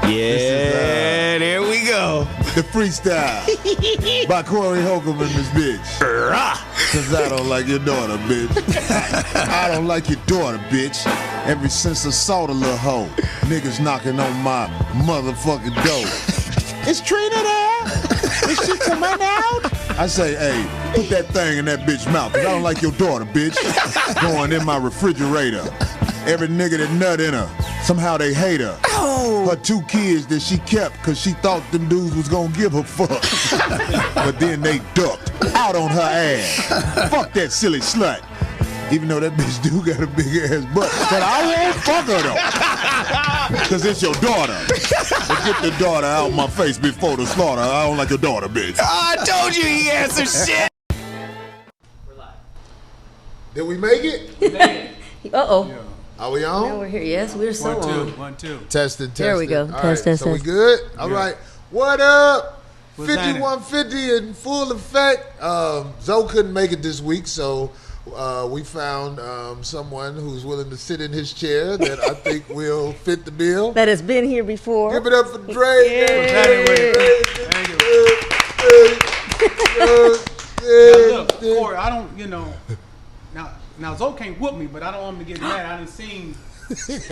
Yeah, there we go. The freestyle by Corey Holcomb and this bitch. Cause I don't like your daughter, bitch. I don't like your daughter, bitch. Ever since I saw the little hoe, niggas knocking on my motherfucking door. Is Trina there? Is she coming out? I say, hey, put that thing in that bitch mouth, cause I don't like your daughter, bitch. Going in my refrigerator. Every nigga that nut in her, somehow they hate her. Her 2 kids that she kept cause she thought them dudes was gonna give her fuck. But then they ducked out on her ass. Fuck that silly slut. Even though that bitch do got a big ass butt. But I won't fuck her though. Cause it's your daughter. But get the daughter out my face before the slaughter. I don't like your daughter, bitch. I told you he had some shit. We're live. Did we make it? Uh-oh. Yeah. Are we on? Now we're here. Yes, we're so on. 1, 2. Testing. There we go. All Test, right, test, so we test. good? All right. What up? What's happening? 5150 in full effect. Zoe couldn't make it this week, so we found someone who's willing to sit in his chair that I think will fit the bill. That has been here before. Give it up for Dre. What's happening with it? Thank you. Now, look, Corey, I don't, now Zoe can't whoop me, but I don't want him to get mad. I done seen this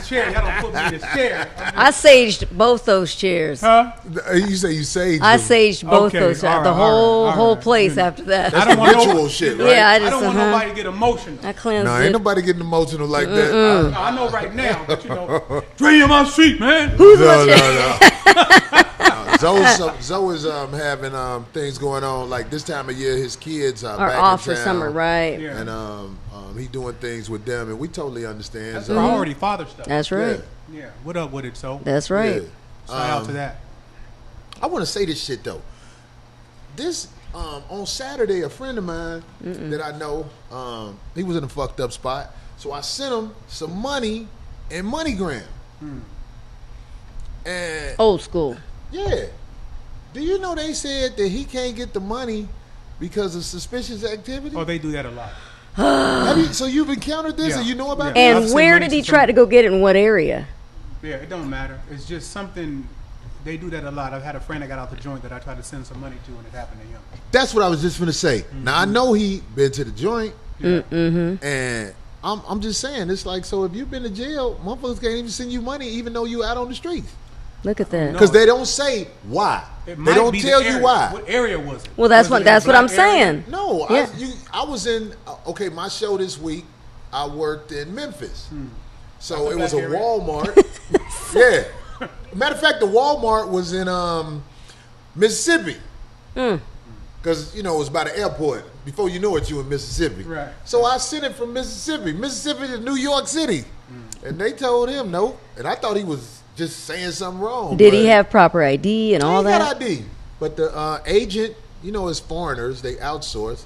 chair. Y'all don't put me in this chair. I saged both those chairs. Huh? You say you saged I them. saged both Okay, those. all right, The all whole right. place after that. I don't want Ritual shit, right? Yeah, I I just don't want nobody to get emotional. I cleansed No, it. ain't nobody getting emotional like that. I know right now, but Dre in my street, man. Who's No, watching? no. Zoe's having things going on. Like this time of year, his kids are Or back off in for town, summer, right? Yeah. and he doing things with them, and we totally understand. That's So, priority father stuff. That's right. Yeah. What up with it, so? That's right. yeah. Shout out to that. I want to say this shit though. This on Saturday, a friend of mine that I know, he was in a fucked up spot, so I sent him some money and MoneyGram. And Old school. yeah, do you know they said that he can't get the money because of suspicious activity? Oh, they do that a lot. So you've encountered this, Yeah. and you know about Yeah. this? And I've sent where money did to he some- try to go get it? In what area? Yeah, it don't matter. It's just something. They do that a lot. I've had a friend that got out the joint that I tried to send some money to, and it happened to him. That's what I was just gonna say. Now I know he been to the joint, Yeah. and I'm just saying it's like, so if you've been to jail, motherfuckers can't even send you money even though you out on the streets Look at that. No. because they don't say why. It They might don't be the tell you area. why. What area was it? Well, that's Was it what in that's the what I'm black area? saying. No, Yeah. I was in okay. My show this week, I worked in Memphis, so That's a it was a black area. Walmart. Yeah, matter of fact, the Walmart was in Mississippi. Because, it was by the airport. Before you know it, you in Mississippi. Right. So I sent it from Mississippi to New York City. And they told him no. And I thought he was just saying something wrong. Did but he have proper ID and all he got that? ID. But the agent, as foreigners, they outsource.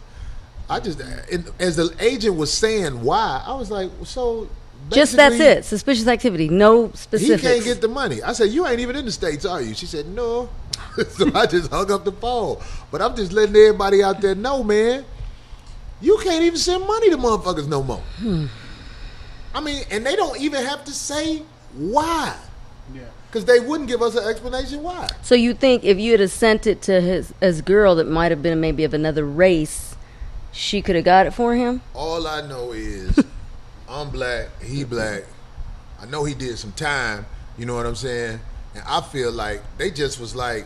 As the agent was saying why, I was like, so Just that's basically, it. Suspicious activity. No He specifics. can't get the money. I said, you ain't even in the States, are you? She said, no. So I just hung up the phone. But I'm just letting everybody out there know, man, you can't even send money to motherfuckers no more. I mean, and they don't even have to say why. Yeah. Because they wouldn't give us an explanation why. So you think if you had sent it to his girl that might have been maybe of another race, she could have got it for him? All I know is I'm black, he black. I know he did some time, you know what I'm saying? And I feel like they just was like,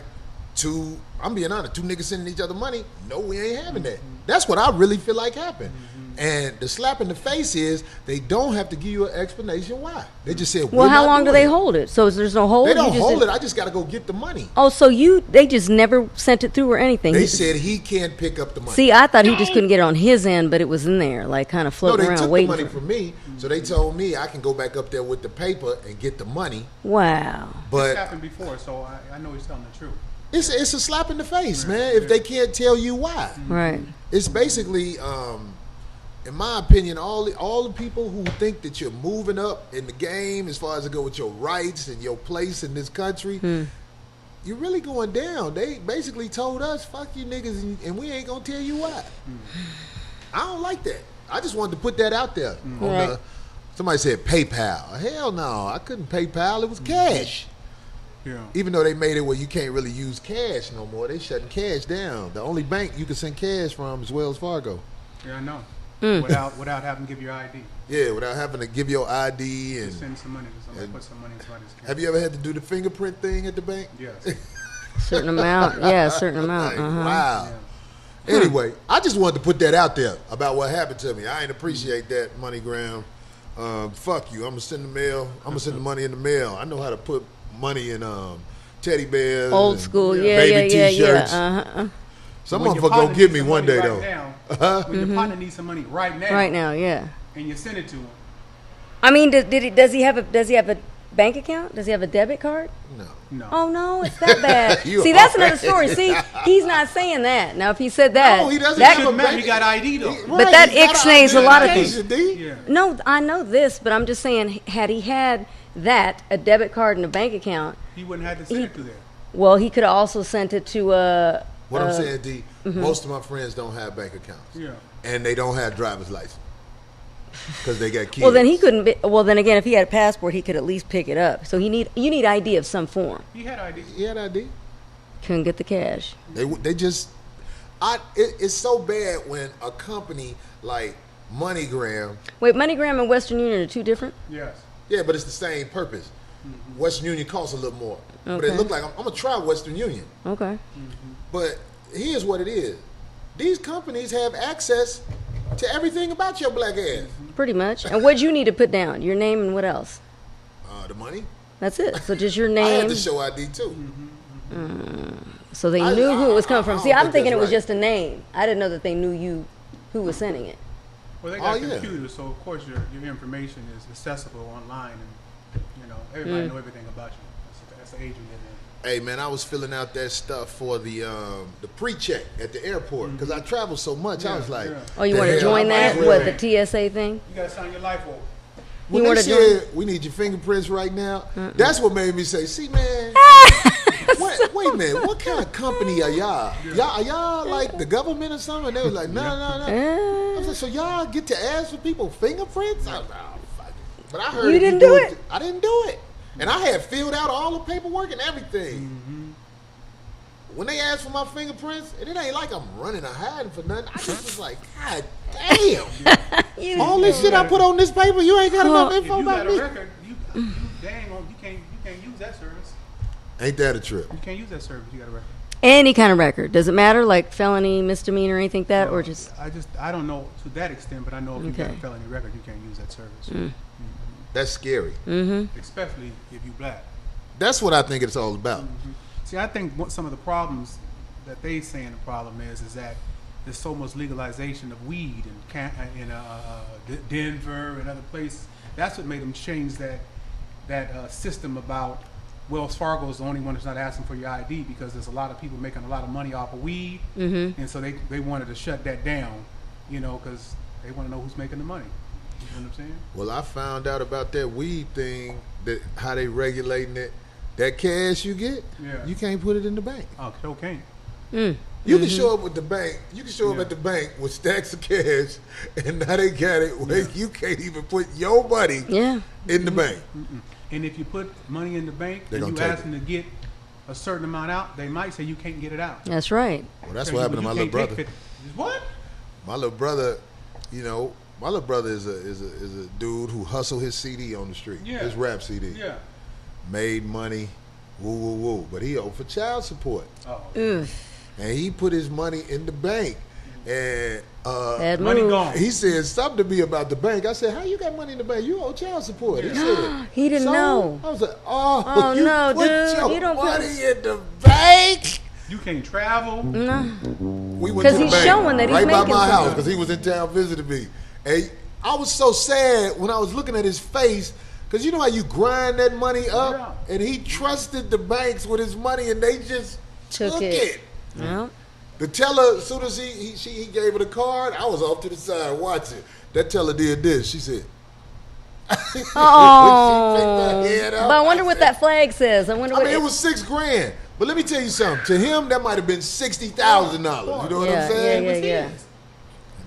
I'm being honest, 2 niggas sending each other money. No, we ain't having that. That's what I really feel like happened. And the slap in the face is they don't have to give you an explanation why. They just said, Well, we're how not long do doing they it. hold it? So there's no hold? They don't You just hold didn't- it. I just got to go get the money. Oh, so they just never sent it through or anything? They He- said he can't pick up the money. See, I thought he just couldn't get it on his end, but it was in there, like kind of no, floating they around took the waiting money for from me, so they told me I can go back up there with the paper and get the money. Wow. This But happened before, so I know he's telling the truth. it's a slap in the face, man, if they can't tell you why. Right. It's basically, in my opinion, all the people who think that you're moving up in the game as far as to go with your rights and your place in this country, you're really going down. They basically told us, fuck you niggas, and we ain't going to tell you why. I don't like that. I just wanted to put that out there on Right. the Somebody said PayPal. Hell no, I couldn't PayPal. It was cash. Yeah. Even though they made it where you can't really use cash no more, they shutting cash down. The only bank you can send cash from is Wells Fargo. Yeah, I know. Without having to give your ID. Yeah, without having to give your ID and Just send some money to somebody. Put some money in somebody's account. Have you ever had to do the fingerprint thing at the bank? Yes. Certain amount. Yeah, a certain amount. Like, wow. Yeah. Anyway, I just wanted to put that out there about what happened to me. I ain't appreciate that, MoneyGram. Fuck you. I'm gonna send the mail. I'm gonna send the money in the mail. I know how to put money in teddy bears. Old school. Yeah, baby yeah, t-shirts. yeah. Some When your motherfucker partner gonna give needs me some one money day right though. now, when your partner needs some money right now, Right now, yeah. and you send it to him, I mean, does he have a bank account? Does he have a debit card? No. no. Oh no, it's that bad. You See, that's are another story. See, he's not saying that. Now, if he said that, No, he doesn't that have a Man, bank. you got ID though. But that he's got ixnays a lot of identification, things. D. Yeah. No, I know this, but I'm just saying, had he had that, a debit card and a bank account, He wouldn't have to send it to there. well, he could have also sent it to What I'm saying, D, most of my friends don't have bank accounts. Yeah. And they don't have driver's license. Because they got kids. well, then he couldn't be, well, then again, if he had a passport, he could at least pick it up. So you need ID of some form. He had ID. He had ID. Couldn't get the cash. They just, it's so bad when a company like MoneyGram, Wait, MoneyGram and Western Union are two different? Yes. yeah, but it's the same purpose. Western Union costs a little more. But it Okay. looked like, I'm going to try Western Union. Okay. But here's what it is. These companies have access to everything about your black ass. Pretty much. And what'd you need to put down? Your name and what else? The money. That's it. So just your I name. had to show ID too. So they knew who it was coming I from. don't See, I'm think thinking it that's was right. just a name. I didn't know that they knew who was sending it. Well, they got Oh, yeah. computers, so of course your information is accessible online, and everybody know everything about you. That's the age we live in. Hey man, I was filling out that stuff for the pre-check at the airport because I travel so much. I was like, yeah. Oh, you the want to hell, join I might that? as well. What, the TSA thing? You gotta sign your life over. When You they wanna said we need your fingerprints right now, that's what made me say, see man, wait a minute, what kind of company are y'all? Are y'all like the government or something? And they was like, no. I was like, so y'all get to ask for people fingerprints? I was like, oh, fuck it. But I heard You if didn't do it? I didn't do it. And I had filled out all the paperwork and everything. When they asked for my fingerprints, and it ain't like I'm running or hiding for nothing. I just was like, God damn. All this shit I put on this paper, you ain't got enough If info you about got a me. record, you dang on, you can't use that service. Ain't that a trip? You can't use that service. You got a record. Any kind of record. Does it matter? Like felony, misdemeanor, anything like that? Or just. I don't know to that extent, but I know if you got a Okay. felony record, you can't use that service. That's scary. Especially if you black. That's what I think it's all about. See, I think some of the problems that they saying the problem is that there's so much legalization of weed in Denver and other places. That's what made them change that system about Wells Fargo is the only one that's not asking for your ID because there's a lot of people making a lot of money off of weed, and so they wanted to shut that down, because they want to know who's making the money. You know what I'm saying? Well, I found out about that weed thing, that how they regulating it. That cash you get, Yeah. you can't put it in the bank. Oh, cocaine. You can show up with the bank. You can show up Yeah. at the bank with stacks of cash, and now they got it where you can't even put your money Yeah. in the bank. And if you put money in the bank They and gonna you take ask them to get a certain amount out, they might say you can't get it out. That's right. Well, that's Tell what you, happened to you my little can't brother. take What? My little brother, my little brother is a dude who hustled his CD on the street, Yeah. his rap CD, Yeah. made money, woo, but he owed for child support, Oh. Ugh. and he put his money in the bank, and Bad Money move. gone. he said something to me about the bank. I said, "How you got money in the bank? You owe child support." He said, He didn't "So?" know. I was like, "Oh, Oh, you no, put dude. your You don't put- money in the bank." You can't travel. No. We went 'Cause to the he's bank showing that he's right by making my house something. because he was in town visiting me. And I was so sad when I was looking at his face because you know how you grind that money up, and he trusted the banks with his money, and they just took it. Yeah. The teller, as soon as he gave her the card, I was off to the side watching. That teller did this. She said, Oh. She picked her head up. But I wonder what said- that flag says. I wonder I what mean, it was $6,000. But let me tell you something. To him, that might have been $60,000. You know what I'm saying? Yeah. And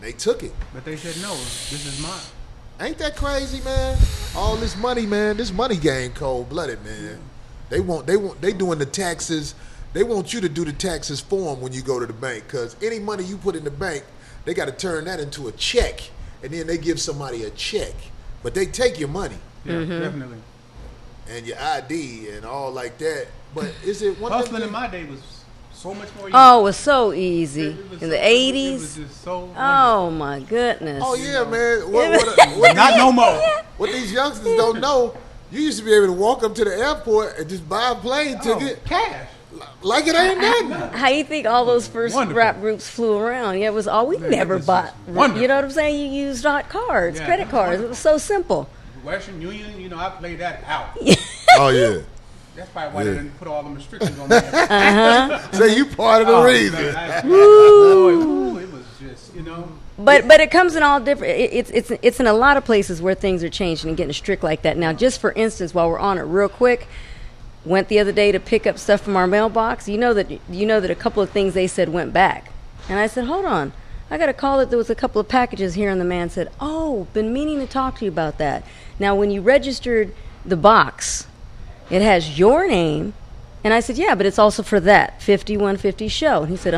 they took it. But they said no. This is mine. Ain't that crazy, man? All this money, man. This money game cold-blooded, man. They doing the taxes. They want you to do the taxes for them when you go to the bank, because any money you put in the bank, they got to turn that into a check, and then they give somebody a check. But they take your money. Yeah, definitely. And your ID and all like that. But is it one Hustling thing? in my day was so much more easy. Oh, it was so easy It was in the so- '80s. It was just so Oh my goodness. Oh yeah, man. What not no more. what these youngsters don't know, you used to be able to walk up to the airport and just buy a plane ticket Cash. like it ain't nothing. How you think all those first Wonderful. rap groups flew around? Yeah, it was all we Man, never it was bought. wonderful. You know what I'm saying? You used hot cards, Yeah, credit it was cards. It was so simple. Western Union, you know, I played that out. Oh yeah. That's probably why Yeah. they didn't put all the restrictions on that. So you part of the reason. It was just, you know. But it comes in all different. It's in a lot of places where things are changing and getting strict like that. Now, just for instance, while we're on it, real quick, went the other day to pick up stuff from our mailbox. You know that a couple of things they said went back, and I said, hold on, I got a call that there was a couple of packages here, and the man said, oh, been meaning to talk to you about that. Now, when you registered the box, it has your name. And I said, yeah, but it's also for that 5150 show. And he said,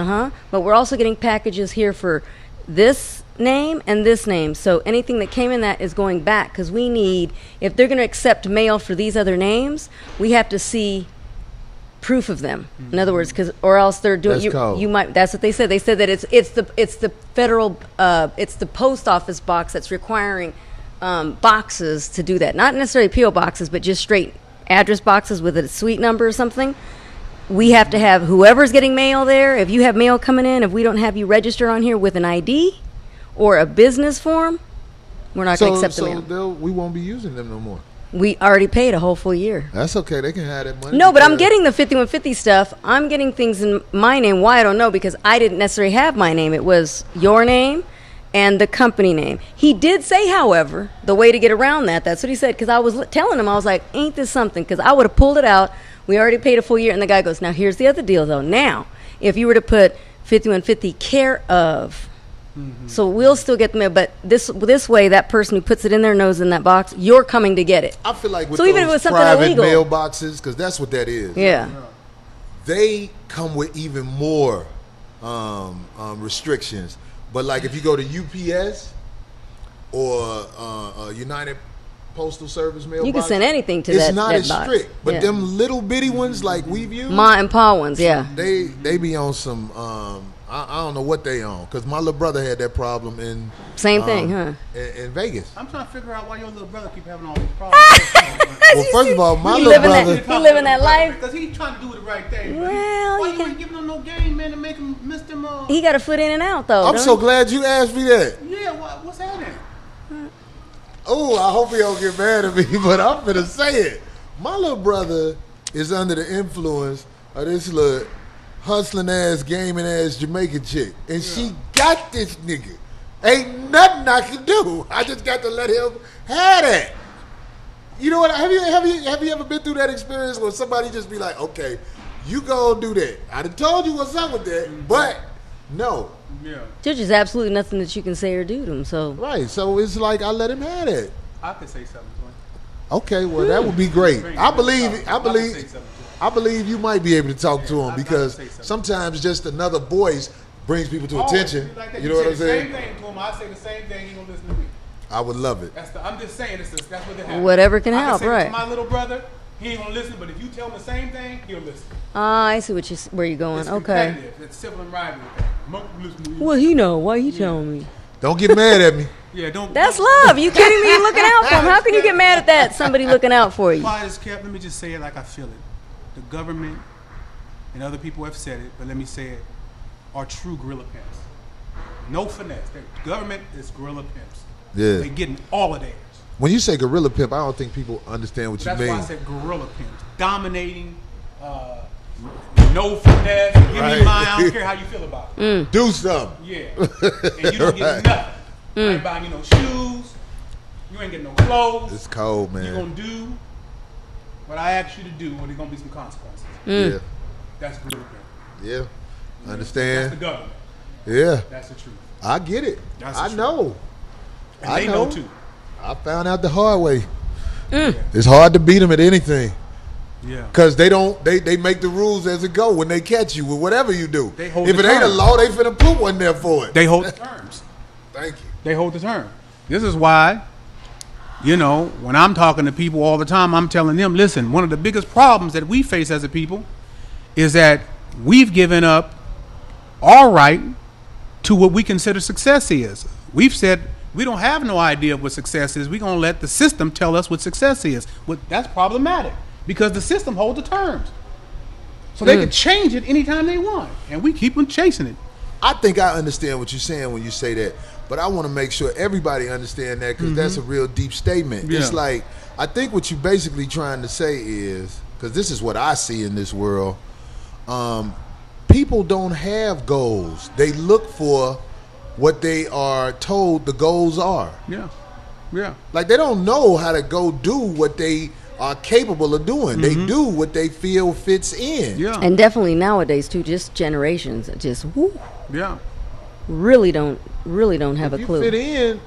but we're also getting packages here for this name and this name. So anything that came in that is going back, because we need, if they're going to accept mail for these other names, we have to see proof of them. In other words, or else they're doing. That's cold. You might. That's what they said. They said that it's the federal, it's the post office box that's requiring boxes to do that. Not necessarily PO boxes, but just straight address boxes with a suite number or something. We have to have whoever's getting mail there. If you have mail coming in, if we don't have you registered on here with an ID or a business form, we're not going to accept the mail. We won't be using them no more. We already paid a whole full year. That's okay. They can have that money. No, but I'm because- getting the 5150 stuff. I'm getting things in my name. Why, I don't know, because I didn't necessarily have my name. It was your name and the company name. He did say, however, the way to get around that's what he said, because I was telling him, I was like, ain't this something? Because I would have pulled it out. We already paid a full year. And the guy goes, now, here's the other deal, though. Now, if you were to put 5150 care of, so we'll still get the mail, but this way, that person who puts it in there knows in that box, you're coming to get it. I feel like with So those even if it was something private illegal. mailboxes, because that's what that is. Yeah. They come with even more restrictions. But like if you go to UPS or United Postal Service mailbox, You can send anything to it's that not that as box. strict. But Yeah. them little bitty ones like we've used, Ma and Pa ones, yeah. they be on some I don't know what they on, because my little brother had that problem in Same thing, huh? in Vegas. I'm trying to figure out why your little brother keep having all these problems. Well, first of all, my He little living that- brother, he living that life. Because he's trying to do the right thing. but Well, why you you can- ain't giving him no game, man, to make him miss them? He got a foot in and out, though. I'm don't so he? glad you asked me that. Yeah, what's happening? Oh, I hope he don't get mad at me, but I'm finna say it. My little brother is under the influence of this little hustling ass, gaming ass Jamaican chick, and she got this nigga. Ain't nothing I can do. I just got to let him have that. You know what? Have you ever been through that experience where somebody just be like, okay, you go do that. I done told you what's up with that, but no. Yeah, There's just absolutely nothing that you can say or do to him, so. Right, so it's like I let him have it. I could say something to him. Okay, well that would be great. I believe say something to him. I believe you might be able to talk to him I because can say something. sometimes just another voice brings people to attention. Always, like that. You know what I'm say saying? the same thing to him. I say the same thing. He gonna listen to me. I would love it. I'm just saying. That's what it happens. Whatever can I help, say it right. to my little brother, he ain't gonna listen. But if you tell him the same thing, he'll listen. I see where you're going. It's Okay. competitive. It's civil and rivalry. Monk listen to you. Well, he know. Why he telling me? Don't get mad at me. Yeah, don't. That's love. You kidding me? You're looking out for him. How can you get mad at that? Somebody looking out for you. Quiet as kept. Let me just say it like I feel it. The government and other people have said it, but let me say it, are true guerrilla pimps. No finesse. The government is guerrilla pimps. Yeah. They're getting all of theirs. When you say gorilla pimp, I don't think people understand what you That's mean. why I said guerrilla pimps. Dominating, no finesse, give Right. me mine, I don't care how you feel about it. Do something. Yeah. And you don't get nothing. I ain't buying you no shoes. You ain't getting no clothes. It's cold, You're man. going to do what I asked you to do, or there's going to be some consequences. Yeah. That's guerrilla pimp. Yeah. That's Understand? the government. Yeah. That's the truth. I get it. That's the I truth. know. And I they know. know too. I found out the hard way. It's hard to beat them at anything. Yeah. Because they make the rules as it go when they catch you with whatever you do. They hold if the it ain't a term. law, they finna put one there for it. They hold the terms. Thank you. They hold the term. This is why, when I'm talking to people all the time, I'm telling them, listen, one of the biggest problems that we face as a people is that we've given up our right to what we consider success is. We've said we don't have no idea of what success is. We're going to let the system tell us what success is. That's problematic because the system holds the terms. So they can change it anytime they want, and we keep on chasing it. I think I understand what you're saying when you say that, but I want to make sure everybody understand that because that's a real deep statement. Yeah. It's like, I think what you're basically trying to say is, because this is what I see in this world, people don't have goals. They look for what they are told the goals are. Yeah. Yeah. Like they don't know how to go do what they are capable of doing. They do what they feel fits in. Yeah. And definitely nowadays too, just generations just Yeah. really don't have If a you clue. fit in,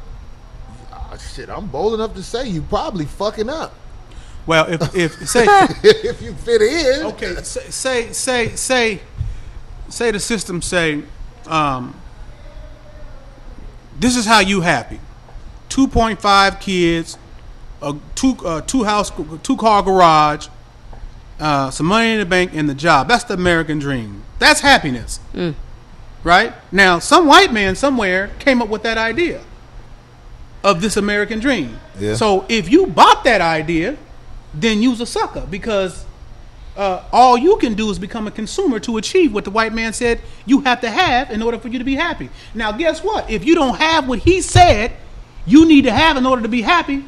shit, I'm bold enough to say you probably fucking up. Well, if say If you fit in. okay, say the system say, this is how you happy. 2.5 kids, a two car garage, some money in the bank, and the job. That's the American dream. That's happiness. Right? Now, some white man somewhere came up with that idea of this American dream. Yeah. So if you bought that idea, then you's a sucker because all you can do is become a consumer to achieve what the white man said you have to have in order for you to be happy. Now, guess what? If you don't have what he said you need to have in order to be happy,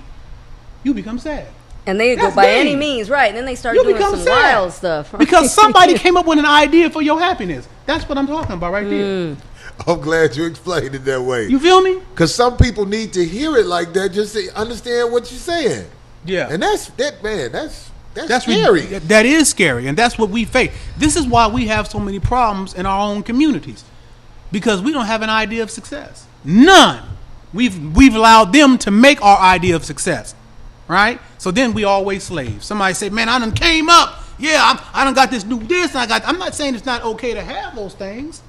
you become sad. And they go That's by game. any means, right? And then they start You doing become some sad. wild stuff. right? Because somebody came up with an idea for your happiness. That's what I'm talking about right there. I'm glad you explained it that way. You feel me? Because some people need to hear it like that just to understand what you're saying. Yeah. And that's scary. That is scary, and that's what we face. This is why we have so many problems in our own communities, because we don't have an idea of success. None. We've allowed them to make our idea of success, right? So then we always slaves. Somebody say, "Man, I done came up. Yeah, I done got this new this, and I'm not saying it's not okay to have those things,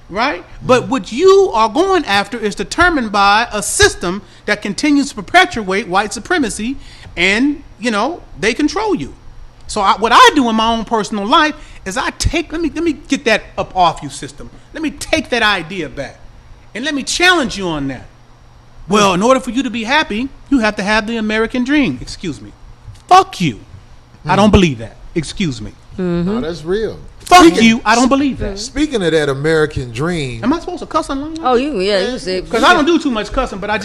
right? But what you are going after is determined by a system that continues to perpetuate white supremacy, and they control you. So what I do in my own personal life is let me get that up off you system. Let me take that idea back, and let me challenge you on that. Well, in order for you to be happy, you have to have the American dream. Excuse me. Fuck you. I don't believe that. Excuse me. No, that's real. Fuck you. I don't believe that. Speaking of that American dream, Am I supposed to cuss online? Oh, you said Because I don't do too much cussing, but I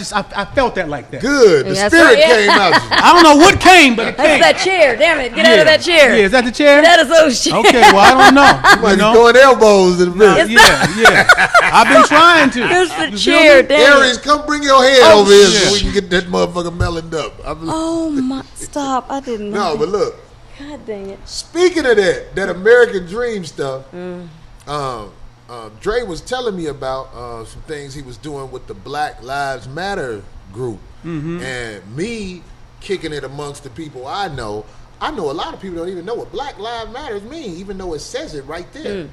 felt that like that. good. The Yeah, spirit that's right, came out you. I don't know what came, but it That's came. that chair. Damn it. Get out of that chair. Yeah, is that the chair? Get out of those chairs. Okay, well, I don't know. Might be throwing elbows in the middle. Yeah. I've been trying to. It's the You feel chair. me? Damn Aries, it. come bring your head Oh, over here shit. so we can get that motherfucker meloned up. Oh, my. Stop. I didn't know. No, but look. God dang it. Speaking of that American dream stuff, Dre was telling me about some things he was doing with the Black Lives Matter group, and me kicking it amongst the people I know. I know a lot of people don't even know what Black Lives Matter mean, even though it says it right there.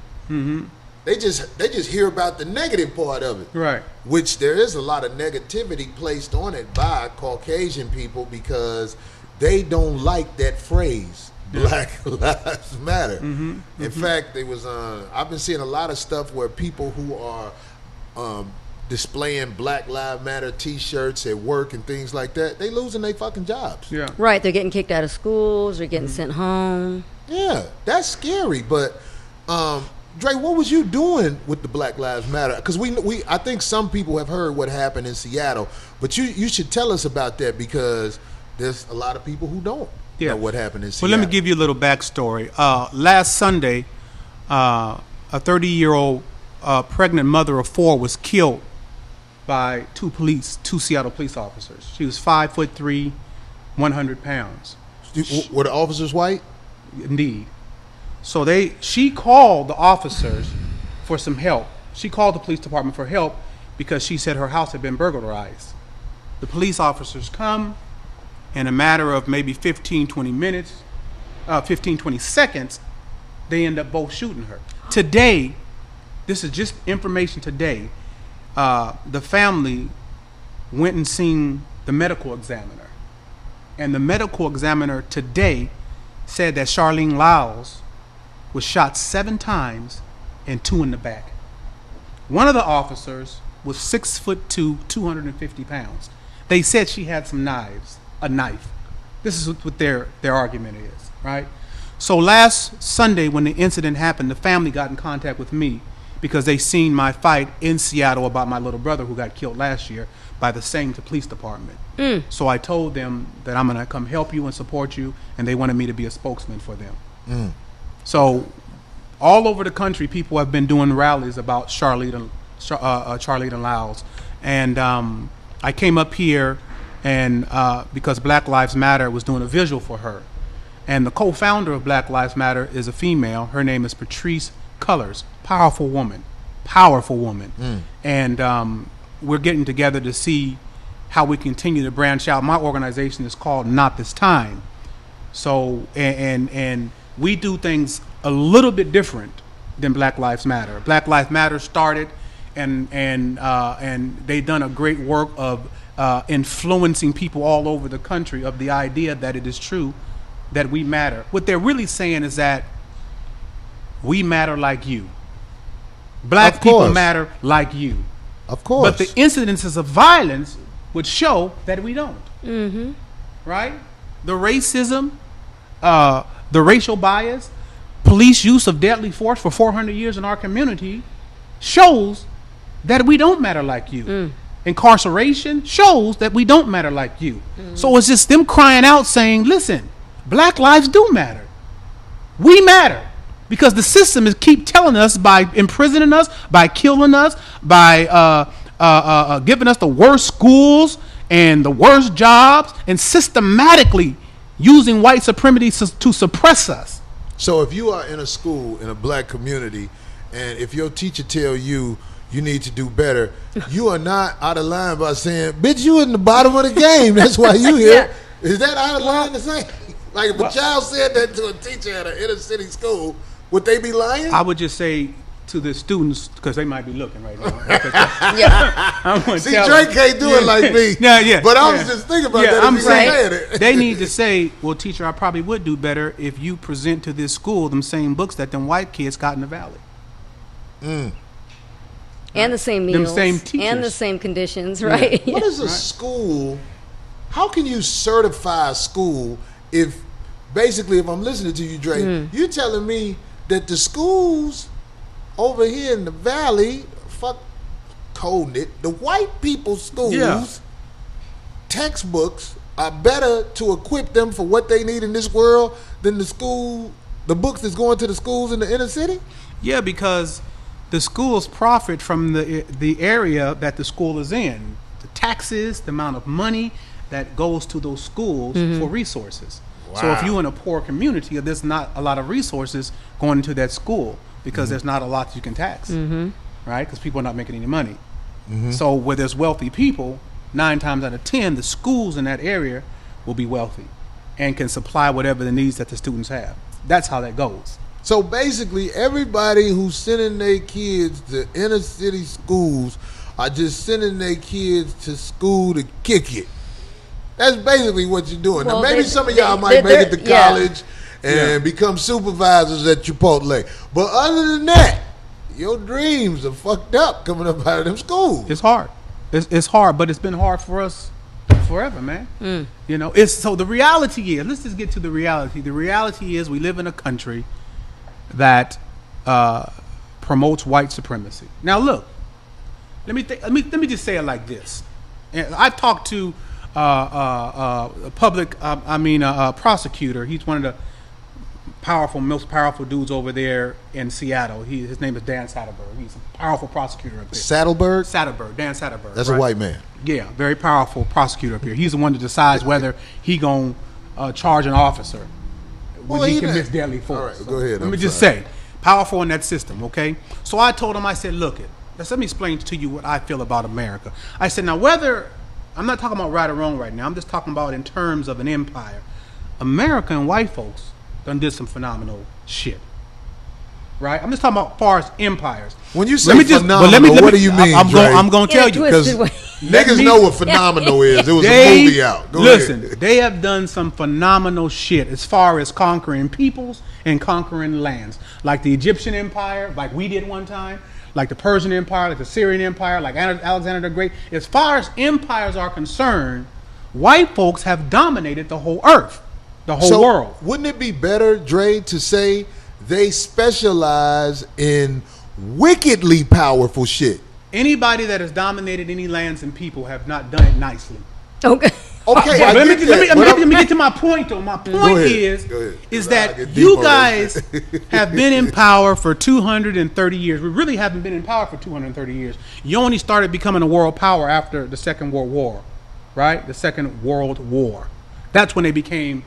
They just hear about the negative part of it, Right. which there is a lot of negativity placed on it by Caucasian people because they don't like that phrase. Black Lives Matter. In fact, there was I've been seeing a lot of stuff where people who are displaying Black Lives Matter T-shirts at work and things like that, they losing their fucking jobs. Yeah. Right. They're getting kicked out of schools. They're getting sent home. Yeah, that's scary. But Dre, what was you doing with the Black Lives Matter? Because I think some people have heard what happened in Seattle, but you should tell us about that because there's a lot of people who don't. Know what happened in Seattle. Well, let me give you a little backstory. Last Sunday, a 30-year-old pregnant mother of 4 was killed by two Seattle police officers. She was 5'3", 100 pounds. Were the officers white? Indeed. So she called the officers for some help. She called the police department for help because she said her house had been burglarized. The police officers come. In a matter of maybe 15, 20 minutes, 15, 20 seconds, they end up both shooting her. Today, this is just information today, the family went and seen the medical examiner. And the medical examiner today said that Charlene Lyles was shot 7 times and 2 in the back. One of the officers was 6'2", 250 pounds. They said she had some knives, a knife. This is what their argument is, right? So last Sunday when the incident happened, the family got in contact with me because they seen my fight in Seattle about my little brother who got killed last year by the same police department. So I told them that I'm going to come help you and support you, and they wanted me to be a spokesman for them. So all over the country, people have been doing rallies about Charlene Lyles. And I came up here and because Black Lives Matter was doing a visual for her. And the co-founder of Black Lives Matter is a female. Her name is Patrice Cullors. Powerful woman. And we're getting together to see how we continue to branch out. My organization is called Not This Time. So, and we do things a little bit different than Black Lives Matter. Black Lives Matter started and they've done a great work of influencing people all over the country of the idea that it is true that we matter. What they're really saying is that we matter like you. Black people matter like you. Of course. But the incidences of violence would show that we don't. Right? The racism, the racial bias, police use of deadly force for 400 years in our community shows that we don't matter like you. Incarceration shows that we don't matter like you. So it's just them crying out saying, listen, Black lives do matter. We matter. Because the system is keep telling us by imprisoning us, by killing us, by giving us the worst schools and the worst jobs, and systematically using white supremacy to suppress us. So if you are in a school in a black community, and if your teacher tell you you need to do better, you are not out of line by saying, bitch, you in the bottom of the game. That's why you here. Is that out of line to say? Like if a child said that to a teacher at an inner city school, would they be lying? I would just say to the students, because they might be looking right now. See, Drake can't do it like me. But I was just thinking about that. I'm saying they need to say, well, teacher, I probably would do better if you present to this school them same books that them white kids got in the valley. And the same meals. Them same teachers. And the same conditions, right? What is a school? How can you certify a school if, basically, if I'm listening to you, Drake, you're telling me that the schools over here in the valley, fuck coding it, the white people's schools, textbooks are better to equip them for what they need in this world than the books that's going to the schools in the inner city? Yeah, because the schools profit from the area that the school is in. The taxes, the amount of money that goes to those schools for resources. Wow. So if you're in a poor community, there's not a lot of resources going into that school because there's not a lot you can tax, right? Because people are not making any money. So where there's wealthy people, 9 times out of 10, the schools in that area will be wealthy and can supply whatever the needs that the students have. That's how that goes. So basically, everybody who's sending their kids to inner city schools are just sending their kids to school to kick it. That's basically what you're doing. Well, now, maybe some of y'all might make it to college and become supervisors at Chipotle. But other than that, your dreams are fucked up coming up out of them schools. It's hard. It's hard, but it's been hard for us forever, man. You know, so the reality is, let's just get to the reality. The reality is we live in a country that promotes white supremacy. Now, look, let me just say it like this. And I've talked to a prosecutor. He's one of the most powerful dudes over there in Seattle. His name is Dan Satterberg. He's a powerful prosecutor up there. Satterberg, Dan Satterberg. That's right? A white man. Yeah, very powerful prosecutor up here. He's the one that decides whether he gonna charge an officer when he commits deadly force. All right, go ahead. Let me just say, powerful in that system, okay? So I told him, I said, look, let me explain to you what I feel about America. I said, now whether I'm not talking about right or wrong right now. I'm just talking about in terms of an empire. America and white folks done did some phenomenal shit. Right? I'm just talking about far as empires. When you say phenomenal, what do you mean, I'm going to tell you. Because niggas know what phenomenal is. There was a movie out. Listen, they have done some phenomenal shit as far as conquering peoples and conquering lands. Like the Egyptian Empire, like we did one time. Like the Persian Empire, like the Syrian Empire, like Alexander the Great. As far as empires are concerned, white folks have dominated the whole earth, the whole world. Wouldn't it be better, Dre, to say they specialize in wickedly powerful shit? Anybody that has dominated any lands and people have not done it nicely. Okay. Okay, let me get to my point, though. My point is that you guys have been in power for 230 years. We really haven't been in power for 230 years. You only started becoming a world power after the Second World War, right? The Second World War. That's when they became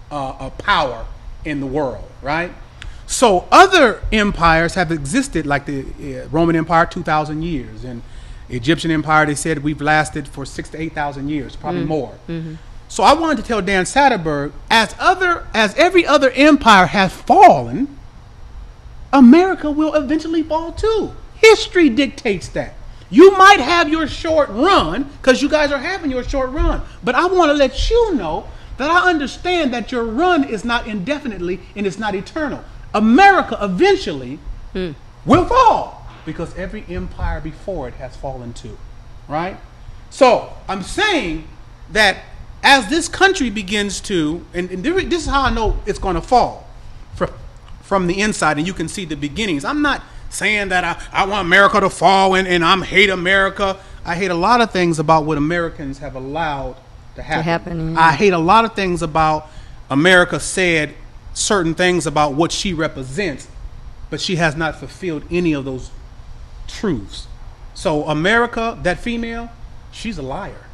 a power in the world, right? So other empires have existed, like the Roman Empire, 2,000 years, and Egyptian Empire, they said we've lasted for 6,000 to 8,000 years, probably more. Mm-hmm. So I wanted to tell Dan Satterberg, as every other empire has fallen, America will eventually fall too. History dictates that. You might have your short run, because you guys are having your short run, but I want to let you know that I understand that your run is not indefinitely and it's not eternal. America eventually will fall. Because every empire before it has fallen too, right? So I'm saying that as this country begins to, and this is how I know it's going to fall from the inside, and you can see the beginnings. I'm not saying that I want America to fall and I hate America. I hate a lot of things about what Americans have allowed to happen. I hate a lot of things about America said certain things about what she represents, but she has not fulfilled any of those truths. So America, that female, she's a liar.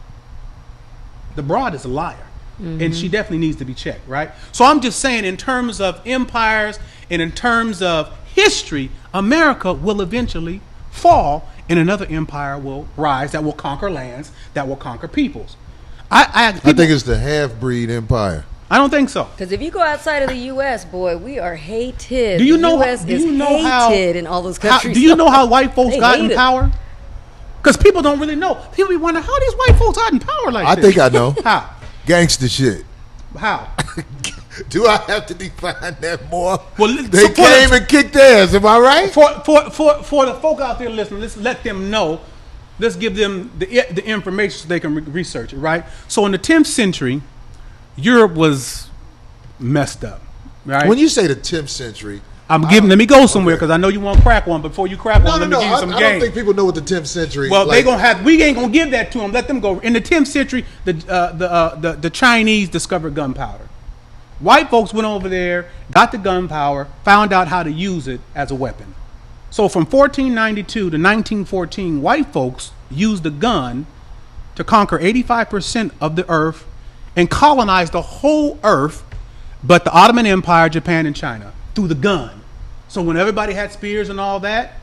The broad is a liar. And she definitely needs to be checked, right? So I'm just saying, in terms of empires and in terms of history, America will eventually fall and another empire will rise that will conquer lands, that will conquer peoples. I think it's the half-breed empire. I don't think so. Because if you go outside of the U.S., boy, we are hated. Do you know? The U.S. is hated in all those countries. Do you know how white folks got in power? Because people don't really know. People be wondering how these white folks got in power like this. I think I know. How? Gangster shit. How? Do I have to define that more? Well, they came and kicked ass. Am I right? For the folk out there listening, let's let them know. Let's give them the information so they can research it, right? So in the 10th century, Europe was messed up, right? When you say the 10th century, let me go somewhere because I know you want to crack one. Before you crack one, let me give you some game. I don't think people know what the 10th century. Well, we ain't gonna give that to them. Let them go. In the 10th century, the Chinese discovered gunpowder. White folks went over there, got the gunpowder, found out how to use it as a weapon. So from 1492 to 1914, white folks used the gun to conquer 85% of the earth and colonize the whole earth, but the Ottoman Empire, Japan, and China, through the gun. So when everybody had spears and all that,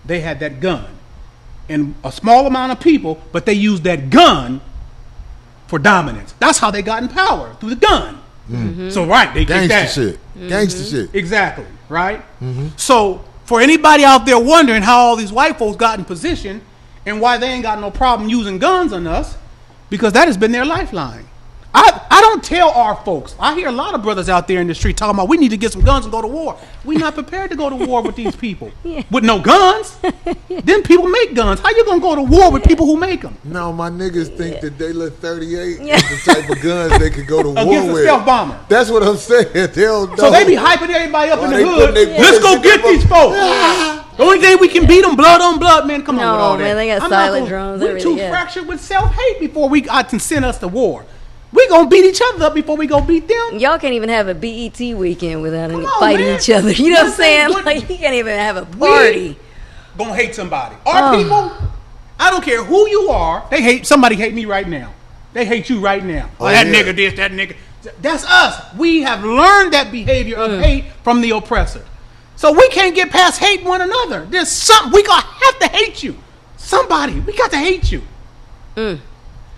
they had that gun. And a small amount of people, but they used that gun for dominance. That's how they got in power, through the gun. Mm-hmm. So right, they kicked that. Shit. Mm-hmm. Gangster shit. Exactly, right? Mm-hmm. So for anybody out there wondering how all these white folks got in position and why they ain't got no problem using guns on us, because that has been their lifeline. I don't tell our folks. I hear a lot of brothers out there in the street talking about we need to get some guns and go to war. We're not prepared to go to war with these people. With no guns. Then people make guns. How you going to go to war with people who make them? No, my niggas think that they let 38 is the type of guns they could go to war against with. A stealth bomber. That's what I'm saying. They don't know. So they be hyping everybody up in the hood. Let's go get these folks. The only thing we can beat them, blood on blood, man. Come on with all that. Man, they got silent drones. We're too fractured with self-hate before I can send us to war. We gonna beat each other up before we go beat them. Y'all can't even have a BET weekend without fighting each other. You know what I'm saying? Like you can't even have a party. Gonna hate somebody. Our people, I don't care who you are. Somebody hate me right now. They hate you right now. That nigga this, that nigga. That's us. We have learned that behavior of hate from the oppressor. So we can't get past hate one another. There's something we gonna have to hate you. Somebody, we got to hate you.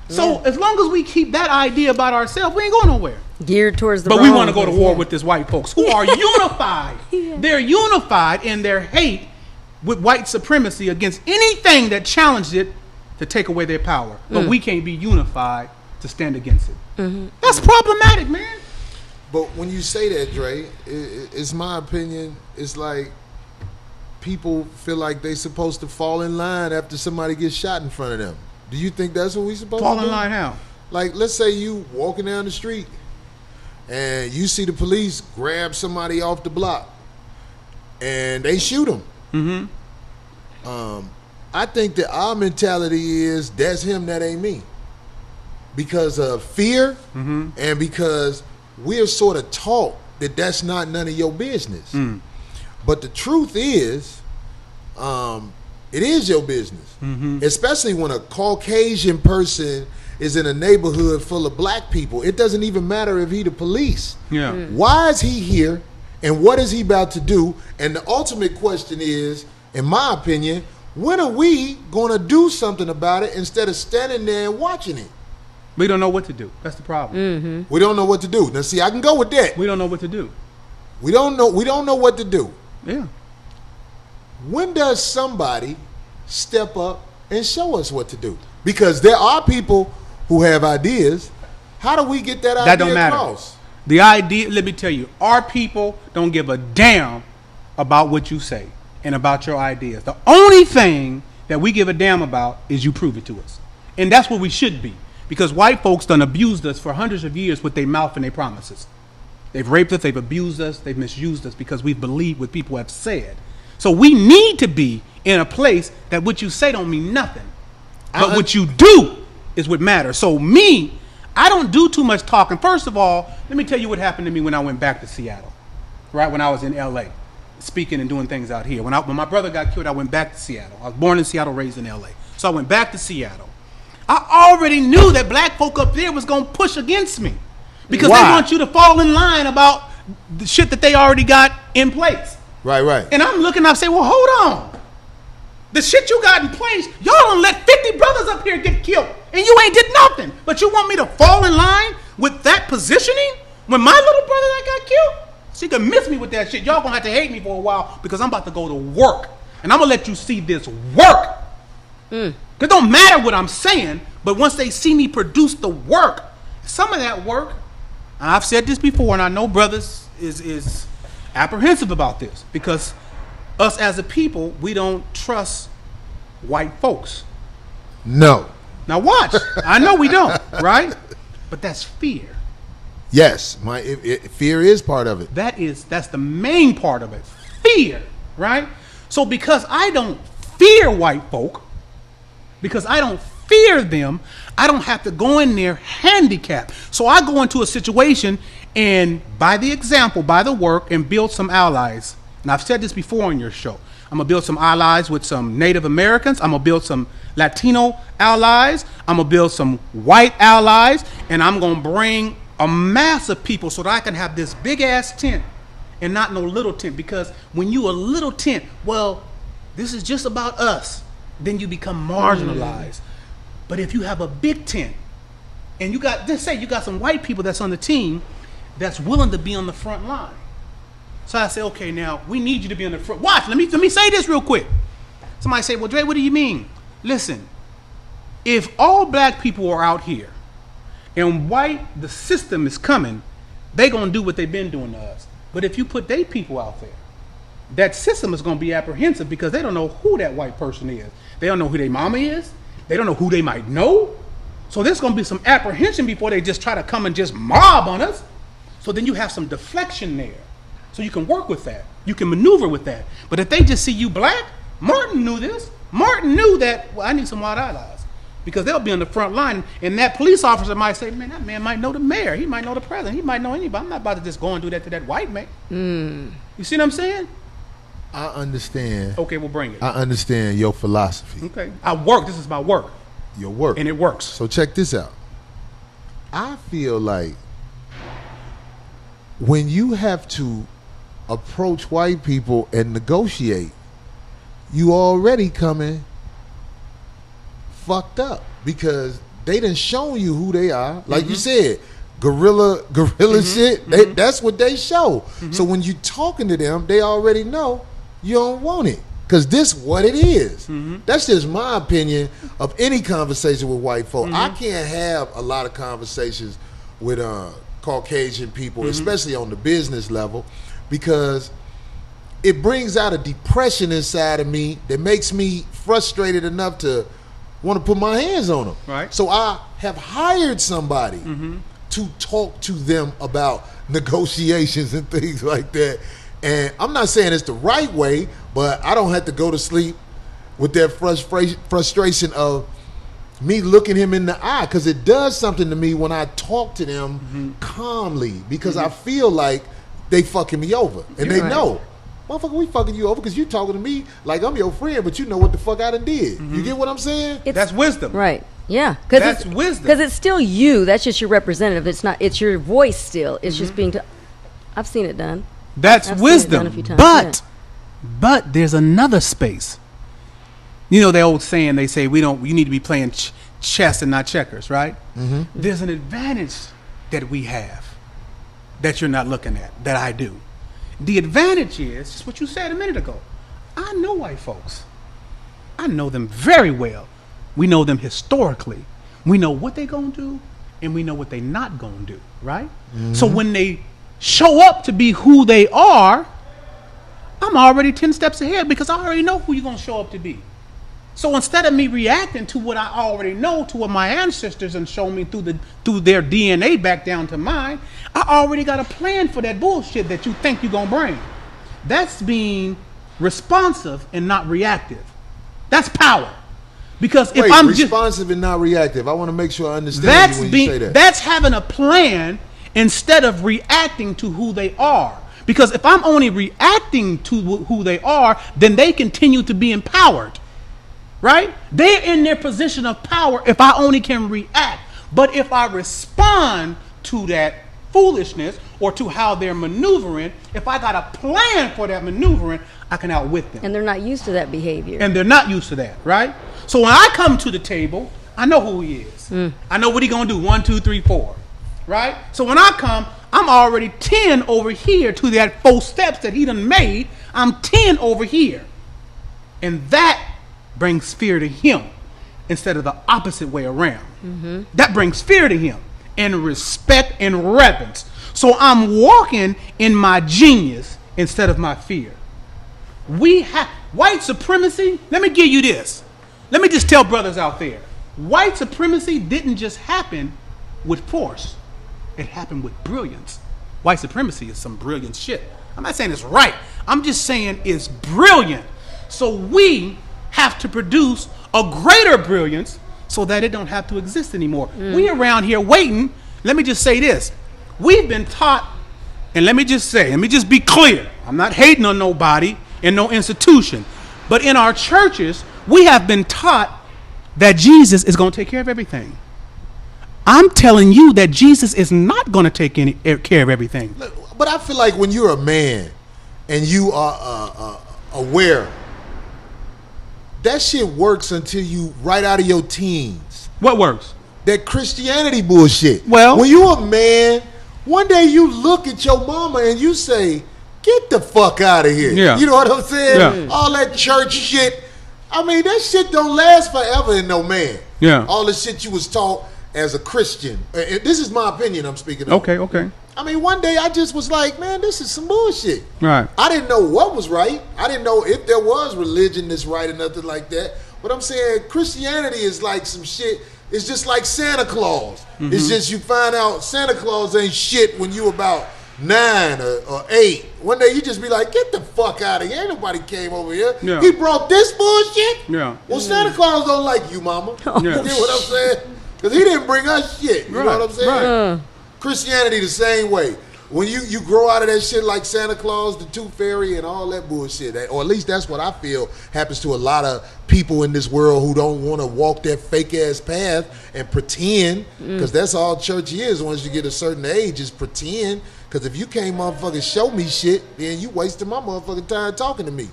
So as long as we keep that idea about ourselves, we ain't going nowhere. Geared towards the But we wrong want to go to place, war yeah. with these white folks who are unified. They're unified in their hate with white supremacy against anything that challenged it to take away their power. But we can't be unified to stand against it. That's problematic, man. But when you say that, Dre, it's my opinion. It's like people feel like they supposed to fall in line after somebody gets shot in front of them. Do you think that's what we supposed Fall to in do? line how? Like, let's say you walking down the street and you see the police grab somebody off the block and they shoot them. I think that our mentality is that's him, that ain't me. Because of fear and because we're sort of taught that that's not none of your business. But the truth is, it is your business. Especially when a Caucasian person is in a neighborhood full of black people. It doesn't even matter if he the police. Yeah. Why is he here and what is he about to do? And the ultimate question is, in my opinion, when are we going to do something about it instead of standing there and watching it? We don't know what to do. That's the problem. We don't know what to do. Now, see, I can go with that. We don't know what to do. We don't know what to do. Yeah. When does somebody step up and show us what to do? Because there are people who have ideas. How do we get that idea That don't matter. across? The idea, let me tell you, our people don't give a damn about what you say and about your ideas. The only thing that we give a damn about is you prove it to us. And that's what we should be. Because white folks done abused us for hundreds of years with their mouth and their promises. They've raped us, they've abused us, they've misused us because we believe what people have said. So we need to be in a place that what you say don't mean nothing. But what you do is what matters. So me, I don't do too much talking. First of all, let me tell you what happened to me when I went back to Seattle. Right when I was in LA, speaking and doing things out here. When my brother got killed, I went back to Seattle. I was born in Seattle, raised in LA. So I went back to Seattle. I already knew that black folk up there was going to push against me. Because they want you to fall in line about the shit that they already got in place. Right. And I'm looking, I say, well, hold on. The shit you got in place, y'all don't let 50 brothers up here get killed. And you ain't did nothing. But you want me to fall in line with that positioning when my little brother that got killed? So you can miss me with that shit. Y'all gonna have to hate me for a while because I'm about to go to work. And I'm gonna let you see this work. It don't matter what I'm saying, but once they see me produce the work, some of that work, and I've said this before, and I know brothers is apprehensive about this because us as a people, we don't trust white folks. No. Now watch. I know we don't, right? But that's fear. Yes, fear is part of it. That's the main part of it. Fear, right? So because I don't fear white folk, because I don't fear them, I don't have to go in there handicapped. So I go into a situation and by the example, by the work, and build some allies. And I've said this before on your show. I'm going to build some allies with some Native Americans. I'm going to build some Latino allies. I'm going to build some white allies. And I'm going to bring a mass of people so that I can have this big-ass tent and not no little tent. Because when you a little tent, well, this is just about us. Then you become marginalized. But if you have a big tent, and you got, let's say you got some white people that's on the team that's willing to be on the front line. So I say, okay, now we need you to be on the front. Watch, let me say this real quick. Somebody say, well, Dre, what do you mean? Listen, if all black people are out here and the system is coming, they gonna do what they've been doing to us. But if you put they people out there, that system is gonna be apprehensive because they don't know who that white person is. They don't know who their mama is. They don't know who they might know. So there's gonna be some apprehension before they just try to come and just mob on us. So then you have some deflection there. So you can work with that. You can maneuver with that. But if they just see you black, Martin knew this. Martin knew that, well, I need some white allies. Because they'll be on the front line, and that police officer might say, man, that man might know the mayor. He might know the president. He might know anybody. I'm not about to just go and do that to that white man. You see what I'm saying? I understand. Okay, we'll bring it. I understand your philosophy. Okay. I work. This is my work. Your work. And it works. So check this out. I feel like when you have to approach white people and negotiate, you already coming fucked up because they done shown you who they are. Like you said, guerrilla shit. That's what they show. So when you talking to them, they already know you don't want it. Because this what it is. That's just my opinion of any conversation with white folk. I can't have a lot of conversations with Caucasian people, especially on the business level, because it brings out a depression inside of me that makes me frustrated enough to want to put my hands on them. Right. So I have hired somebody to talk to them about negotiations and things like that. And I'm not saying it's the right way, but I don't have to go to sleep with that frustration of me looking him in the eye, because it does something to me when I talk to them calmly, because I feel like they fucking me over. And they know, motherfucker, we fucking you over because you talking to me like I'm your friend, but you know what the fuck I done did. You get what I'm saying? That's wisdom. Right. Yeah. That's wisdom. Because it's still you. That's just your representative. It's not. It's your voice still. It's just being. I've seen it done. That's I've seen it done wisdom. a few times, But there's another space. You know the old saying, they say you need to be playing chess and not checkers, right? There's an advantage that we have that you're not looking at, that I do. The advantage is just what you said a minute ago. I know white folks. I know them very well. We know them historically. We know what they're going to do, and we know what they're not going to do, right? So when they show up to be who they are, I'm already 10 steps ahead, because I already know who you're going to show up to be. So instead of me reacting to what I already know, to what my ancestors and shown me through their DNA back down to mine, I already got a plan for that bullshit that you think you're going to bring. That's being responsive and not reactive. That's power. Because if I'm responsive and not reactive, I want to make sure I understand you when you say that. That's having a plan instead of reacting to who they are. Because if I'm only reacting to who they are, then they continue to be empowered. Right? They're in their position of power if I only can react. But if I respond to that foolishness or to how they're maneuvering, if I got a plan for that maneuvering, I can outwit them. And they're not used to that behavior. And they're not used to that, right? So when I come to the table, I know who he is. I know what he's going to do. 1, 2, 3, 4. Right? So when I come, I'm already 10 over here to that 4 steps that he done made. I'm 10 over here. And that brings fear to him instead of the opposite way around. That brings fear to him, and respect and reverence. So I'm walking in my genius instead of my fear. We have white supremacy. Let me give you this. Let me just tell brothers out there. White supremacy didn't just happen with force. It happened with brilliance. White supremacy is some brilliant shit. I'm not saying it's right. I'm just saying it's brilliant. So we have to produce a greater brilliance so that it don't have to exist anymore. We around here waiting. Let me just say this. We've been taught, and let me just be clear. I'm not hating on nobody and no institution. But in our churches, we have been taught that Jesus is going to take care of everything. I'm telling you that Jesus is not going to take care of everything. But I feel like when you're a man and you are aware, that shit works until you right out of your teens. What works? That Christianity bullshit. Well, when you a man, one day you look at your mama and you say, get the fuck out of here. Yeah. You know what I'm saying? Yeah. All that church shit. I mean, that shit don't last forever in no man. Yeah. All the shit you was taught as a Christian. And this is my opinion I'm speaking of. Okay. I mean, one day I just was like, man, this is some bullshit. Right. I didn't know what was right. I didn't know if there was religion that's right or nothing like that. But I'm saying Christianity is like some shit. It's just like Santa Claus. It's just you find out Santa Claus ain't shit when you about 9 or 8. One day you just be like, get the fuck out of here. Ain't nobody came over here. Yeah. He brought this bullshit? Yeah. Well, Santa Claus don't like you, mama. Yeah. You get what I'm saying? Because he didn't bring us shit. You know what I'm saying? Right. Christianity the same way. When you grow out of that shit like Santa Claus, the Tooth Fairy, and all that bullshit, or at least that's what I feel happens to a lot of people in this world who don't want to walk that fake-ass path and pretend, because that's all church is once you get a certain age, is pretend. Because if you can't motherfucking show me shit, then you wasting my motherfucking time talking to me.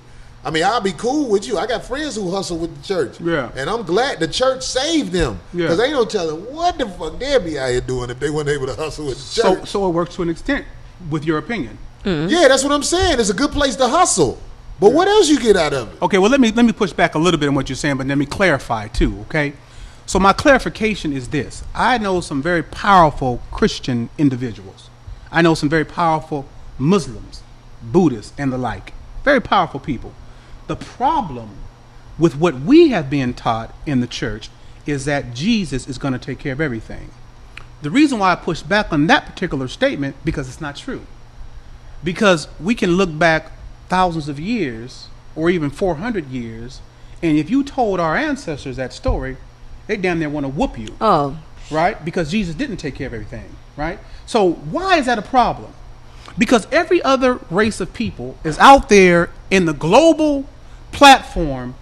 I mean, I'll be cool with you. I got friends who hustle with the church. Yeah. And I'm glad the church saved them. Yeah. Because ain't no telling what the fuck they'd be out here doing if they weren't able to hustle with the church. So it works to an extent with your opinion. Yeah, that's what I'm saying. It's a good place to hustle. But what else you get out of it? Okay, well, let me push back a little bit on what you're saying, but let me clarify too, okay? So my clarification is this. I know some very powerful Christian individuals. I know some very powerful Muslims, Buddhists, and the like. Very powerful people. The problem with what we have been taught in the church is that Jesus is going to take care of everything. The reason why I push back on that particular statement, because it's not true. Because we can look back thousands of years, or even 400 years, and if you told our ancestors that story, they damn near want to whoop you. Oh. Right? Because Jesus didn't take care of everything. Right? So why is that a problem? Because every other race of people is out there in the global platform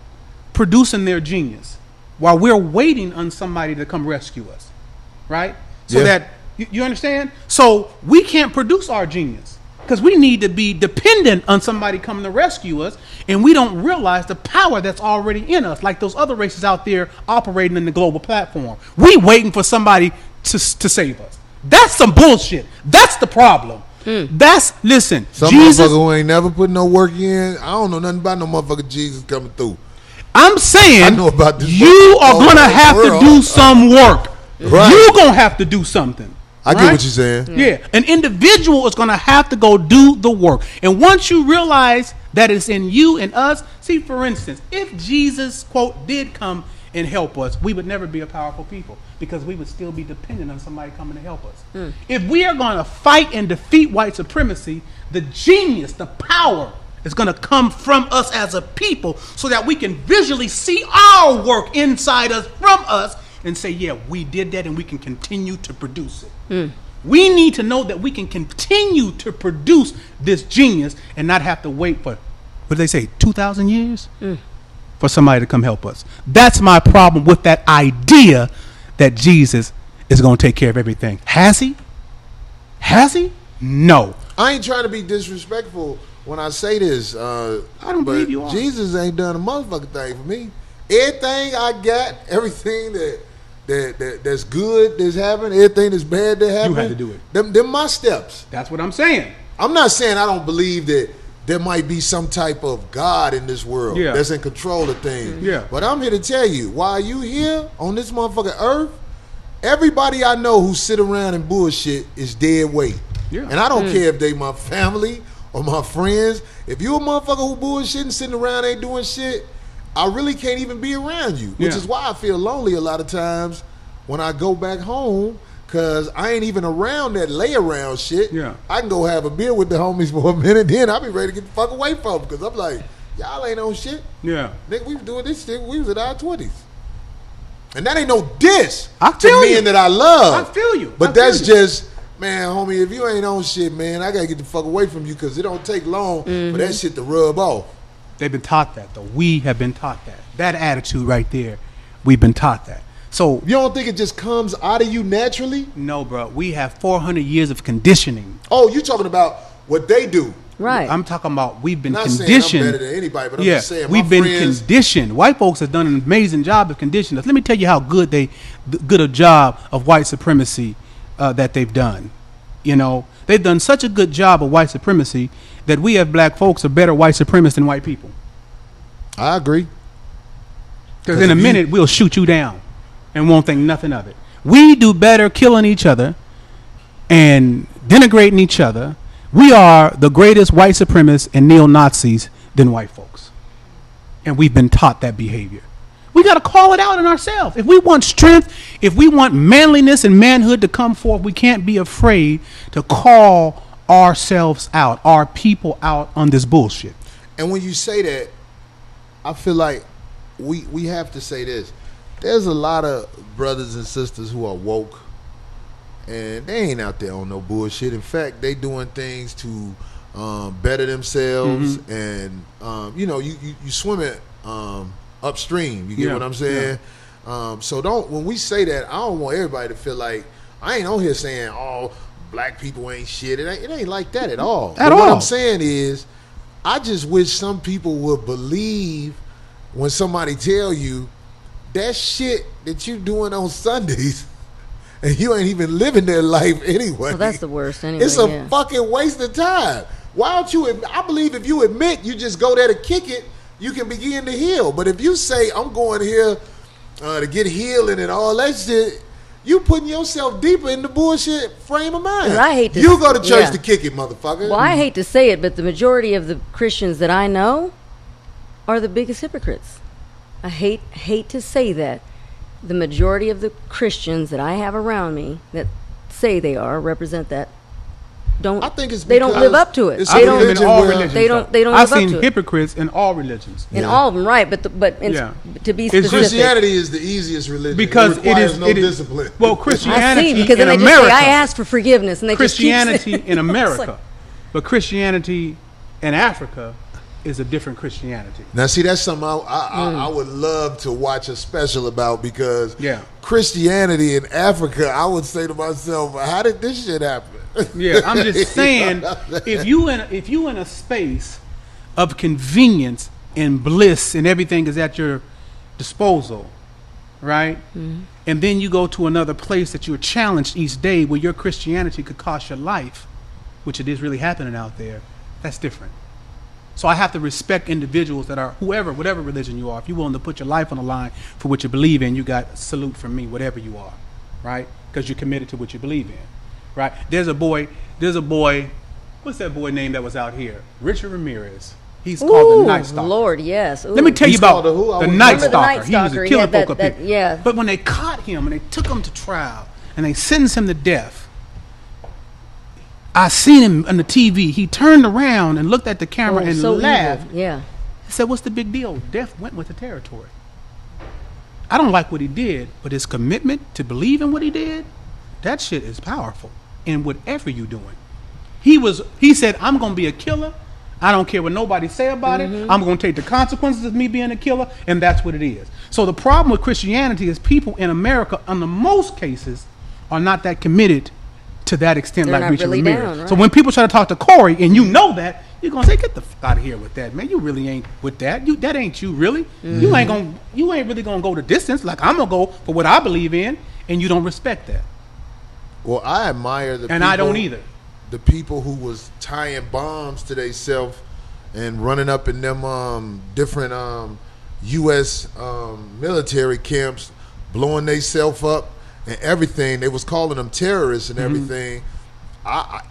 producing their genius while we're waiting on somebody to come rescue us. Right? So that, you understand? So we can't produce our genius because we need to be dependent on somebody coming to rescue us, and we don't realize the power that's already in us, like those other races out there operating in the global platform. We waiting for somebody to save us. That's some bullshit. That's the problem. Listen, Some Jesus, motherfucker who ain't never put no work in. I don't know nothing about no motherfucker Jesus coming through. I'm saying I know about this you are going to have to world. do some work. Right. You're going to have to do something. I get what you're saying. Yeah, an individual is going to have to go do the work. And once you realize that it's in you and us, see, for instance, if Jesus, quote, did come and help us, we would never be a powerful people because we would still be dependent on somebody coming to help us. If we are going to fight and defeat white supremacy, the genius, the power is going to come from us as a people so that we can visually see our work inside us, from us, and say, yeah, we did that and we can continue to produce it. We need to know that we can continue to produce this genius and not have to wait for, what do they say, 2,000 years for somebody to come help us. That's my problem with that idea that Jesus is going to take care of everything. Has he? Has he? No. I ain't trying to be disrespectful when I say this. I don't believe you are. Jesus ain't done a motherfucking thing for me. Everything I got, everything that's good that's happening, everything that's bad that happened, You had to do it. Them my steps. That's what I'm saying. I'm not saying I don't believe that there might be some type of God in this world that's in control of things. Yeah. But I'm here to tell you, while you here on this motherfucking earth, everybody I know who sit around and bullshit is dead weight. Yeah. And I don't care if they my family or my friends. If you a motherfucker who bullshitting, sitting around ain't doing shit, I really can't even be around you. Which is why I feel lonely a lot of times when I go back home, because I ain't even around that lay around shit. Yeah. I can go have a beer with the homies for a minute, then I'll be ready to get the fuck away from them, because I'm like, y'all ain't on shit. Yeah. Nigga, we was doing this shit, we was in our 20s. And that ain't no diss I to feel men you. that I love. I feel you. But I feel that's you. just, man, homie, if you ain't on shit, man, I gotta get the fuck away from you, because it don't take long for that shit to rub off. They've been taught that, though. We have been taught that. That attitude right there, we've been taught that. So You don't think it just comes out of you naturally? no, bro. We have 400 years of conditioning. Oh, you talking about what they do. Right. I'm talking about we've been Not conditioned. saying I'm better than anybody, but I'm yeah, just saying we've my been friends, conditioned. White folks have done an amazing job of conditioning us. Let me tell you how good a job of white supremacy that they've done. You know, they've done such a good job of white supremacy that we as black folks are better white supremacists than white people. I agree. Because in a minute we'll shoot you down and won't think nothing of it. We do better killing each other and denigrating each other. We are the greatest white supremacists and neo-Nazis than white folks. And we've been taught that behavior. We got to call it out in ourselves. If we want strength, if we want manliness and manhood to come forth, we can't be afraid to call ourselves out, our people out on this bullshit. And when you say that, I feel like we have to say this. There's a lot of brothers and sisters who are woke, and they ain't out there on no bullshit. In fact, they doing things to better themselves, and you know, you swimming upstream. You get what I'm saying? So when we say that, I don't want everybody to feel like I ain't on here saying, oh, black people ain't shit. It ain't like that at all. At But what all. I'm saying is, I just wish some people would believe when somebody tell you that shit that you doing on Sundays and you ain't even living their life anyway. Well, that's the worst anyway. It's a fucking waste of time. Why don't you, I believe if you admit you just go there to kick it, you can begin to heal. But if you say, I'm going here to get healing and all that shit, you putting yourself deeper in the bullshit frame of mind. I hate to you go to church to kick it, motherfucker. Well, I hate to say it, but the majority of the Christians that I know are the biggest hypocrites. I hate to say that. The majority of the Christians that I have around me that say they are, represent that, don't. I think it's they don't live up to it. They don't in all religions. They don't I've live up to seen it. hypocrites in all religions. In all of them, right? But to be specific, Christianity is the easiest religion because it requires no it is discipline. Well, I Christianity see, because then in they just America, say, I asked for forgiveness, and they Christianity just keep in America, It's like- but Christianity in Africa is a different Christianity. Now, see, that's something I would love to watch a special about, because Christianity in Africa, I would say to myself, how did this shit happen? Yeah, I'm just saying, if you in a space of convenience and bliss and everything is at your disposal, right? Mm-hmm. And then you go to another place that you're challenged each day where your Christianity could cost your life, which it is really happening out there, that's different. So I have to respect individuals that are whatever religion you are. If you're willing to put your life on the line for what you believe in, you got salute from me, whatever you are, right? Because you're committed to what you believe in, right? There's a boy, what's that boy name that was out here? Richard Ramirez. He's called the Night Stalker. Lord, yes. Ooh. Let me tell you about the Night Remember the Night Stalker. He was Stalker, a killer yeah, poker pig. yeah. But when they caught him and they took him to trial and they sentenced him to death, I seen him on the TV. He turned around and looked at the camera and so laughed. evil. Yeah. He said, "What's the big deal? Death went with the territory." I don't like what he did, but his commitment to believe in what he did, that shit is powerful. In whatever you doing, he said, "I'm gonna be a killer. I don't care what nobody say about it. I'm gonna take the consequences of me being a killer," and that's what it is. So the problem with Christianity is people in America, in the most cases, are not that committed to that extent. They're like not Richard really Ramirez. down, right? So when people try to talk to Corey and you know that, you're gonna say, "Get the fuck out of here with that, man. You really ain't with that. That ain't you really. You ain't really gonna go the distance. Like I'm gonna go for what I believe in, and you don't respect that." Well, I admire the And people, I don't either. The people who was tying bombs to themselves and running up in them different U.S. Military camps, blowing themselves up and everything. They was calling them terrorists and everything. I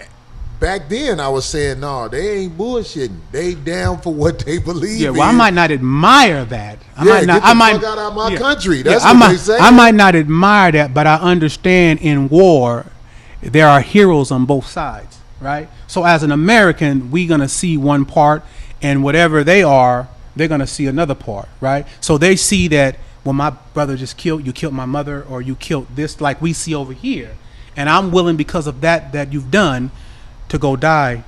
back then I was saying, no, they ain't bullshitting. They down for what they believe. Yeah, well, I might not admire that. I get might not. the I might fuck out of my yeah. country. Yeah, That's what they say. I might not admire that, but I understand in war there are heroes on both sides, right? So as an American, we're gonna see one part, and whatever they are, they're gonna see another part, right? So they see that, well, my brother just killed my mother, or you killed this, like we see over here, and I'm willing, because of that you've done, to go die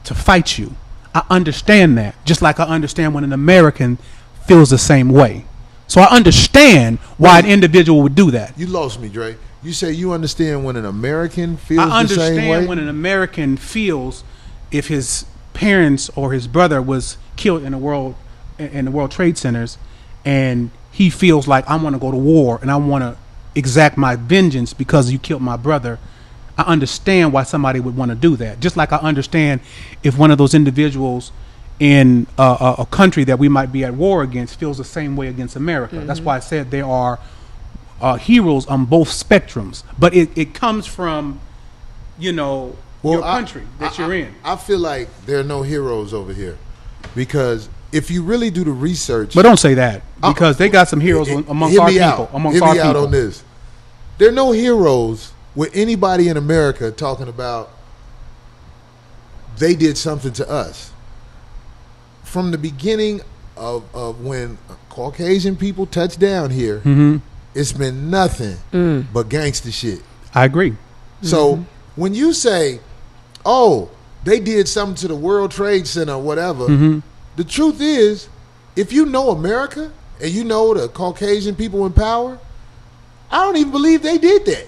to fight you. I understand that, just like I understand when an American feels the same way. So I understand why an individual would do that. You lost me, Dre. You say you understand when an American feels I the same way? understand when an American feels if his parents or his brother was killed in the World Trade Centers, and he feels like, I want to go to war and I want to exact my vengeance because you killed my brother. I understand why somebody would want to do that. Just like I understand if one of those individuals in a country that we might be at war against feels the same way against America. That's why I said there are heroes on both spectrums. But it comes from, your country that you're in. I feel like there are no heroes over here, because if you really do the research. But don't say that, because they got some heroes amongst our people. Hear me out on this. There are no heroes with anybody in America talking about they did something to us. From the beginning of when Caucasian people touched down here, it's been nothing but gangster shit. I agree. So when you say, oh, they did something to the World Trade Center or whatever, the truth is, if you know America and you know the Caucasian people in power, I don't even believe they did that.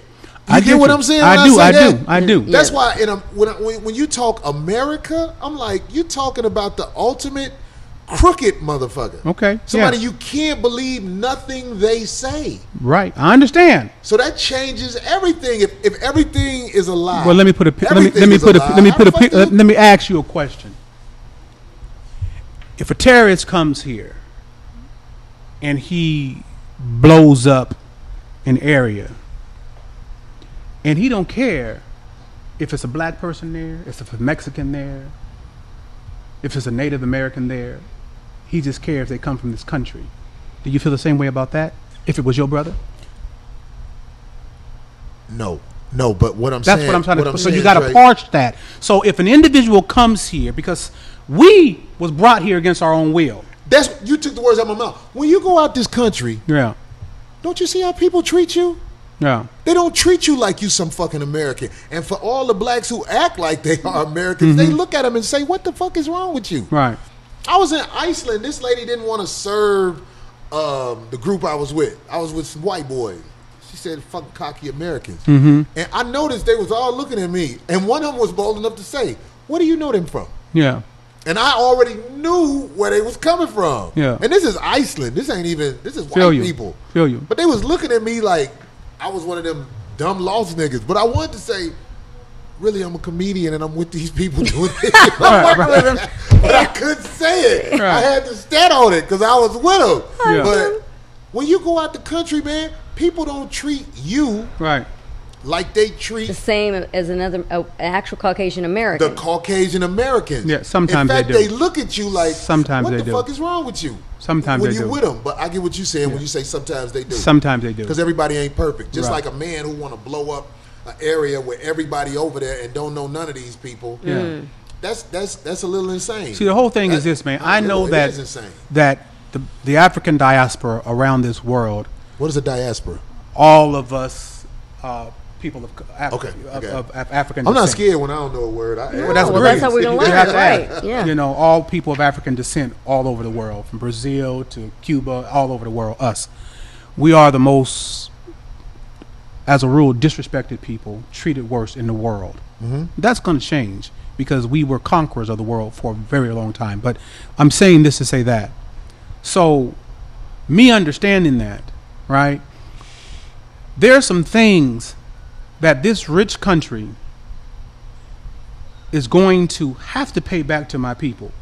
You get what I'm saying? I do. Yeah. That's why when you talk America, I'm like, you're talking about the ultimate crooked motherfucker. Okay. Somebody you can't believe nothing they say. Right. I understand. So that changes everything. If everything is a lie. Well, let me ask you a question. If a terrorist comes here and he blows up an area, and he don't care if it's a black person there, if it's a Mexican there, if it's a Native American there, he just cares if they come from this country. Do you feel the same way about that? If it was your brother? No, but what I'm saying. That's what I'm trying to. So you got to parse that. So if an individual comes here, because we was brought here against our own will. You took the words out of my mouth. When you go out this country, yeah, don't you see how people treat you? Yeah. They don't treat you like you some fucking American. And for all the blacks who act like they are Americans, they look at them and say, what the fuck is wrong with you? Right. I was in Iceland. This lady didn't want to serve the group I was with. I was with some white boys. She said, fucking cocky Americans. And I noticed they was all looking at me. And one of them was bold enough to say, where do you know them from? Yeah. And I already knew where they was coming from. Yeah. And this is Iceland. This is white people. Feel you. But they was looking at me like I was one of them dumb lost niggas. But I wanted to say, really, I'm a comedian and I'm with these people doing this. But I couldn't say it. I had to stand on it because I was with them. Yeah. But when you go out the country, man, people don't treat you like they treat the same as another actual Caucasian American. The Caucasian Americans. Yeah, sometimes in fact, they do. They look at you like, sometimes what they the do. fuck is wrong with you? Sometimes when they do. you with them. But I get what you're saying when you say sometimes they do. Sometimes they do. Because everybody ain't perfect. Just like a man who want to blow up an area where everybody over there and don't know none of these people. Yeah. That's a little insane. See, the whole thing is this, man. I know that the African diaspora around this world. What is a diaspora? All of us people of African descent. I'm not scared when I don't know a word. Well, that's great. That's how we're going to learn, right? Yeah. You know, all people of African descent all over the world, from Brazil to Cuba, all over the world, us. We are the most, as a rule, disrespected people, treated worse in the world. That's going to change because we were conquerors of the world for a very long time. But I'm saying this to say that. So, me understanding that, right, there are some things that this rich country is going to have to pay back to my people.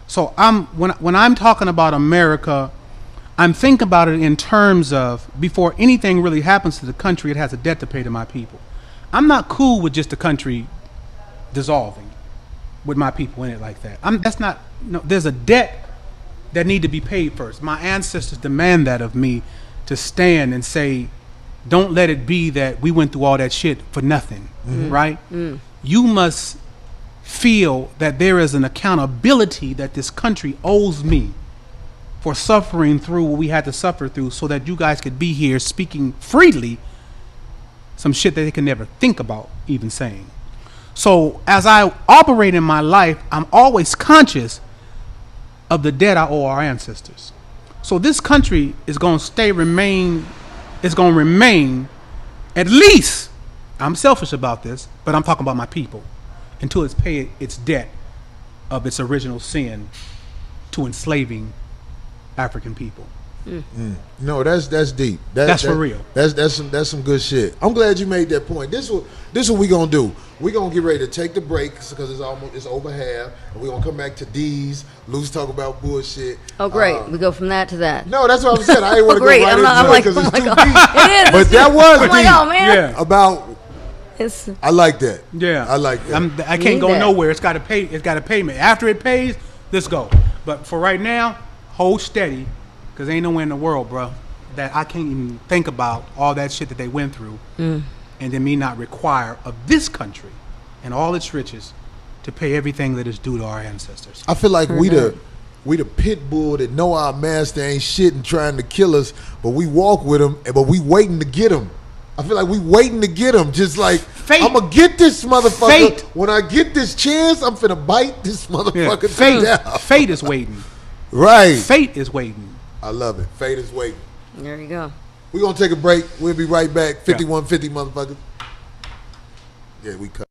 So when I'm talking about America, I'm thinking about it in terms of before anything really happens to the country, it has a debt to pay to my people. I'm not cool with just the country dissolving with my people in it like that. There's a debt that need to be paid first. My ancestors demand that of me to stand and say, don't let it be that we went through all that shit for nothing, right? You must feel that there is an accountability that this country owes me for suffering through what we had to suffer through so that you guys could be here speaking freely some shit that they can never think about even saying. So as I operate in my life, I'm always conscious of the debt I owe our ancestors. So this country is going to remain at least, I'm selfish about this, but I'm talking about my people, until it's paid its debt of its original sin to enslaving African people. No, that's deep. That's for real. That's some good shit. I'm glad you made that point. This is what we gonna do. We gonna get ready to take the break because it's over half, and we gonna come back to D's. Loose talk about bullshit. Oh, great. We go from that to that. No, that's what I'm saying. I ain't want to go right into it because it's too deep. It is. But that was deep. Like, oh man. Yeah. About. I like that. Yeah, I like that. I can't go nowhere. It's got to pay. It's got to pay me. After it pays, let's go. But for right now, hold steady. Because ain't nowhere in the world, bro, that I can't even think about all that shit that they went through and then me not require of this country and all its riches to pay everything that is due to our ancestors. I feel like we the pit bull that know our master ain't shit and trying to kill us, but we walk with him, but we waiting to get him. I feel like we waiting to get him, just like, fate. I'm going to get this motherfucker. Fate. When I get this chance, I'm finna bite this motherfucker down. Fate is waiting. Right. Fate is waiting. I love it. Fate is waiting. There you go. We're going to take a break. We'll be right back. 5150, motherfuckers. Yeah, we cut.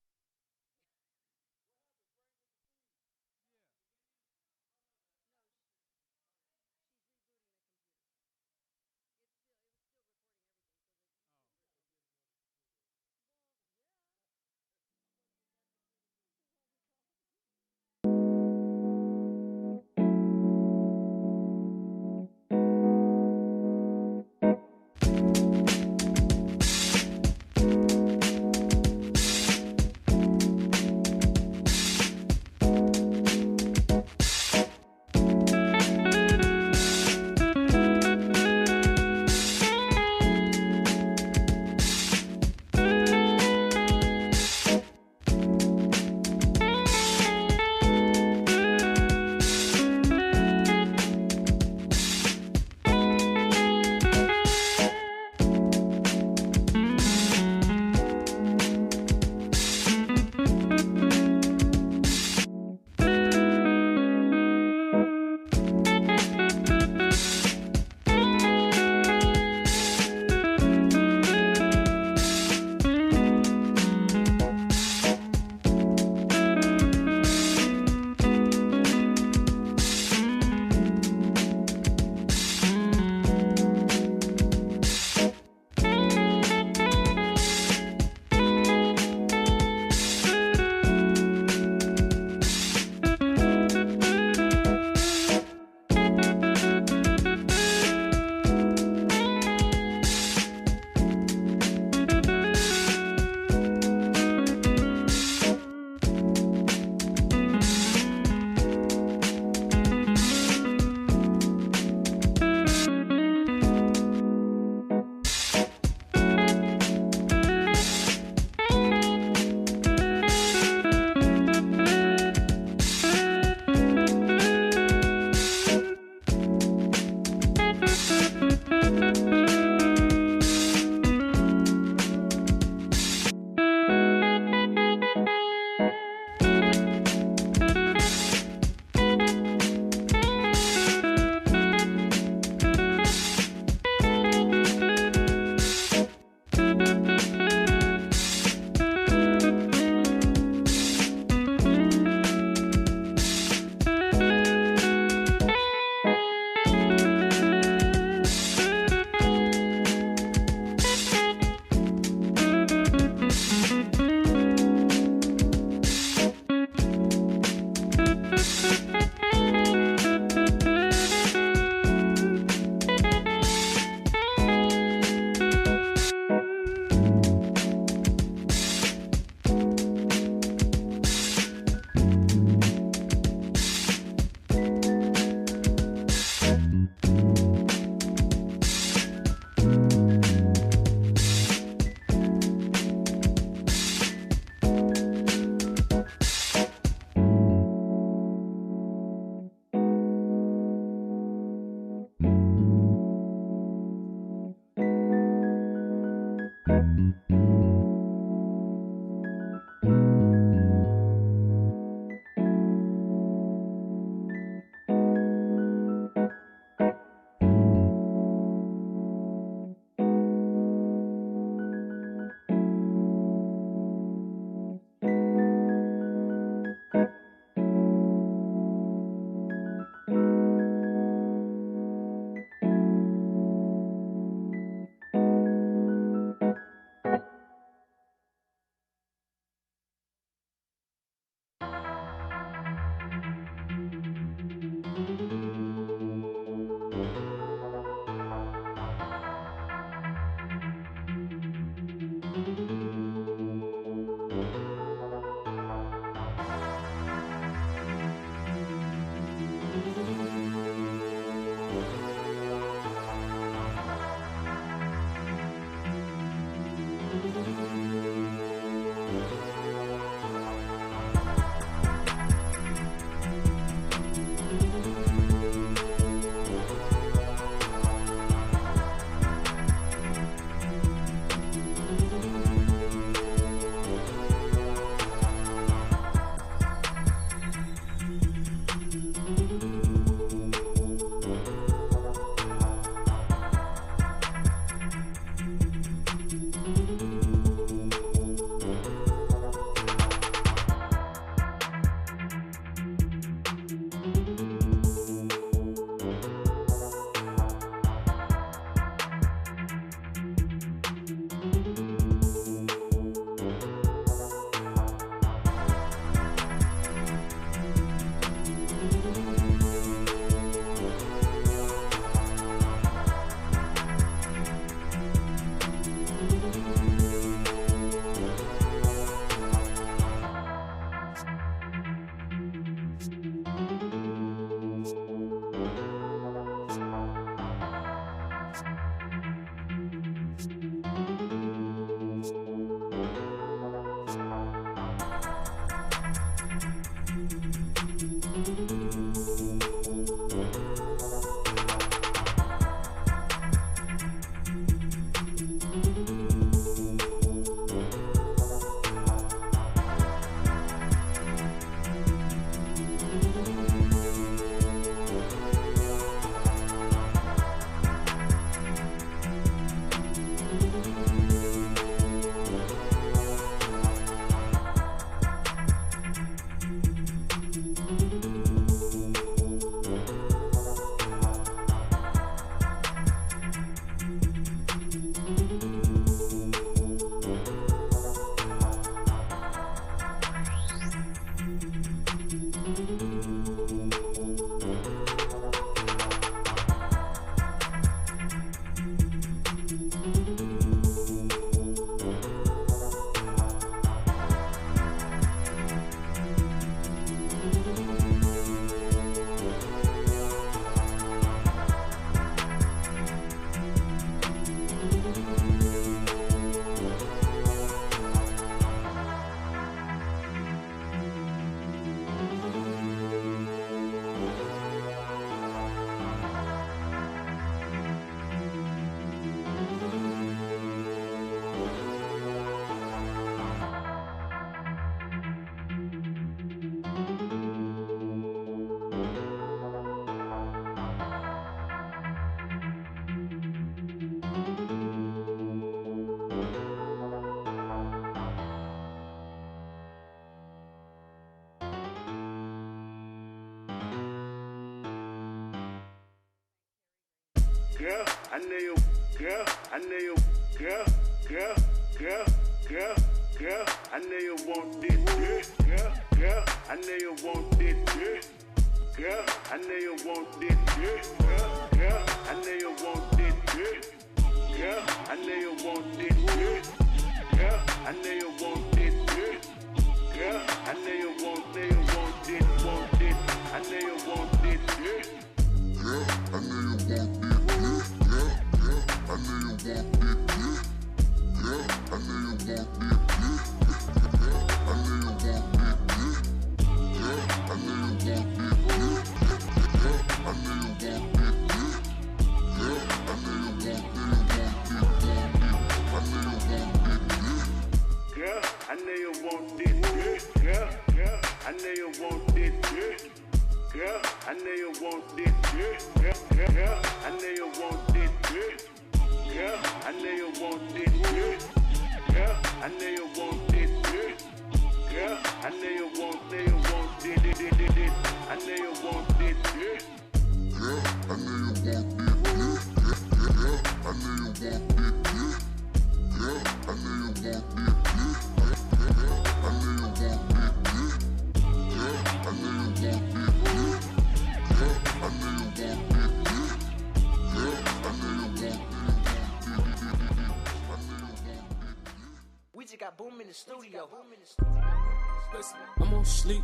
I'm on sleep.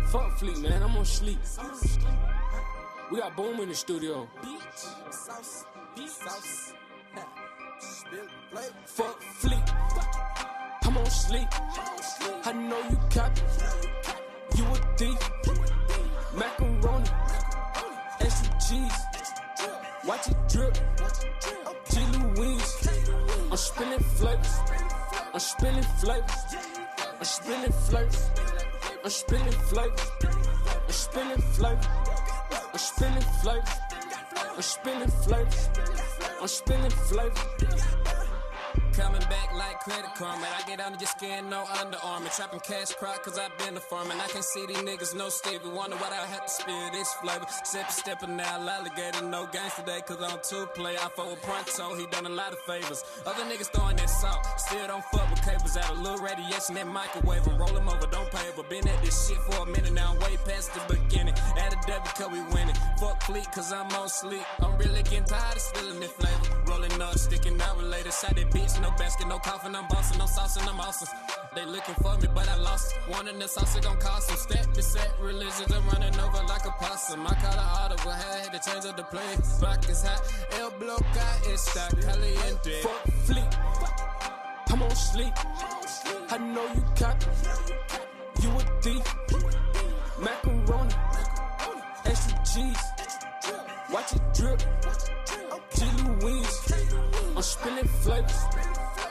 Fuck Fleet, man. I'm on sleep. We got Boom in the studio. Fuck Fleet. I'm on sleep. I know you copy. You a thief. Macaroni. Extra cheese. Watch it drip. G. Louise. I'm spilling flavors. I'm spilling flavors. I'm spilling flavors. I'm spilling flavors. I'm spilling flavors. I'm spilling flavors. I'm spilling flavors. I'm spilling flavors. Coming back like credit karma. I get under your skin, no underarmor. Trapping cash crop, cause I've been a farmer. I can't see these niggas, no Stevie. Wonder what I have to spill this flavor. Stepping now, alligator, no games today, cause I'm 2-play. I fought with Pronto, he done a lot of favors. Other niggas throwing that salt, still don't fuck with cables. Out a little radiation, that microwave. And roll them over, don't pay. But been at this shit for a minute now, I'm way past the beginning. Add a debit, cause we winning. Fuck Fleet, cause I'm on sleep. I'm really getting tired of spilling this flavor. Rolling up, sticking out with later. Shot that bitch, no basket, no coffin, I'm bossing, no sauce, and I'm awesome. They looking for me, but I lost it. One in the sauce, it gon' cost them. Step to set, religions are running over like a possum. I caught an audible, had to change up the play. Pockets hot, El Bloca, está caliente. Fuck Fleet. I'm on sleep. I know you copy. You a thief. Macaroni. Extra cheese. Watch it drip. G. Louise. I'm spilling flavors.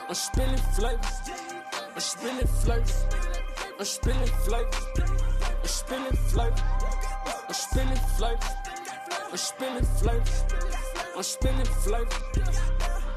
I'm spilling flavors. I'm spilling flavors. I'm spilling flavors. I'm spilling flavors. I'm spilling flavors. I'm spilling flavors. I'm spilling flavors.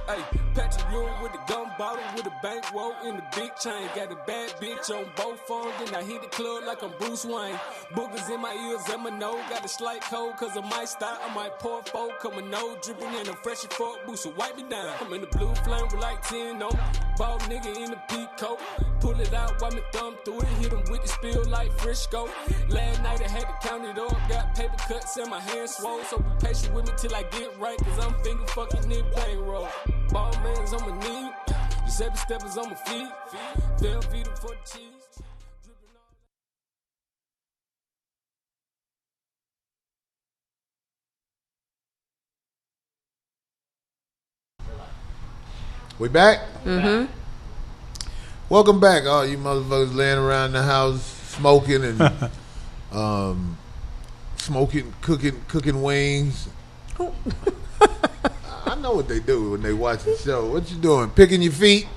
Hey, Patrick Ewing with the gun bottle with a bankroll in the big chain. Got a bad bitch on both phones, then I hit the club like I'm Bruce Wayne. Boogers in my ears and my nose, got a slight cold cause I might stop. I might pour four, cause my nose dripping in a fresh front boost, so wipe me down. I'm in the blue flame with like 10 on. Bald nigga in the peak coat. Pull it out, wipe my thumb through it, hit him with the spill like Frisco. Last night I had to count it up, got paper cuts and my hands swole. So be patient with me till I get right, cause I'm finger fucking in bankroll. Ball man's on my knee, Giuseppe steppers on my feet. Velveeta for the cheese. We back? Mm-hmm. Welcome back, all you motherfuckers laying around the house smoking and cooking wings. I know what they do when they watch the show. What you doing? Picking your feet?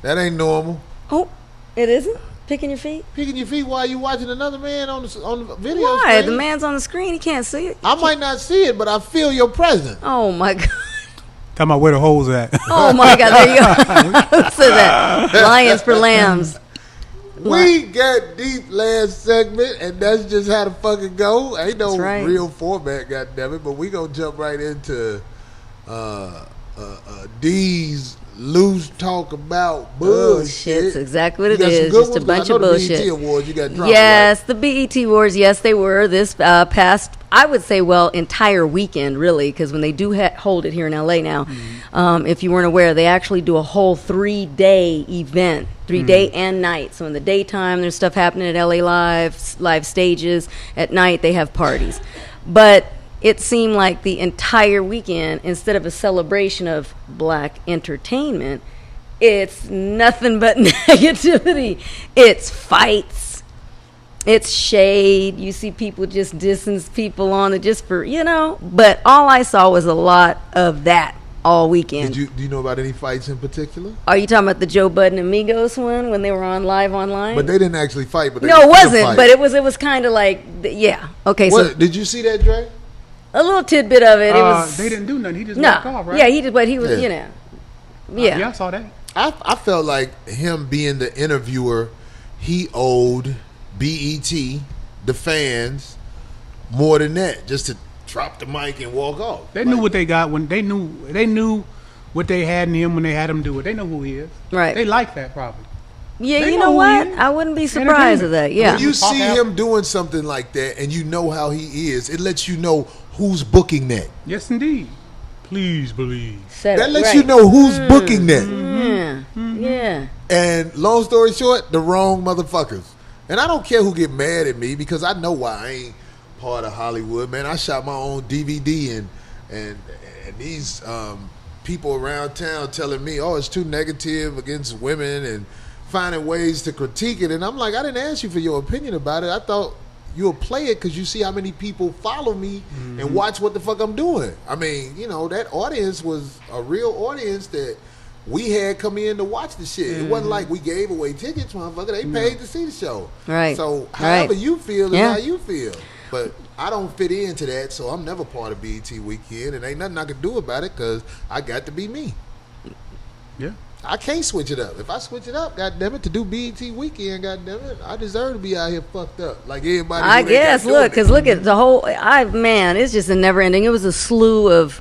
That ain't normal. Oh, it isn't? Picking your feet? Picking your feet while you watching another man on the video Why? screen? The man's on the screen. He can't see it. I might not see it, but I feel your presence. Oh, my God. Talking about where the holes at. Oh, my God. There you go. Say that. Lions for lambs. We got deep last segment, and that's just how the fucking go. Ain't no right. real format, goddammit, but we gonna jump right into D's loose talk about bullshit. That's exactly what You it got some is. good Just a ones? bunch I of know the bullshit. BET Awards you got dropped, Yes, right? the BET Awards. Yes, they were this past. I would say, entire weekend, really, because when they do hold it here in LA now, if you weren't aware, they actually do a whole 3-day event, 3-day and night. So in the daytime, there's stuff happening at LA live stages. At night, they have parties. But it seemed like the entire weekend, instead of a celebration of black entertainment, it's nothing but negativity. It's fights. It's shade. You see people just distance people on it just for, But all I saw was a lot of that all weekend. Do you know about any fights in particular? Are you talking about the Joe Budden and Migos one when they were on live online? But they didn't actually fight. But no, it wasn't. But it was kind of like, yeah. Okay, so did you see that, Dre? a little tidbit of it. It was They didn't do nothing. He just walked off, right? Yeah, he did. But he was, Yeah. Yeah, I saw that. I felt like him being the interviewer, he owed BET, the fans, more than that, just to drop the mic and walk off. They knew what they got when they knew what they had in him when they had him do it. They know who he is. Right. They like that probably. Yeah, They you know know who what? he is. I wouldn't be surprised at that. Yeah. When you see out. him doing something like that and you know how he is, it lets you know who's booking that. Yes, indeed. Please believe. That lets you know who's booking that. Yeah. And long story short, the wrong motherfuckers. And I don't care who get mad at me because I know why I ain't part of Hollywood, man. I shot my own DVD and these people around town telling me, oh, it's too negative against women and finding ways to critique it. And I'm like, I didn't ask you for your opinion about it. I thought you'll play it because you see how many people follow me and watch what the fuck I'm doing. I mean, that audience was a real audience that we had come in to watch the shit. It wasn't like we gave away tickets, motherfucker. They paid to see the show. Right. So however you feel is Yeah. how you feel. But I don't fit into that, so I'm never part of BET Weekend, and ain't nothing I can do about it because I got to be me. Yeah. I can't switch it up. If I switch it up, goddammit, to do BET Weekend, goddammit, I deserve to be out here fucked up like everybody. I guess. Look at the whole. It's just a never ending. It was a slew of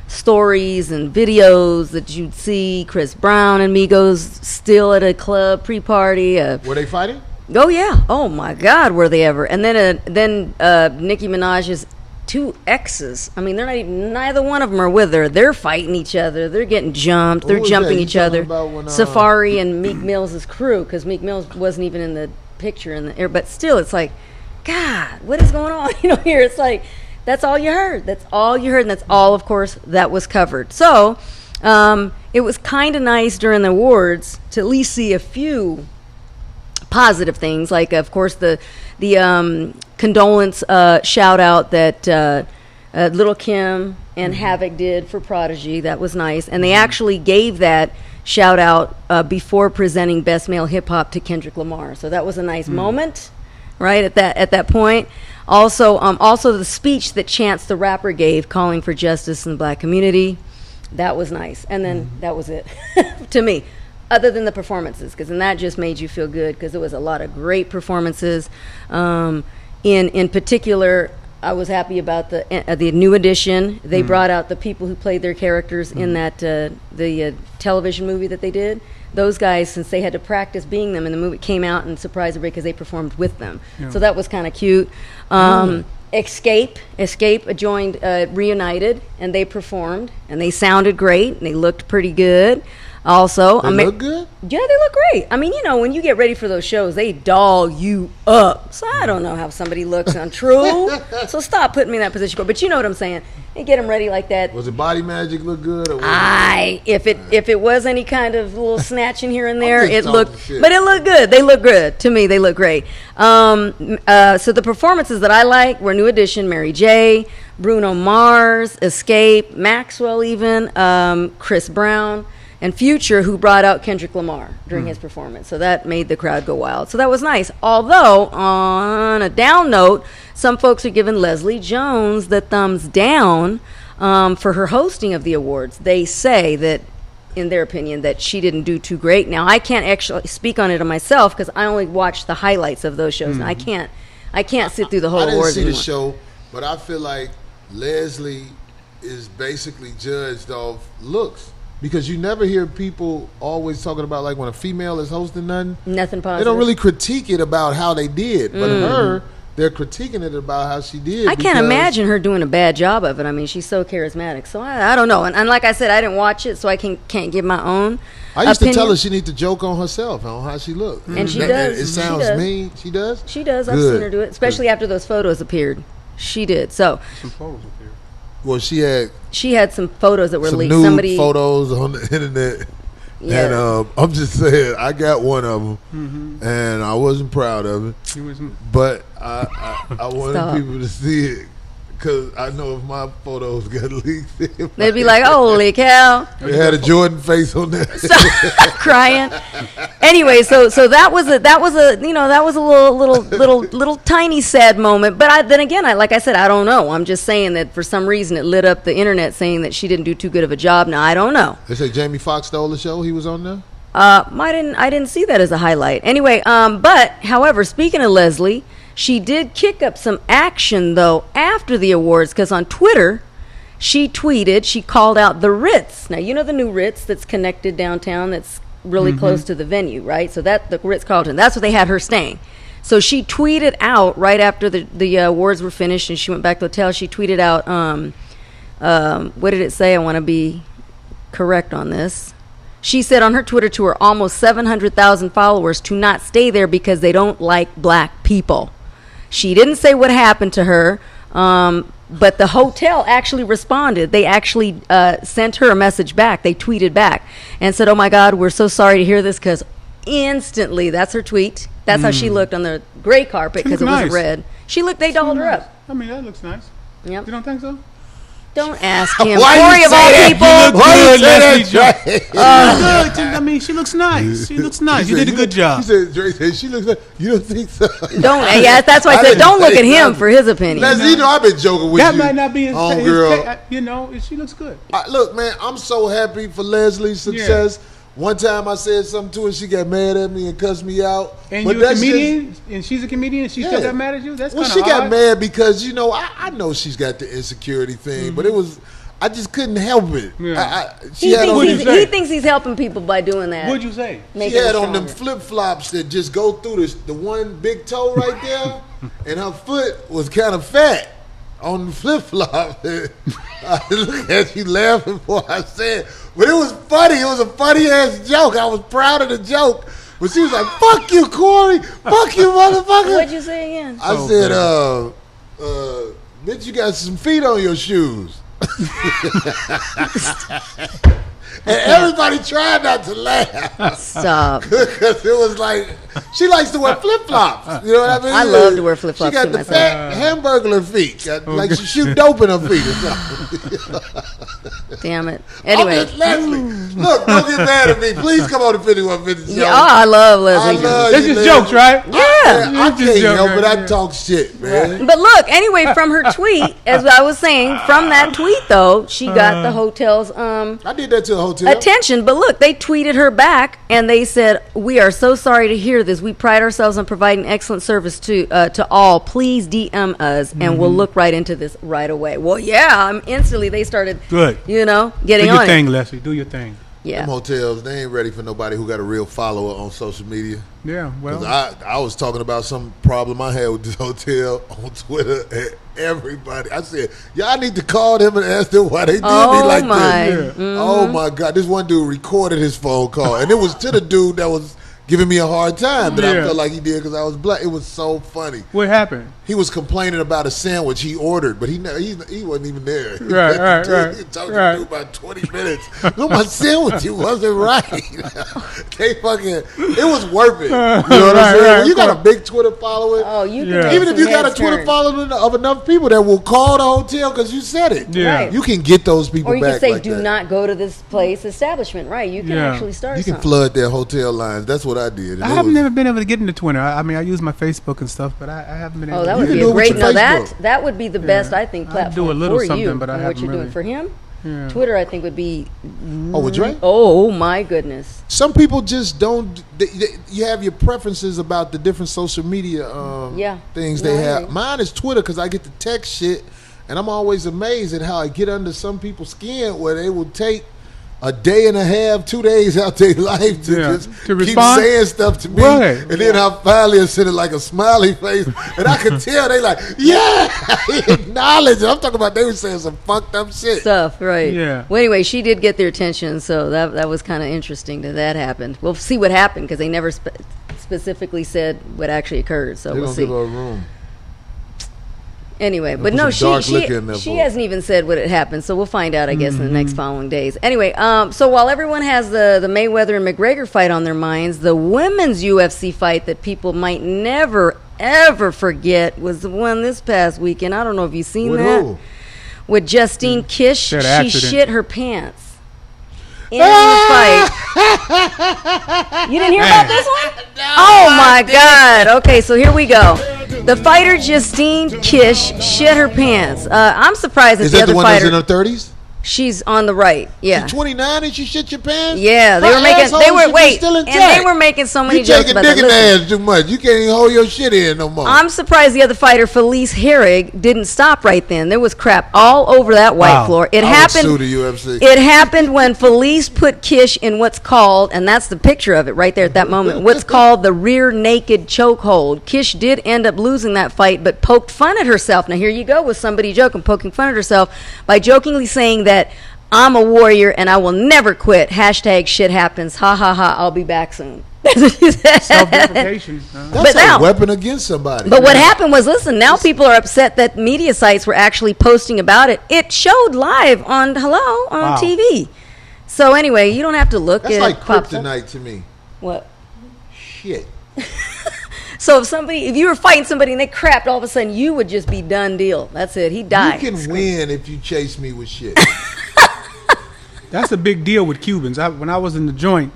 stories and videos that you'd see. Chris Brown and Migos still at a club pre-party. Were they fighting? Oh yeah. Oh my God, were they ever? And then Nicki Minaj's two exes. I mean, neither one of them are with her. They're fighting each other. They're getting jumped. They're was jumping that? You each other. talking about when, Safari and Meek Mill's crew, because Meek Mills wasn't even in the picture in the air. But still, it's like, God, what is going on? Here it's like, that's all you heard. That's all you heard, and that's all, of course, that was covered. So, it was kind of nice during the awards to at least see a few positive things, like of course the condolence shout out that Little Kim and Havoc did for Prodigy. That was nice, and they actually gave that shout out before presenting Best Male Hip Hop to Kendrick Lamar. So that was a nice moment, right at that point. Also the speech that Chance the Rapper gave, calling for justice in the black community, that was nice, and then that was it to me. Other than the performances, because then that just made you feel good, because it was a lot of great performances. In particular, I was happy about the new edition. They brought out the people who played their characters in that the television movie that they did. Those guys, since they had to practice being them in the movie, came out and surprised everybody because they performed with them. Yeah. So that was kind of cute. Escape joined Reunited, and they performed, and they sounded great, and they looked pretty good. Also, they look good? Yeah, they look great. I mean, when you get ready for those shows, they doll you up. So I don't know how somebody looks untrue. So stop putting me in that position. But you know what I'm saying. They get them ready like that. Was it Body Magic look good? Or if it was any kind of little snatching here and there, it looked. Shit. But it looked good. They look good. To me, they look great. So the performances that I like were New Edition, Mary J., Bruno Mars, Escape, Maxwell even, Chris Brown, and Future, who brought out Kendrick Lamar during his performance. So that made the crowd go wild. So that was nice. Although, on a down note, some folks are giving Leslie Jones the thumbs down for her hosting of the awards. They say that, in their opinion, that she didn't do too great. Now, I can't actually speak on it myself because I only watched the highlights of those shows. And I can't sit through the whole awards anymore. I didn't see the show, but I feel like Leslie is basically judged off looks. Because you never hear people always talking about, like, when a female is hosting nothing positive. They don't really critique it about how they did. But her, they're critiquing it about how she did. I can't imagine her doing a bad job of it. I mean, she's so charismatic. So I don't know. And like I said, I didn't watch it, so I can't give my own I used opinion. to tell her she needs to joke on herself, on how she looked. And she does. It sounds mean. She does? She does. I've Good. seen her do it, especially after those photos appeared. She did. So Some photos up there. Well, she had some photos that were some leaked. nude Somebody photos on the internet. Yeah. And I'm just saying, I got one of them, Mm-hmm. and I wasn't proud of it. She was. But I wanted Stop. people to see it because I know if my photos got leaked, They'd be like, "Holy cow!" they had a Jordan face on there. crying. Anyway, so that was a little tiny sad moment. But then again, like I said, I don't know. I'm just saying that for some reason it lit up the internet saying that she didn't do too good of a job. Now I don't know. They say Jamie Foxx stole the show. He was on there. I didn't see that as a highlight. Anyway, but however, speaking of Leslie, she did kick up some action though after the awards because on Twitter. She called out the Ritz. Now, you know the new Ritz that's connected downtown that's really close to the venue, right? So the Ritz-Carlton, that's where they had her staying. So she tweeted out right after the awards were finished and she went back to the hotel, she tweeted out, what did it say? I want to be correct on this. She said on her Twitter to her almost 700,000 followers to not stay there because they don't like black people. She didn't say what happened to her, but the hotel actually responded. They actually sent her a message back. They tweeted back and said, "Oh my God, we're so sorry to hear this," because instantly, that's her tweet. That's how she looked on the gray carpet because it wasn't red. She looked. They dolled her up. I mean, that looks nice. Yep. You don't think so? Don't ask him. Why Corey you of say all that? people. You look good, Leslie Leslie. Good. I mean, she looks nice. She looks nice. You did a good job. He said, Dre said, she looks like, you don't think so? Don't. Yeah, that's why I said didn't don't look say at him nothing. for his opinion. Leslie, you know I've been joking with That you. might not be his homegirl. you know, she looks good. Look, man, I'm so happy for Leslie's success. One time I said something to her, she got mad at me and cussed me out. And but you're a that's comedian, and she's a comedian, and she still Yeah. got mad at you? That's Well, kind she of got mad because, you know, I know she's got the insecurity thing, but it was, I just couldn't help it. Yeah. She had on them, He thinks he's helping people by doing that. What'd you say? she Making had them on them stronger. flip-flops that just go through the one big toe right there, and her foot was kind of fat on the flip-flop. I look at you laughing for what I said, but it was funny. It was a funny-ass joke. I was proud of the joke. But she was like, "Fuck you, Corey. Fuck you, motherfucker." What'd you say again? I said, bitch, you got some feet on your shoes. And everybody tried not to laugh. Stop. Because it was like, she likes to wear flip-flops. You know what I mean? I love to wear flip-flops She got too, the myself. fat hamburger feet. Like she shoot dope in her feet or something. Damn it. Anyway. I'm just Leslie. Look, don't get mad at me. Please come on to 5150 show. Yeah, I love Leslie. I love That's you, just Leslie. jokes, right? Yeah. I Just can't joke, help it. I yeah. talk shit, man. But look, anyway, from her tweet, as I was saying, from that tweet though, she got the hotel's I did that to a hotel. attention. But look, they tweeted her back and they said, "We are so sorry to hear this. We pride ourselves on providing excellent service to all. Please DM us and we'll look right into this right away." Well, yeah, instantly they started Good. getting Do your on thing, it. Leslie. Do your thing. Yeah. Them hotels, they ain't ready for nobody who got a real follower on social media. Yeah, 'Cause well. I was talking about some problem I had with this hotel on Twitter, and everybody, I said, y'all need to call them and ask them why they did me like my. this. Oh my God, this one dude recorded his phone call, and it was to the dude that was giving me a hard time that I Yeah. felt like he did because I was black. It was so funny. What happened? He was complaining about a sandwich he ordered, but he wasn't even there. Right. He talked to me about 20 minutes. Look, my sandwich, it wasn't right. They fucking, it was worth it. You know what I'm saying? When you got a big Twitter following, Oh, you can Yeah. make even if some you got a heads Twitter turn. following of enough people that will call the hotel because you said it. Yeah. Right. You can get those people Or you back can say, like "Do that. not go to this place establishment." Right? You can Yeah. actually start. You can something. flood their hotel lines. That's what I did. And I it have was- never been able to get into Twitter. I mean, I use my Facebook and stuff, but I haven't been able Oh, that to. would can be do a it with great. your Now Facebook. that would be the best, I think, I'd platform do a little for something, you. but I and what haven't you're doing really. for him. Yeah. Twitter, I think, would be. Oh, with Drake? Oh my goodness. Some people just don't. You have your preferences about the different social media Yeah. things No, they I have. agree. Mine is Twitter because I get to text shit, and I'm always amazed at how I get under some people's skin where they will take a day and a half, 2 days out their life to Yeah. just To keep respond? saying stuff to me, Right. and then I finally send it like a smiley face, and I could tell they like, yeah, acknowledge it. I'm talking about they were saying some fucked up shit. Stuff, right? Yeah. Well, anyway, she did get their attention, so that was kind of interesting that happened. We'll see what happened because they never specifically said what actually occurred. So They we'll don't see. give her a room. Anyway, but put no, some dark liquor in there she for it. hasn't even said what had happened, so we'll find out, I guess, in the next following days. Anyway, so while everyone has the Mayweather and McGregor fight on their minds, the women's UFC fight that people might never, ever forget was the one this past weekend. I don't know if you've seen With that. who? With Justine Kish, She had she an accident. shit her pants in the fight. You didn't hear about this one? Oh my God. Okay, so here we go. The fighter Justine Kish shit her pants. I'm surprised that Is the that other the one fighter. that's in her 30s? She's on the right. Yeah. She's 29 and she shit your pants? Yeah, they Her were making. asshole They were should be wait, still and intact. they were making so many You jokes taking about dick that. in the Listen, ass too much. You can't even hold your shit in no more. I'm surprised the other fighter, Felice Herrig, didn't stop right then. There was crap all over that white Wow. floor. It I would happened. sue the UFC. It happened when Felice put Kish in what's called, and that's the picture of it right there at that moment, what's called the rear naked chokehold. Kish did end up losing that fight, but poked fun at herself. Now here you go with somebody poking fun at herself by jokingly saying that I'm a warrior and I will never quit. Hashtag shit happens. Ha ha ha. I'll be back soon. That's what she said. Self-deprecation. That's but a now- weapon against somebody. But what happened was, listen, now people are upset that media sites were actually posting about it. It showed live on Wow. TV. So anyway, you don't have to look That's at like it. Pops up. kryptonite to me. What? Shit. So if you were fighting somebody and they crapped, all of a sudden you would just be done deal. That's it. He died. You can win if you chase me with shit. That's a big deal with Cubans. When I was in the joint,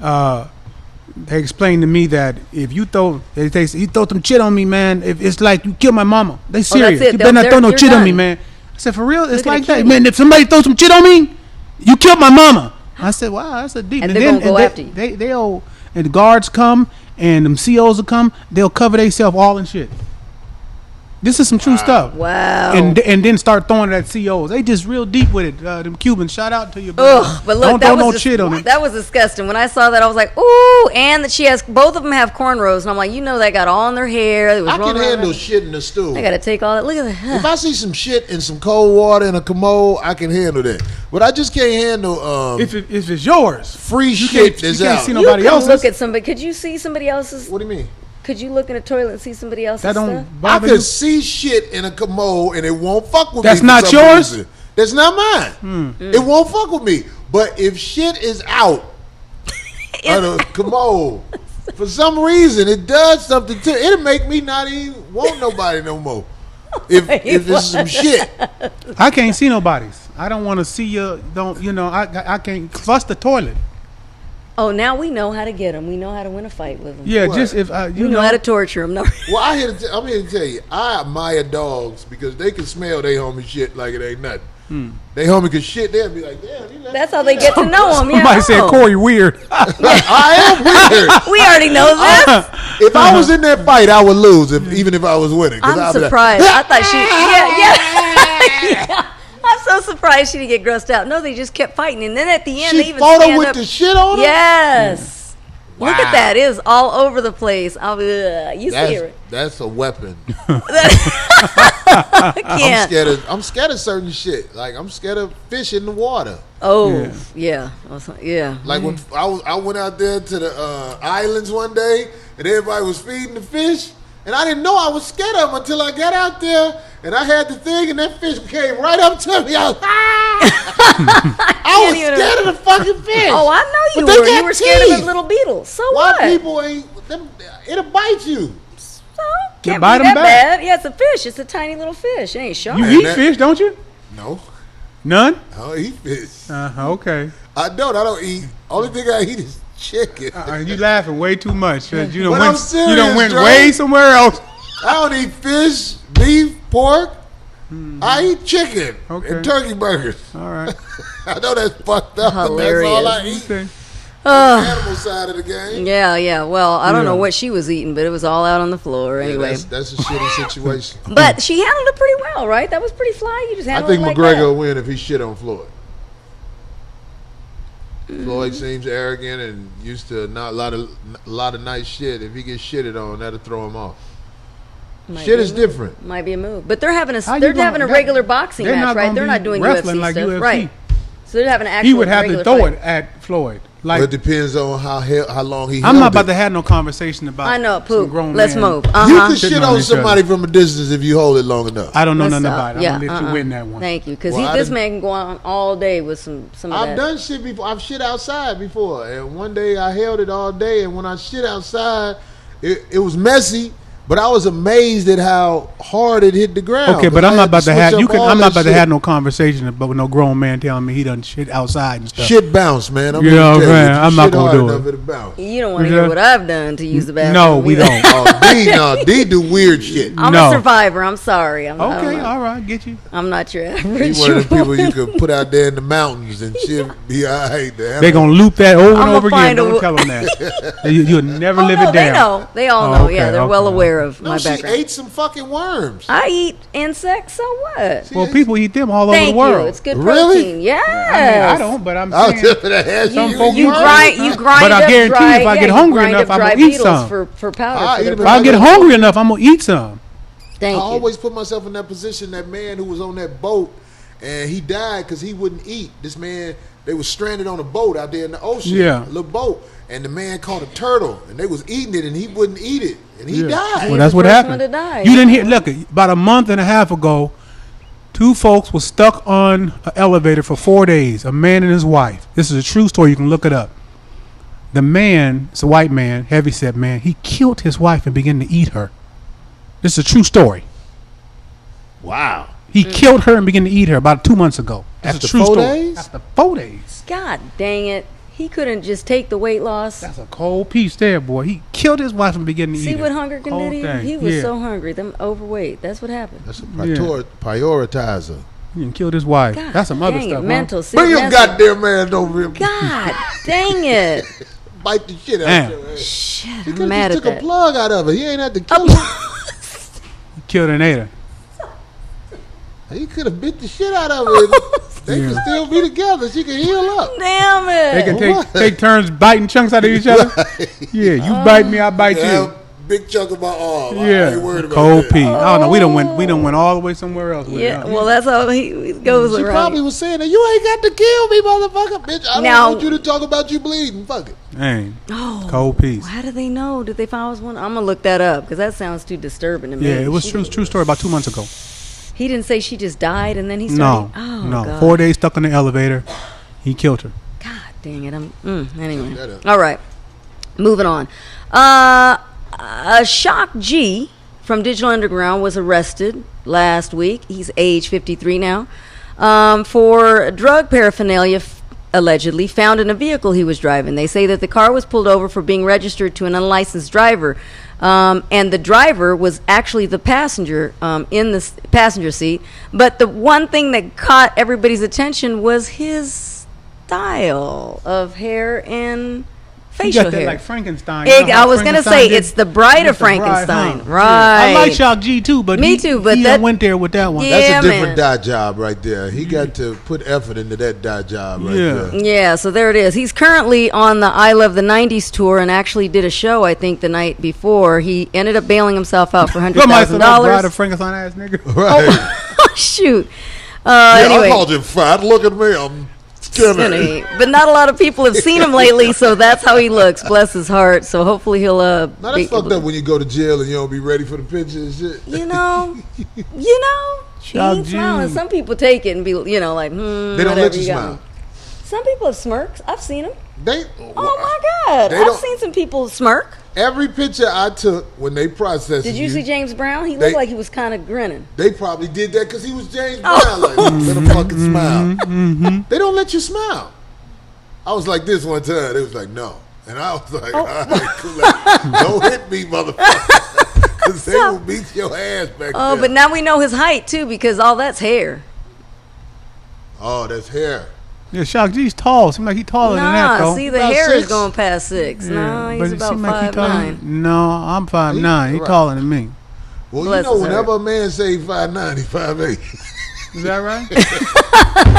they explained to me that if you throw, you throw some shit on me, man. If it's like you kill my mama, they serious. it. You better not throw no They're shit on me, done. man. I said, for real, it's Look at like the that, kid. man. If somebody throws some shit on me, you killed my mama. I said, wow, that's a deep. And they're gonna go they, after you. They'll and the guards come and them COs will come. They'll cover themselves all in shit. This is some true stuff. Wow. And then start throwing it at COs. They just real deep with it. Them Cubans. Shout out to you. Ugh, but look, don't that throw was no just, shit on it. that was disgusting. When I saw that, I was like, ooh, and that she has, both of them have cornrows, and I'm like, they got all in their hair. It was I can rolling around. handle shit in the stool. I got to take all that. Look at If that. I see some shit in some cold water in a commode, I can handle that. But I just can't handle If it's yours, free you shit can't, that's you can't out. see You nobody can else's. look at somebody. Could you see somebody else's? What do you mean? Could you look in a toilet and see somebody else's That stuff? don't I bother could you. see shit in a commode and it won't fuck with That's me. for not some yours? reason. That's not mine. It won't fuck with me. But if shit is out of the commode, for some reason it does something to it. It'll make me not even want nobody no more. If it's some shit. I can't see nobody's. I don't want to see you. I can't flush the toilet. Oh, now we know how to get them. We know how to win a fight with them. Yeah, What? just if We know how to torture them. No. Well, I'm here to tell you, I admire dogs because they can smell they homie shit like it ain't nothing. They homie can shit, they'll be like, damn. He let That's me how they get to know them. Yeah. somebody said Oh. Corey weird. I am weird. We already know this. If I was in that fight, I would lose, even if I was winning. 'cause I'm I'd be like, surprised. I thought she. Yeah. I'm so surprised she didn't get grossed out. No, they just kept fighting, and then at the end, they she even fought her stand with up. the shit on her? Yes. Look Wow. at that. It is all over the place. You see it. That's a weapon. I can't. I'm scared of certain shit. Like I'm scared of fish in the water. Oh, yeah. Yeah. Like when I went out there to the islands one day and everybody was feeding the fish, and I didn't know I was scared of them until I got out there and I had the thing and that fish came right up to me. I was, I was scared of the fucking fish. Oh, I know you But they were. You got were scared of teeth. the little beetles. So Why what? people ain't them? It'll bite you. So, can't bite be 'em that back. bad. Yeah, it's a fish. It's a tiny little fish. It ain't sharp. You And eat that- fish, don't you? No, None. I don't eat fish. Okay. I don't eat. Only thing I eat is chicken. You laughing way too much. You But don't I'm went. serious, You don't went Dre. way somewhere else. I don't eat fish, beef, pork. I eat chicken Okay. and turkey burgers. All right. I know that's fucked up, but Hilarious. that's all I eat. Okay. Animal side of the game. Yeah. Well, I don't Yeah. know what she was eating, but it was all out on the floor Yeah, anyway. that's a shitty situation. But she handled it pretty well, right? That was pretty fly. You just I handled think it like McGregor that. will win if he shit on Floyd. Floyd seems arrogant and used to not a lot of nice shit. If he gets shitted on, that'll throw him off. Might Shit be is a move. different. Might be a move, but they're having How you they're gonna- having a that- regular boxing they're match, not right? gonna They're be not doing wrestling UFC like stuff, UFC. right? So they're having an actual. He would have to regular throw fight. it at Floyd. Like, Well, it depends on how long he. I'm held not about it. to have no conversation about. I know, some poop. grown Let's man. move. You Uh-huh. can shit Sitting on on each somebody from a distance if you hold it long enough. I don't know Let's nothing stop. about it. I'm gonna let you win that one. Thank you, because Well, this man can go on all day with some of I've that. done shit before. I've shit outside before, and one day I held it all day. And when I shit outside, it was messy, but I was amazed at how hard it hit the ground. Okay, but 'Cause I'm I not had to about to have switch you up can. all I'm that not about to shit. have no conversation about with no grown man telling me he done shit outside and stuff. Shit bounce, man. I'm You gonna know tell what I'm saying? If you I'm not shit gonna hard do enough, it. it'll bounce. You don't want to Yeah. hear what I've done to use the bathroom. No, we either. don't. Oh, D do weird shit. I'm No. a survivor. I'm sorry. I'm not, Okay, I'm, all right, get you. I'm not your He average. one of the people you woman. could put out there in the mountains and shit be all right. They're gonna loop that over and I'ma over again. find a Don't wo- tell them that. You'll never Oh, live no, it they down. know. They all Oh, know. okay, Yeah, they're well okay. aware of No, my she background. ate some fucking worms. I eat insects, so what? Well, people eat them all over Thank the world. you. It's good Really? protein. Yes. I mean, I don't, but I'm I was saying. just gonna ask Some you. folks You Worms? grind But I up guarantee dry, if I get you hungry grind enough, up I'm dry gonna eat beetles some. for powder. I'll for eat the 'em If I get hungry enough, I'm gonna eat some. Thank I you. always put myself in that position. That man who was on that boat and he died because he wouldn't eat. This man, they was stranded on a boat out there in the ocean. Yeah. A little boat. And the man caught a turtle and they was eating it and he wouldn't eat it. And he Yeah. died. Well, that's the what first happened. one to die. You didn't hear. Look, about a month and a half ago, two folks were stuck on an elevator for 4 days. A man and his wife. This is a true story. You can look it up. The man, it's a white man, heavyset man. He killed his wife and began to eat her. This is a true story. Wow. He killed her and began to eat her about 2 months ago. That's After a true 4 story. days? After 4 days. God dang it. He couldn't just take the weight loss. That's a cold piece there, boy. He killed his wife and began to eat See her. what hunger can Cold do to you? thing. He was Yeah. so hungry. Them overweight. That's what happened. That's a Yeah. prioritizer. He killed his wife. God That's some other dang it. stuff. Huh? Mental. See, Bring your mental. goddamn man over here. God dang it. Bite the shit out Damn. of your ass. Shit, He I'm could have mad just at took a that. plug out of it. He ain't had to kill her. He killed and ate her. He could have bit the shit out of it. They could still be together. She could heal up. Damn it. They can What? take turns biting chunks out of each other. Yeah, you bite me, I bite Yeah, you. big chunk of my arm. I Yeah, ain't worried about cold that. pea. I don't know. We don't went. We don't went all the way somewhere else. With Yeah, it. well, that's how he goes She around. probably was saying that you ain't got to kill me, motherfucker, bitch. I don't Now- want you to talk about you bleeding. Fuck it. Dang, Oh, cold peas. how did they know? Did they find I was one? I'm gonna look that up because that sounds too disturbing to me. Yeah, it was She true. didn't- True story. About 2 months ago. He didn't say she just died and then he No, started. Oh, no. God. 4 days stuck in the elevator. He killed her. God dang it. Anyway. Shut up. All right. Moving on. Shock G from Digital Underground was arrested last week. He's age 53 now. For drug paraphernalia allegedly found in a vehicle he was driving. They say that the car was pulled over for being registered to an unlicensed driver. And the driver was actually the passenger in the passenger seat. But the one thing that caught everybody's attention was his style of hair and He facial got that hair. like Frankenstein. You know I how was gonna Frankenstein say did? it's the bride of It's the bride, Frankenstein, huh? right? Yeah. I like Shock G too, but Me he, too, but he that- went there with that one. Yeah. That's a different man. dye job right there. He got to put effort into that dye job right Yeah. there. Yeah, so there it is. He's currently on the I Love the 90s tour and actually did a show, I think, the night before. He ended up bailing himself out for Somebody said that bride of $100,000. Frankenstein ass nigga. Right. Oh, shoot. Yeah, Anyway. I called him fat. Look at me. I'm skinny. Skinny. But not a lot of people have seen him lately, so that's how he looks. Bless his heart. So hopefully he'll Now be that's fucked able up when you go to jail and you don't be ready for the picture and shit. You know, he Shock ain't G. smiling. Some people take it and be, like, They don't whatever let you got. smile. Some people have smirks. I've seen them. They, Oh my God! They I've don't- seen some people smirk. Every picture I took when they processed Did you see James Brown? He They- looked like he was kind of grinning. They probably did that because he was James Oh. Brown. Like, let him fucking smile. They don't let you smile. I was like this one time. They was like, no. And I was like, all right, cool. Like, don't hit me, motherfucker. Because they will beat your ass back Oh, there. but now we know his height too because all that's hair. Oh, that's hair. Yeah, Shock G's tall. Seems like he's taller than that though. Nah, see the About hair is 6. going past 6. Yeah, No, but he's it about seem like he taller 5'9". than- No, I'm 5'9". He's Right. taller than me. Well, Bless you know, his whenever a man say 5'9", he 5'8". Is that right?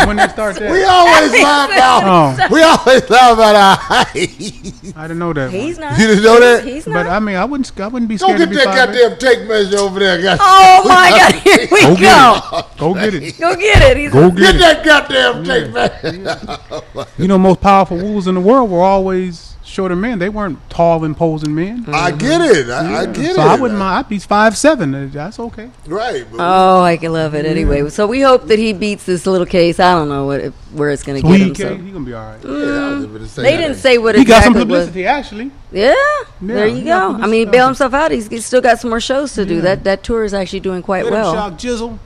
When they start that? We always laugh about. We always laugh about our height. I didn't know that. He's one. not. You didn't know that? He's But not. I mean, I wouldn't be Go scared get to be that 5'8". goddamn tape measure over there. Oh my God! Here we go. Go get it. Go get it. He's Go Get get it. that goddamn tape measure. You know, most powerful rulers in the world were always shorter men. They weren't tall, imposing men. I get it. I get it. So I wouldn't mind. I'd be 5'7". That's okay. Right. But Oh, I can love it anyway. So we hope that he beats this little case. I don't know where it's going to So get he him. So. gonna be all right. yeah, I was gonna say They that. didn't say what He got exactly some was. publicity, actually. Yeah, there you he got go. I publicity. mean, he bailed himself out. He's still got some more shows to do. That tour is actually doing quite Let him well. shock Jizzle.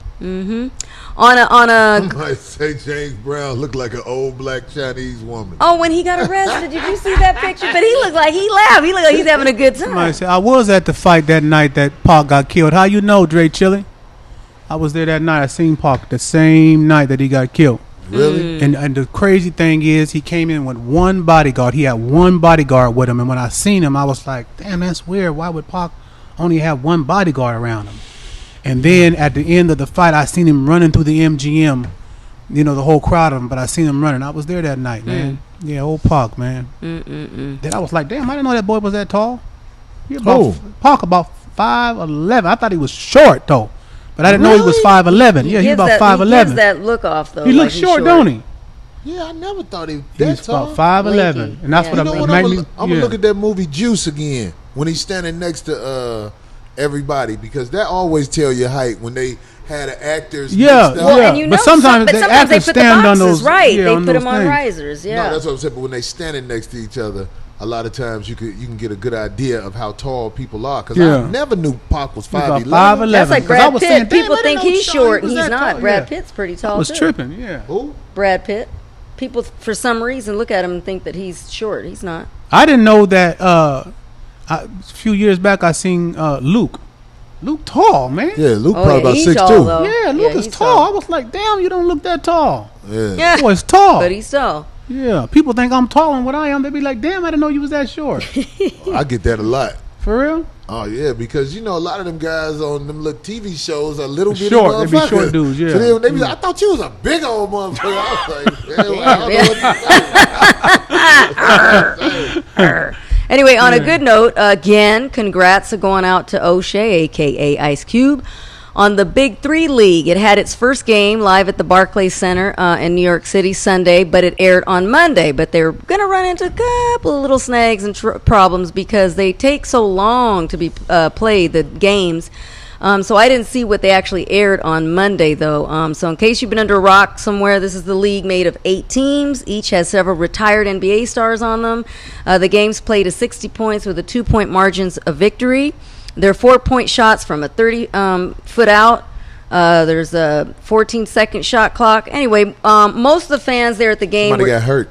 On a Might say James Brown looked like an old black Chinese woman. oh, when he got arrested, did you see that picture? But he looked like he laughed. He looked like he's having a good Somebody time. said, I was at the fight that night that Pac got killed. How you know, Dre Chili? I was there that night. I seen Pac the same night that he got killed. Really? And the crazy thing is, he came in with one bodyguard. He had one bodyguard with him. And when I seen him, I was like, damn, that's weird. Why would Pac only have one bodyguard around him? And then at the end of the fight, I seen him running through the MGM. You know, the whole crowd of him. But I seen him running. I was there that night, man. Yeah, old Pac, man. Then I was like, damn, I didn't know that boy was that tall. He about, Pac about 5'11". I thought he was short, though. But I didn't know he was 5'11". Yeah, he's about 5'11". He gives that look off though. He like looks he's short, don't he? Yeah, I never thought he was that He's tall. about 5'11", Lanky. and that's Yeah. what You know I'm what? making. I'm gonna look at that movie Juice again when he's standing next to everybody, because that always tell your height when they had the actors. Yeah, mixed up. Well, yeah. and you know, But sometimes but they sometimes they actors put the stand on boxes those- right. yeah, They on put those them on things. risers. Yeah. No, that's what I'm saying. But when they standing next to each other, a lot of times you can get a good idea of how tall people are. Because Yeah. I never knew Pac was He's about 5'11". 5'11". That's like 'Cause I Brad was Pitt. saying, damn, People I think didn't know he's Sean short, was and he's that not. tall. Brad Yeah. Pitt's pretty I tall was too. tripping, yeah. Who? Brad Pitt. People, for some reason, look at him and think that he's short. He's not. I didn't know that. A few years back, I seen Luke. Luke tall, man. Yeah, Luke Oh, probably yeah, about he's 6'2". tall, though. Yeah, Luke is he's tall. I was like, damn, you don't look that tall. Yeah. Yeah, Boy's tall. but he's tall. Yeah, people think I'm taller than what I am. They be like, damn, I didn't know you was that short. I get that a lot. For real? Oh yeah, because you know a lot of them guys on them little TV shows are little bitty Short, they be motherfuckers. short dudes, yeah. So they be like, I thought you was a big old motherfucker. I was like, yeah, well, I don't know what you saying. Anyway, on a good note, again, congrats are going out to O'Shea, a.k.a. Ice Cube, on the Big 3 League. It had its first game live at the Barclays Center in New York City Sunday, but it aired on Monday. But they're going to run into a couple of little snags and problems because they take so long to be played, the games. So I didn't see what they actually aired on Monday, though. So in case you've been under a rock somewhere, this is the league made of 8 teams. Each has several retired NBA stars on them. The games played to 60 points with a 2-point margins of victory. There are 4-point shots from a 30-foot out. There's a 14-second shot clock. Anyway, most of the fans there at the game Somebody got hurt.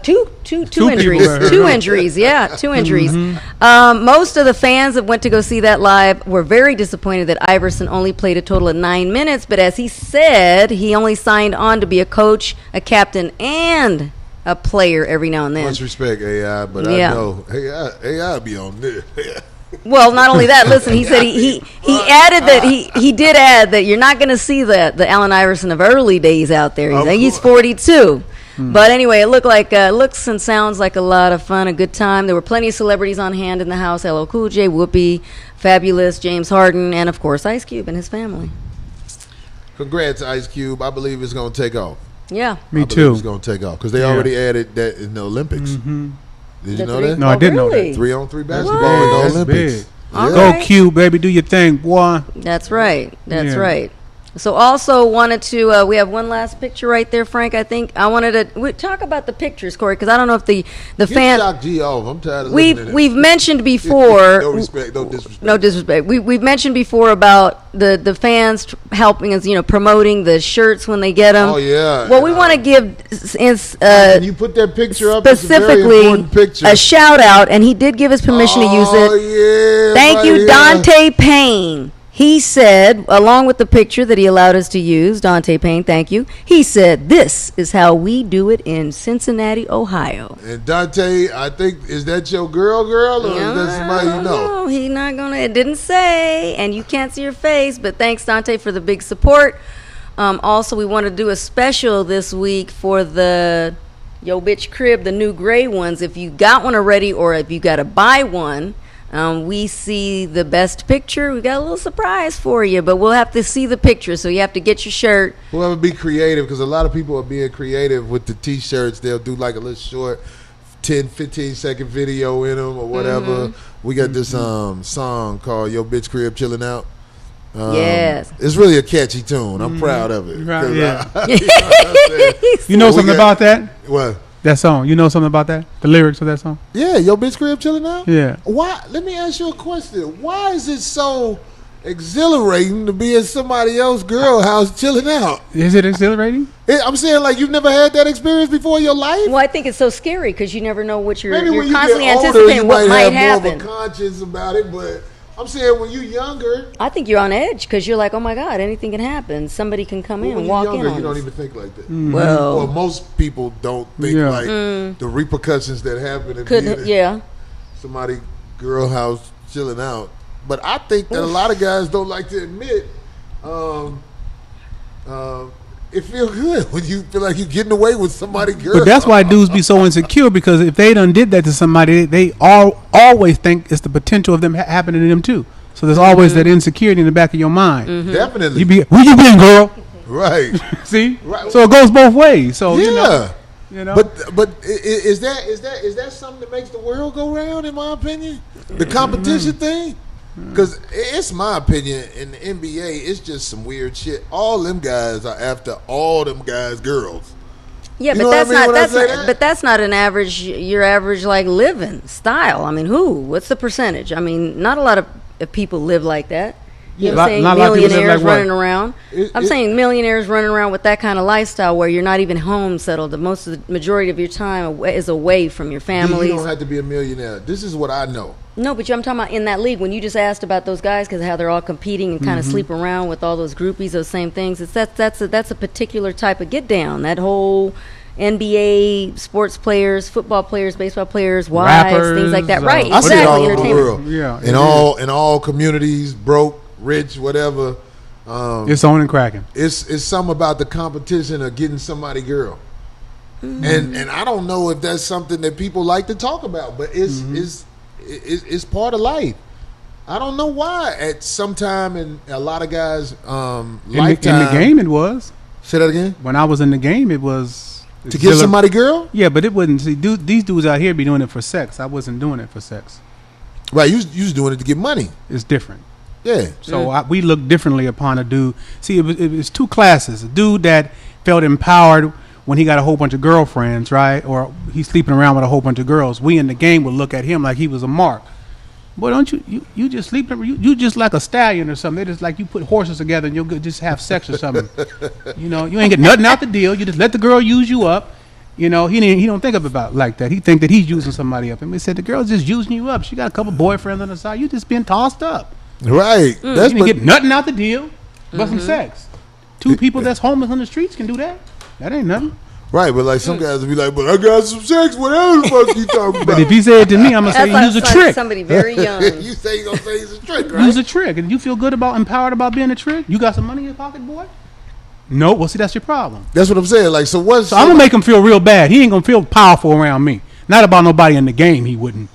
Two people injuries. were hurt. 2 injuries. Yeah, 2 injuries. Most of the fans that went to go see that live were very disappointed that Iverson only played a total of 9 minutes. But as he said, he only signed on to be a coach, a captain, and a player every now and then. Much respect, AI, but Yeah. I know AI be on this. Well, not only that, listen, he said he added that he did add that you're not going to see the Allen Iverson of early days out there. Of He's course. 42. But anyway, it looks and sounds like a lot of fun, a good time. There were plenty of celebrities on hand in the house: LL Cool J, Whoopi, Fabulous, James Harden, and of course Ice Cube and his family. Congrats, Ice Cube. I believe it's going to take off. Yeah. Me I believe too. It's going to take off because they already added that in the Olympics. Did you The know three- that? No, I didn't know that. really? 3-on-3 basketball What? in the That's Olympics. big. All Go right. Q, baby, do your thing, boy. That's right. That's Yeah. right. So also wanted to, we have one last picture right there, Frank. I think I wanted to talk about the pictures, Corey, because I don't know if the Get fan. Shock G off. I'm tired of looking at it. We've mentioned before. No respect, no disrespect. No disrespect. We've mentioned before about the fans helping us, promoting the shirts when they get them. Oh, yeah. Well, we want to give Can you put that picture up? It's a very specifically important picture. a shout out, and he did give us permission to use Oh, it. yeah. Thank you, buddy, Dante Payne. He said, along with the picture that he allowed us to use, Dante Payne, thank you. He said, "This is how we do it in Cincinnati, Ohio." And Dante, I think, is that your girl, or is that somebody you know? No, he not gonna. It didn't say, and you can't see your face. But thanks, Dante, for the big support. Also, we want to do a special this week for the Yo Bitch Crib, the new gray ones. If you got one already or if you got to buy one, we see the best picture. We got a little surprise for you, but we'll have to see the picture, so you have to get your shirt. Whoever be creative, because a lot of people are being creative with the T-shirts. They'll do like a little short 10, 15-second video in them or whatever. We got this song called Yo Bitch Crib Chilling Out. Yes. It's really a catchy tune. I'm proud of it. Right, yeah. You know something about that? What? That song. You know something about that? The lyrics of that song? Yeah, Yo Bitch Crib Chilling Out? Yeah. Why? Let me ask you a question. Why is it so exhilarating to be in somebody else's girl house chilling out? Is it exhilarating? I'm saying, like, you've never had that experience before in your life? Well, I think it's so scary because you never know what you're Maybe when you constantly get older, anticipating you what might might have more happen. of a conscience about it, but I'm saying when you're younger. I think you're on edge because you're like, oh my God, anything can happen. Somebody can come in and walk in on You don't us. even think like that. Well, Well, most people don't think like the repercussions that happen if being somebody girl house chilling out. But I think that a lot of guys don't like to admit it feels good when you feel like you're getting away with somebody girl. But that's why dudes be so insecure, because if they done did that to somebody, they always think it's the potential of them happening to them too. So there's always that insecurity in the back of your mind. Definitely. You be, where you been, girl? Right. See? Right. So it goes both ways. So Yeah. you know. But is that something that makes the world go round? In my opinion, the competition thing, because it's my opinion. In the NBA, it's just some weird shit. All them guys are after all them guys' girls. yeah, You but know that's what I mean not when I say that? but that's not an average. Your average like living style. I mean, what's the percentage? I mean, not a lot of people live like that. You know what I'm saying? Not a lot of people live Millionaires like what? running around. I'm saying millionaires running around with that kind of lifestyle where you're not even home settled. The majority of your time is away from your family. You don't have to be a millionaire. This is what I know. No, but I'm talking about in that league. When you just asked about those guys, because how they're all competing and kind of sleep around with all those groupies, those same things. That's a particular type of get down. That whole NBA sports players, football players, baseball players, wives, Rappers, things like that. Right? I see it all Exactly. over the Entertainment. world. Yeah. In all communities, broke, rich, whatever. It's on and cracking. It's something about the competition of getting somebody girl. And I don't know if that's something that people like to talk about, but it's part of life. I don't know why at some time in a lot of guys' lifetime. In the game, it was. Say that again? When I was in the game, it was To get somebody girl? Yeah, but it wouldn't. See, these dudes out here be doing it for sex. I wasn't doing it for sex. Right, you was doing it to get money. It's different. Yeah. So we look differently upon a dude. See, it was two classes. A dude that felt empowered when he got a whole bunch of girlfriends, right? Or he's sleeping around with a whole bunch of girls. We in the game would look at him like he was a mark. Boy, don't you just sleeping? You just like a stallion or something. They just like you put horses together and you'll just have sex or something. You know, you ain't get nothing out the deal. You just let the girl use you up. You know, he don't think about it like that. He think that he's using somebody up. And we said the girl's just using you up. She got a couple boyfriends on the side. You just being tossed up. Right. You didn't get nothing out the deal but some sex. Two people that's homeless on the streets can do that. That ain't nothing. Right, but like some guys will be like, but I got some sex, whatever the fuck you talking about. But if he said it to me, I'm going to say That's use a like trick. somebody very young. You say you gonna say it's a trick, right? Use a trick. And you feel good empowered about being a trick? You got some money in your pocket, boy? No. Well, see, that's your problem. That's what I'm saying. Like, so I'm going to make him feel real bad. He ain't going to feel powerful around me. Not about nobody in the game, he wouldn't.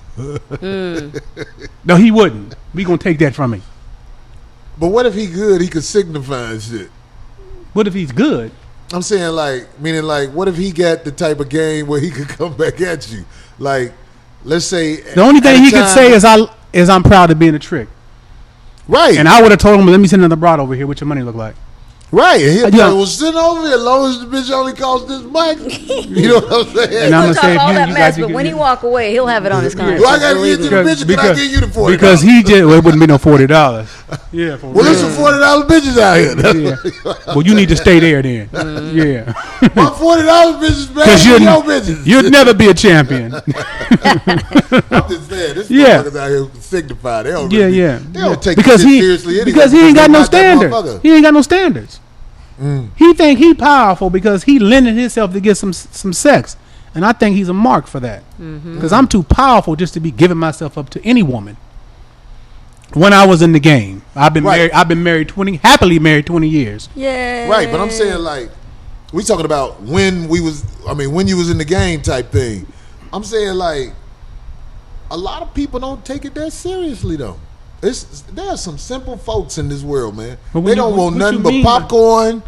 No, he wouldn't. We going to take that from him. But what if he good? He could signify and shit. What if he's good? I'm saying meaning what if he got the type of game where he could come back at you? Like, let's say The only thing he could say is I'm proud of being a trick. right, And I would have told him, let me send another broad over here. What your money look like? right. And he'll be Yeah. like, well, sit over here. As long as the bitch only costs this much. You know what I'm saying? And I'm He'll gonna say, talk all if that you mess, guys- but when he walk away, he'll have it on his conscience. Well, I got to Believe get to me. the bitch. Can I give you the $40? Because he just, well, it wouldn't be no $40. Yeah, for well, there's some $40 bitches out here. Yeah. Well, you need to stay there then. Yeah. My $40 bitches better Because than your bitches. you'd never be a champion. I'm just saying, this Yeah. motherfuckers out here who signify. They don't Yeah, really, yeah. They don't take because this shit he, seriously anyway. because he ain't got no they not that standards. motherfucker. He ain't got no standards. He think he powerful because he lending himself to get some sex, and I think he's a mark for that. Because I'm too powerful just to be giving myself up to any woman. When I was in the game, I've been Right. married. I've been married happily married 20 years. Yeah. Right, but I'm saying like we talking about when you was in the game type thing. I'm saying like a lot of people don't take it that seriously though. There are some simple folks in this world, man. But They don't want what nothing you but mean? popcorn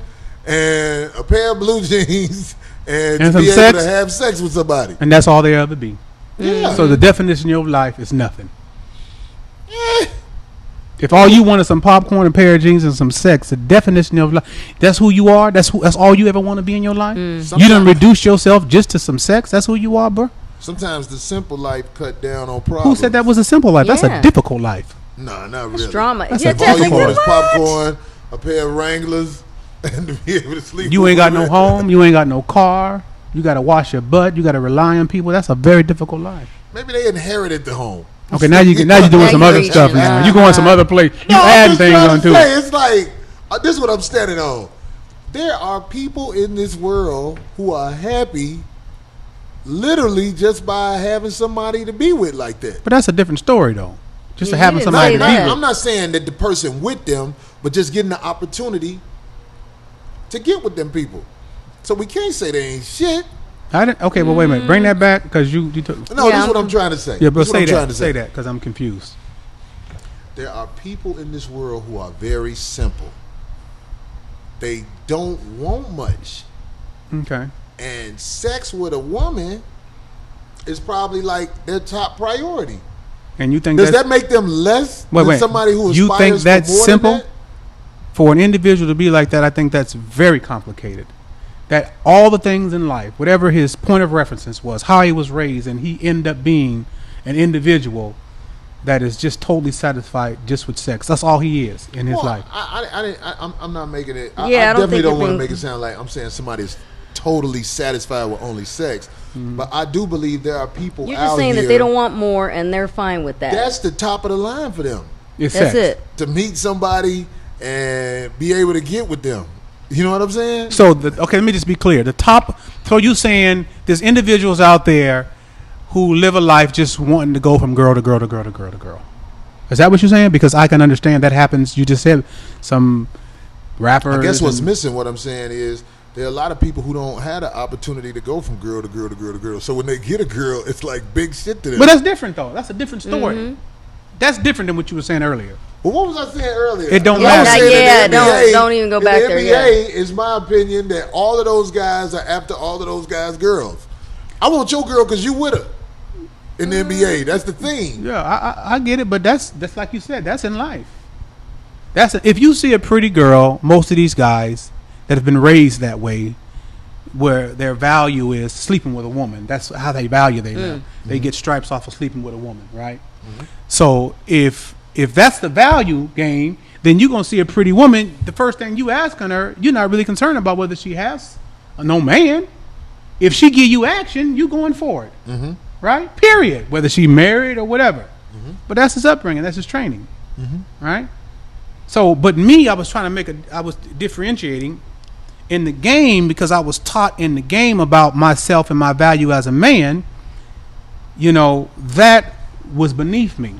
and a pair of blue jeans and to some be sex? able to have sex with somebody. And that's all there ever be. Yeah. So the definition of life is nothing. Eh. If all you want is some popcorn, a pair of jeans, and some sex, the definition of life, that's who you are. That's all you ever want to be in your life. You done reduce yourself just to some sex. That's who you are, bro. Sometimes the simple life cut down on problems. Who said that was a simple life? That's Yeah. a difficult life. Nah, not really. It's drama. That's Yeah, a If all you difficult want is life. popcorn, a pair of Wranglers, and to be able to sleep. You with ain't got no women. home. You ain't got no car. You got to wash your butt. You got to rely on people. That's a very difficult life. Maybe they inherited the home. Okay, now you're doing some Now other you're stuff reaching. now. You going some other place. You No, I'm adding just things trying on to to say, it. it's like this is what I'm standing on. There are people in this world who are happy, literally just by having somebody to be with like that. But that's a different story, though. Just Yeah, to you having didn't somebody say to that. be with. I'm not saying that the person with them, but just getting the opportunity to get with them people. So we can't say they ain't shit. I didn't, okay, well, wait a minute. Bring that back because you took. No, Yeah, this is what I'm- I'm trying to say. Yeah, but This is what say I'm trying that. to Say that because I'm confused. There are people in this world who are very simple. They don't want much. Okay. And sex with a woman is probably like their top priority. And you think Does that's, that make them less Wait, than wait. somebody who You aspires think for that's more simple? than that? For an individual to be like that, I think that's very complicated. That all the things in life, whatever his point of reference was, how he was raised, and he ended up being an individual that is just totally satisfied just with sex. That's all he is in his Well, life. I'm not making it. Yeah, I I don't definitely think don't you're want to being- make it sound like I'm saying somebody's totally satisfied with only sex. Mm-hmm. But I do believe there are people You're out just saying here that they don't want more and they're fine with that. that's the top of the line for them. It's That's sex. it. To meet somebody and be able to get with them. You know what I'm saying? So, okay, let me just be clear. So you saying there's individuals out there who live a life just wanting to go from girl to girl to girl to girl to girl. Is that what you're saying? Because I can understand that happens. You just said some rappers. I guess what's and- missing, what I'm saying is there are a lot of people who don't have the opportunity to go from girl to girl to girl to girl. So when they get a girl, it's like big shit to them. But that's different, though. That's a different story. Mm-hmm. That's different than what you were saying earlier. But what was I saying earlier? It don't I was matter. saying Yeah, in the NBA, don't even go in back the there, NBA is my opinion that all of those guys are after all of those guys' girls. I want your girl because you with her in the NBA. That's the thing. Yeah, I get it, but that's like you said. That's in life. If you see a pretty girl, most of these guys that have been raised that way, where their value is sleeping with a woman. That's how they value their life. They get stripes off of sleeping with a woman, right? So if that's the value game, then you're gonna see a pretty woman. The first thing you ask on her, you're not really concerned about whether she has no man. If she give you action, you going for it, right? Period. Whether she married or whatever. But that's his upbringing. That's his training, right? So, but me, I was differentiating in the game because I was taught in the game about myself and my value as a man. You know, that was beneath me.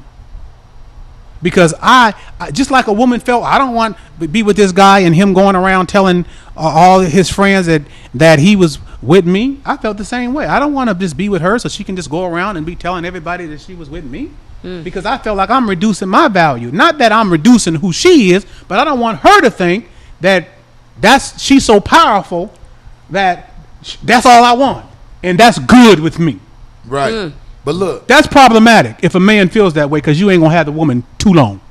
Because I just like a woman felt, I don't want to be with this guy and him going around telling all his friends that he was with me. I felt the same way. I don't want to just be with her so she can just go around and be telling everybody that she was with me. Because I felt like I'm reducing my value. Not that I'm reducing who she is, but I don't want her to think that she's so powerful that that's all I want. And that's good with me. Right. But look, That's problematic if a man feels that way because you ain't going to have the woman too long.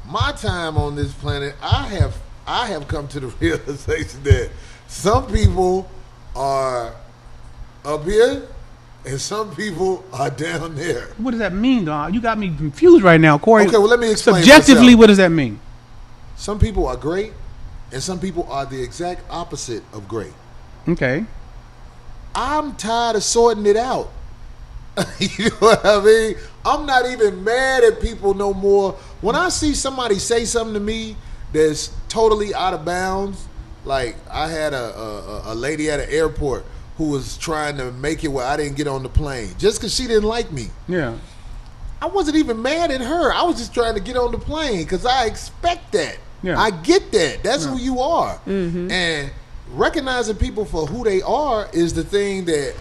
my time on this planet, I have come to the realization that some people are up here and some people are down there. What does that mean, dog? You got me confused right now, Corey. Okay, well, let me explain Subjectively, myself. what does that mean? Some people are great and some people are the exact opposite of great. Okay. I'm tired of sorting it out. You know what I mean? I'm not even mad at people no more. When I see somebody say something to me that's totally out of bounds, like I had a lady at an airport who was trying to make it where I didn't get on the plane just because she didn't like me. Yeah. I wasn't even mad at her. I was just trying to get on the plane because I expect that. Yeah. I get that. That's Yeah. who you are. And recognizing people for who they are is the thing that,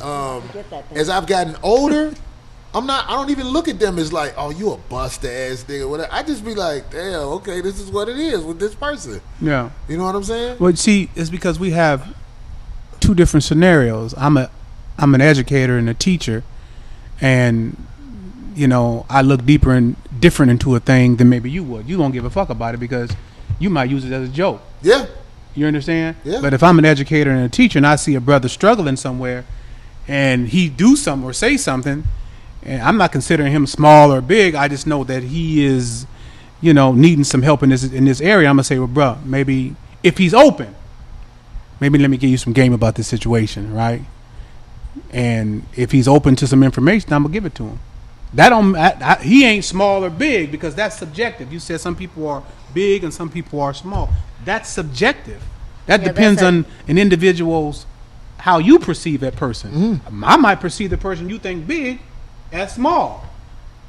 get that thing. as I've gotten older, I don't even look at them as like, oh, you a bust ass nigga. Whatever. I just be like, damn, okay, this is what it is with this person. Yeah. You know what I'm saying? Well, see, it's because we have two different scenarios. I'm an educator and a teacher, and I look different into a thing than maybe you would. You don't give a fuck about it because you might use it as a joke. Yeah. You understand? Yeah. But if I'm an educator and a teacher and I see a brother struggling somewhere and he do something or say something, and I'm not considering him small or big, I just know that he is, needing some help in this area. I'm gonna say, well, bro, maybe if he's open, maybe let me give you some game about this situation, right? And if he's open to some information, I'm gonna give it to him. He ain't small or big because that's subjective. You said some people are big and some people are small. That's subjective. That depends on an individual's how you perceive that person. I might perceive the person you think big as small.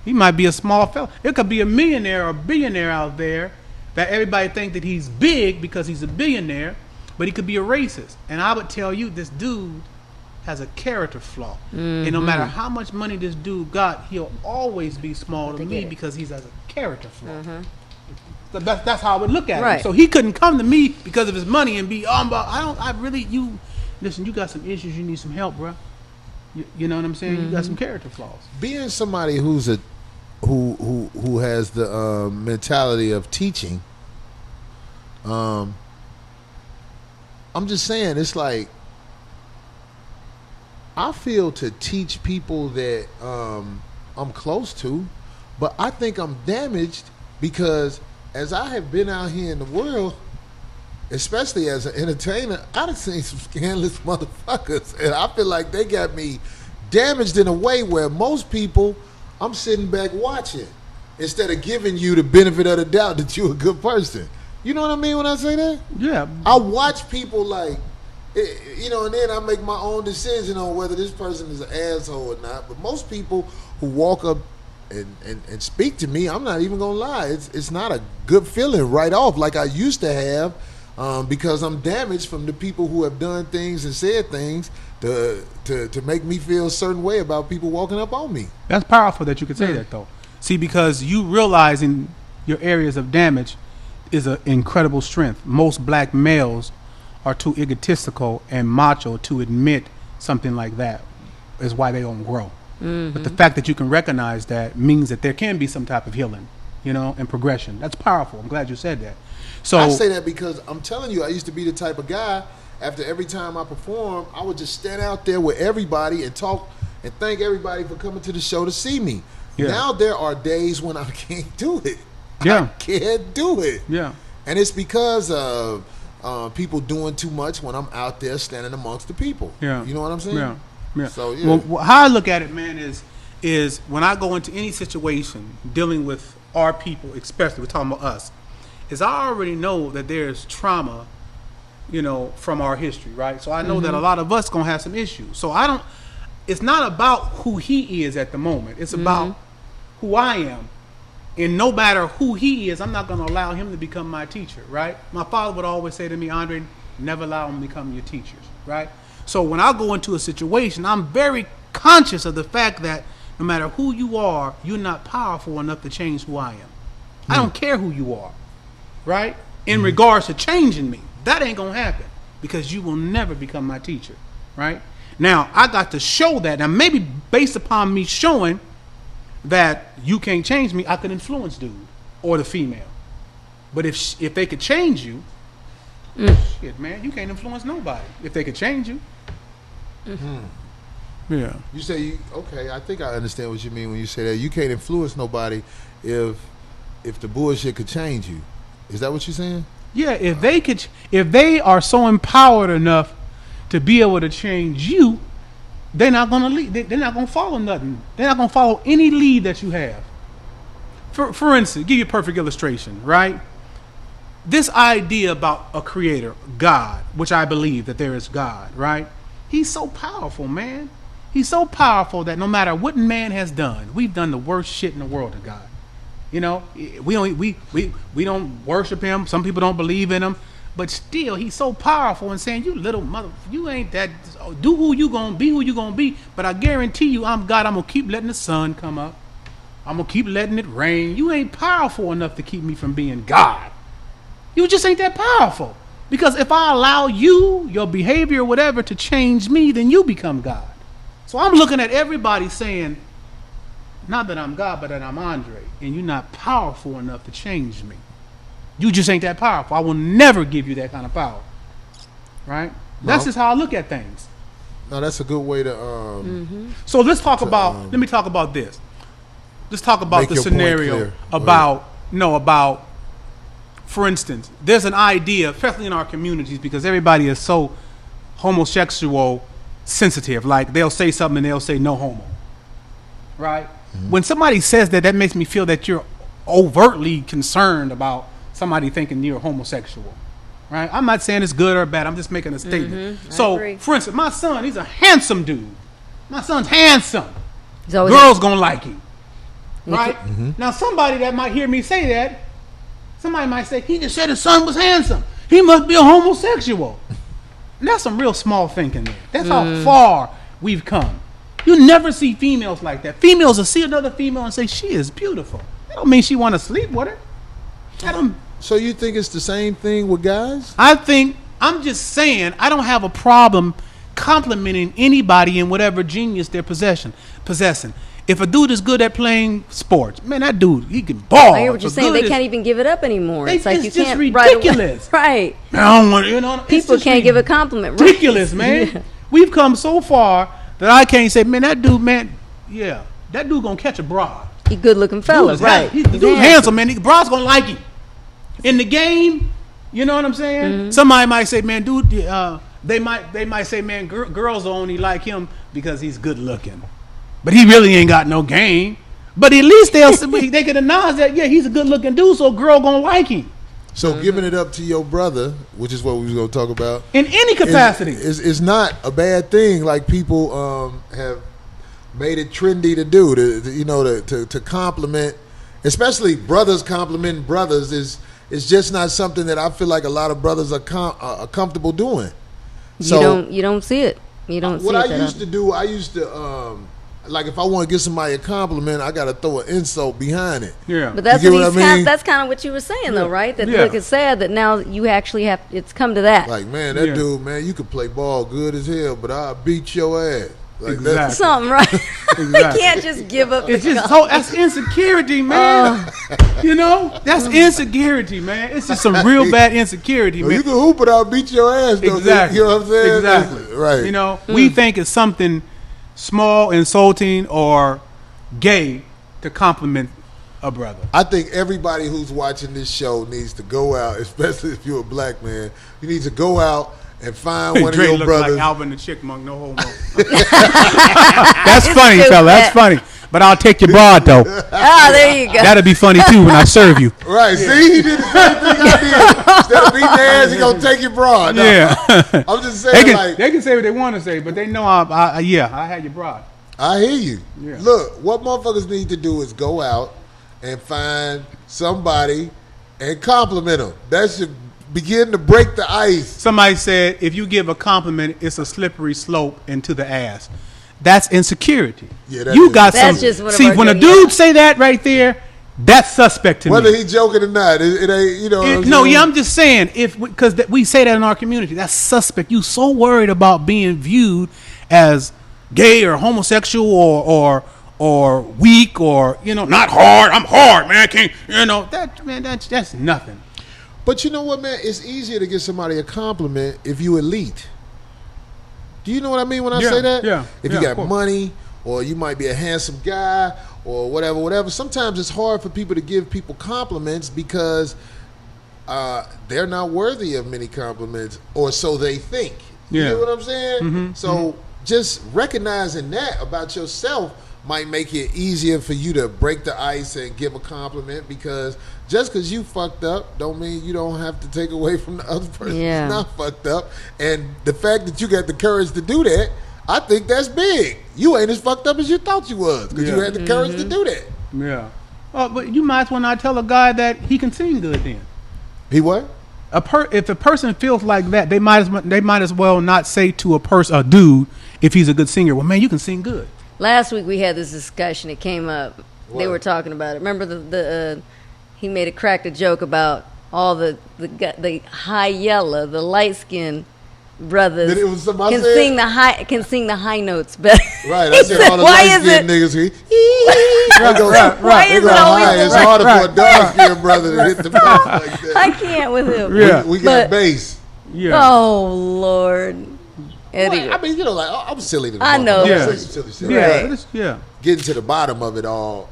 He might be a small fella. It could be a millionaire or a billionaire out there that everybody think that he's big because he's a billionaire, but he could be a racist. And I would tell you, this dude has a character flaw. And no matter how much money this dude got, he'll always be small to me because he's has a character flaw. So that's how I would look at him. So he couldn't come to me because of his money and be, listen, you got some issues, you need some help, bro. You know what I'm saying? You got some character flaws. Being somebody who has the mentality of teaching, I'm just saying, it's like, I feel to teach people that I'm close to, but I think I'm damaged because as I have been out here in the world, especially as an entertainer, I done seen some scandalous motherfuckers, and I feel like they got me damaged in a way where most people, I'm sitting back watching instead of giving you the benefit of the doubt that you're a good person. You know what I mean when I say that? Yeah. I watch people like, and then I make my own decision on whether this person is an asshole or not. But most people who walk up and speak to me, I'm not even gonna lie, it's not a good feeling right off like I used to have, because I'm damaged from the people who have done things and said things to make me feel a certain way about people walking up on me. That's powerful that you could say that, though. See, because you realizing your areas of damage is an incredible strength. Most black males are too egotistical and macho to admit something like that. Is why they don't grow. But the fact that you can recognize that means that there can be some type of healing, and progression. That's powerful. I'm glad you said that. So I say that because I'm telling you, I used to be the type of guy, after every time I perform, I would just stand out there with everybody and talk and thank everybody for coming to the show to see me. Yeah. Now there are days when I can't do it. Yeah. I can't do it. Yeah. And it's because of people doing too much when I'm out there standing amongst the people. Yeah. You know what I'm saying? Yeah. Yeah. So, yeah. Well, how I look at it, man, is when I go into any situation dealing with our people, especially we're talking about us, is I already know that there's trauma, from our history, right? So I know that a lot of us gonna have some issues. So it's not about who he is at the moment. It's about who I am. And no matter who he is, I'm not gonna allow him to become my teacher, right? My father would always say to me, Andre, never allow him to become your teachers, right? So when I go into a situation, I'm very conscious of the fact that no matter who you are, you're not powerful enough to change who I am. I don't care who you are, right? In regards to changing me, that ain't gonna happen because you will never become my teacher, right? Now, I got to show that. Now, maybe based upon me showing that you can't change me, I could influence dude or the female. But if they could change you, shit, man, you can't influence nobody. If they could change you. Yeah. You say okay, I think I understand what you mean when you say that. You can't influence nobody if the bullshit could change you. Is that what you're saying? Yeah, if they are so empowered enough to be able to change you, they're not gonna lead. They're not gonna follow nothing. They're not gonna follow any lead that you have. For instance, give you a perfect illustration, right? This idea about a creator, God, which I believe that there is God, right? He's so powerful, man. He's so powerful that no matter what man has done, we've done the worst shit in the world to God. You know, we don't worship him. Some people don't believe in him, but still, he's so powerful and saying, "You little mother, you ain't that. Do who you gonna be, who you gonna be." But I guarantee you, I'm God. I'm gonna keep letting the sun come up. I'm gonna keep letting it rain. You ain't powerful enough to keep me from being God. You just ain't that powerful. Because if I allow you, your behavior, or whatever, to change me, then you become God. So I'm looking at everybody saying, not that I'm God, but that I'm Andre, and you're not powerful enough to change me. You just ain't that powerful. I will never give you that kind of power. Right? That's just how I look at things. No, that's a good way to. So let's talk about. Let me talk about this. Let's talk about Make the your point scenario clear. about. For instance, there's an idea, especially in our communities, because everybody is so homosexual sensitive. Like they'll say something and they'll say no homo. Right? When somebody says that, that makes me feel that you're overtly concerned about somebody thinking you're homosexual. Right? I'm not saying it's good or bad. I'm just making a statement. So, for instance, my son, he's a handsome dude. My son's handsome. Girls gonna like him. Right? Now, somebody that might hear me say that, somebody might say, he just said his son was handsome. He must be a homosexual. And that's some real small thinking there. That's how far we've come. You never see females like that. Females will see another female and say, she is beautiful. That don't mean she want to sleep with her. So you think it's the same thing with guys? I'm just saying, I don't have a problem complimenting anybody in whatever genius they're possessing. If a dude is good at playing sports, man, that dude, he can ball. I hear what you're saying. They can't even give it up anymore. It's like you just can't. Ridiculous. Right. I don't want, you know, people can't give a compliment. Ridiculous, man. Yeah. We've come so far that I can't say, man, that dude, man, yeah, that dude gonna catch a broad. He good looking fella, right? He's handsome, man. The broad's gonna like him. In the game, you know what I'm saying? Somebody might say, man, dude, they might say, man, girls only like him because he's good looking. But he really ain't got no game. But at least they can acknowledge that, yeah, he's a good looking dude, so a girl gonna like him. So giving it up to your brother, which is what we was gonna talk about, in any capacity, is not a bad thing. Like people have made it trendy to do, to compliment, especially brothers complimenting brothers is just not something that I feel like a lot of brothers are comfortable doing. So you don't see it. You don't. What see I used to do, like if I want to give somebody a compliment, I got to throw an insult behind it. Yeah. But that's that's kind of what you were saying, though, right? That look, it's sad that now you actually have. It's come to that. Like, man, that dude, man, you could play ball good as hell, but I'll beat your ass. Like exactly. Something, right? You can't just give up. It's just that's insecurity, man. You know, that's insecurity, man. It's just some real bad insecurity, man. You can hoop, but I'll beat your ass, though. Exactly. You know what I'm saying? Exactly. Right. You know, we think it's something small, insulting, or gay to compliment a brother. I think everybody who's watching this show needs to go out, especially if you're a black man. You need to go out and find one of your brothers. Like Alvin the Chickmunk, no homo. That's funny, fella. That's funny. But I'll take your broad, though. There you go. That'll be funny, too, when I serve you. Right. See, he did the same thing I did. Instead of beating their ass, he going to take your broad. No, yeah. I'm just saying, they can say what they want to say, but they know I had your broad. I hear you. Yeah. Look, what motherfuckers need to do is go out and find somebody and compliment them. That should begin to break the ice. Somebody said, if you give a compliment, it's a slippery slope into the ass. That's insecurity. Yeah, you got some. Just see, when a dude say that right there, that's suspect to me. Whether he joking or not, it ain't. You know. I'm just saying because we say that in our community. That's suspect. You so worried about being viewed as gay or homosexual or weak or not hard. I'm hard, man. I can't. That's nothing. But you know what, man? It's easier to give somebody a compliment if you elite. Do you know what I mean when I say that? Yeah. If you got money, or you might be a handsome guy, or whatever. Sometimes it's hard for people to give people compliments because they're not worthy of many compliments, or so they think. You know what I'm saying? Mm-hmm. So just recognizing that about yourself might make it easier for you to break the ice and give a compliment, because just because you fucked up don't mean you don't have to take away from the other person who's not fucked up. And the fact that you got the courage to do that, I think that's big. You ain't as fucked up as you thought you was because you had the courage to do that. Yeah. But you might as well not tell a guy that he can sing good then. He what? If a person feels like that, they might as well not say to a dude, if he's a good singer, well, man, you can sing good. Last week we had this discussion. It came up. What? They were talking about it. Remember he made cracked a joke about all the high yellow, the light skinned brothers It was somebody can said? sing the high notes better. Right, I said all the Why light is skinned niggas. Why is it always It's harder for a dark skinned brother to hit the notes like that. I can't with him. Yeah. We got bass. Yeah. Oh Lord. Anyway. Well, I mean, like, I'm silly. I know. Yeah. I'm silly shit. Yeah. Right. But it's- Getting to the bottom of it all,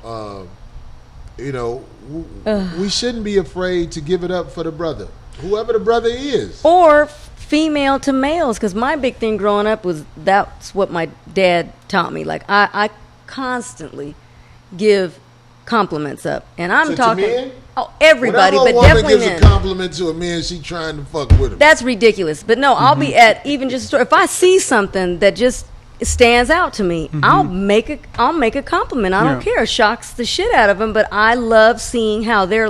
we shouldn't be afraid to give it up for the brother, whoever the brother is. Or female to males, because my big thing growing up was that's what my dad taught me. Like I constantly give compliments up, and I'm So to talking men? everybody, Whenever but a woman definitely gives men. a compliment to a man, she trying to fuck with him. That's ridiculous. But no, I'll be at even just if I see something that just stands out to me, I'll make a compliment. I don't Yeah. care. It shocks the shit out of them, but I love seeing how they're.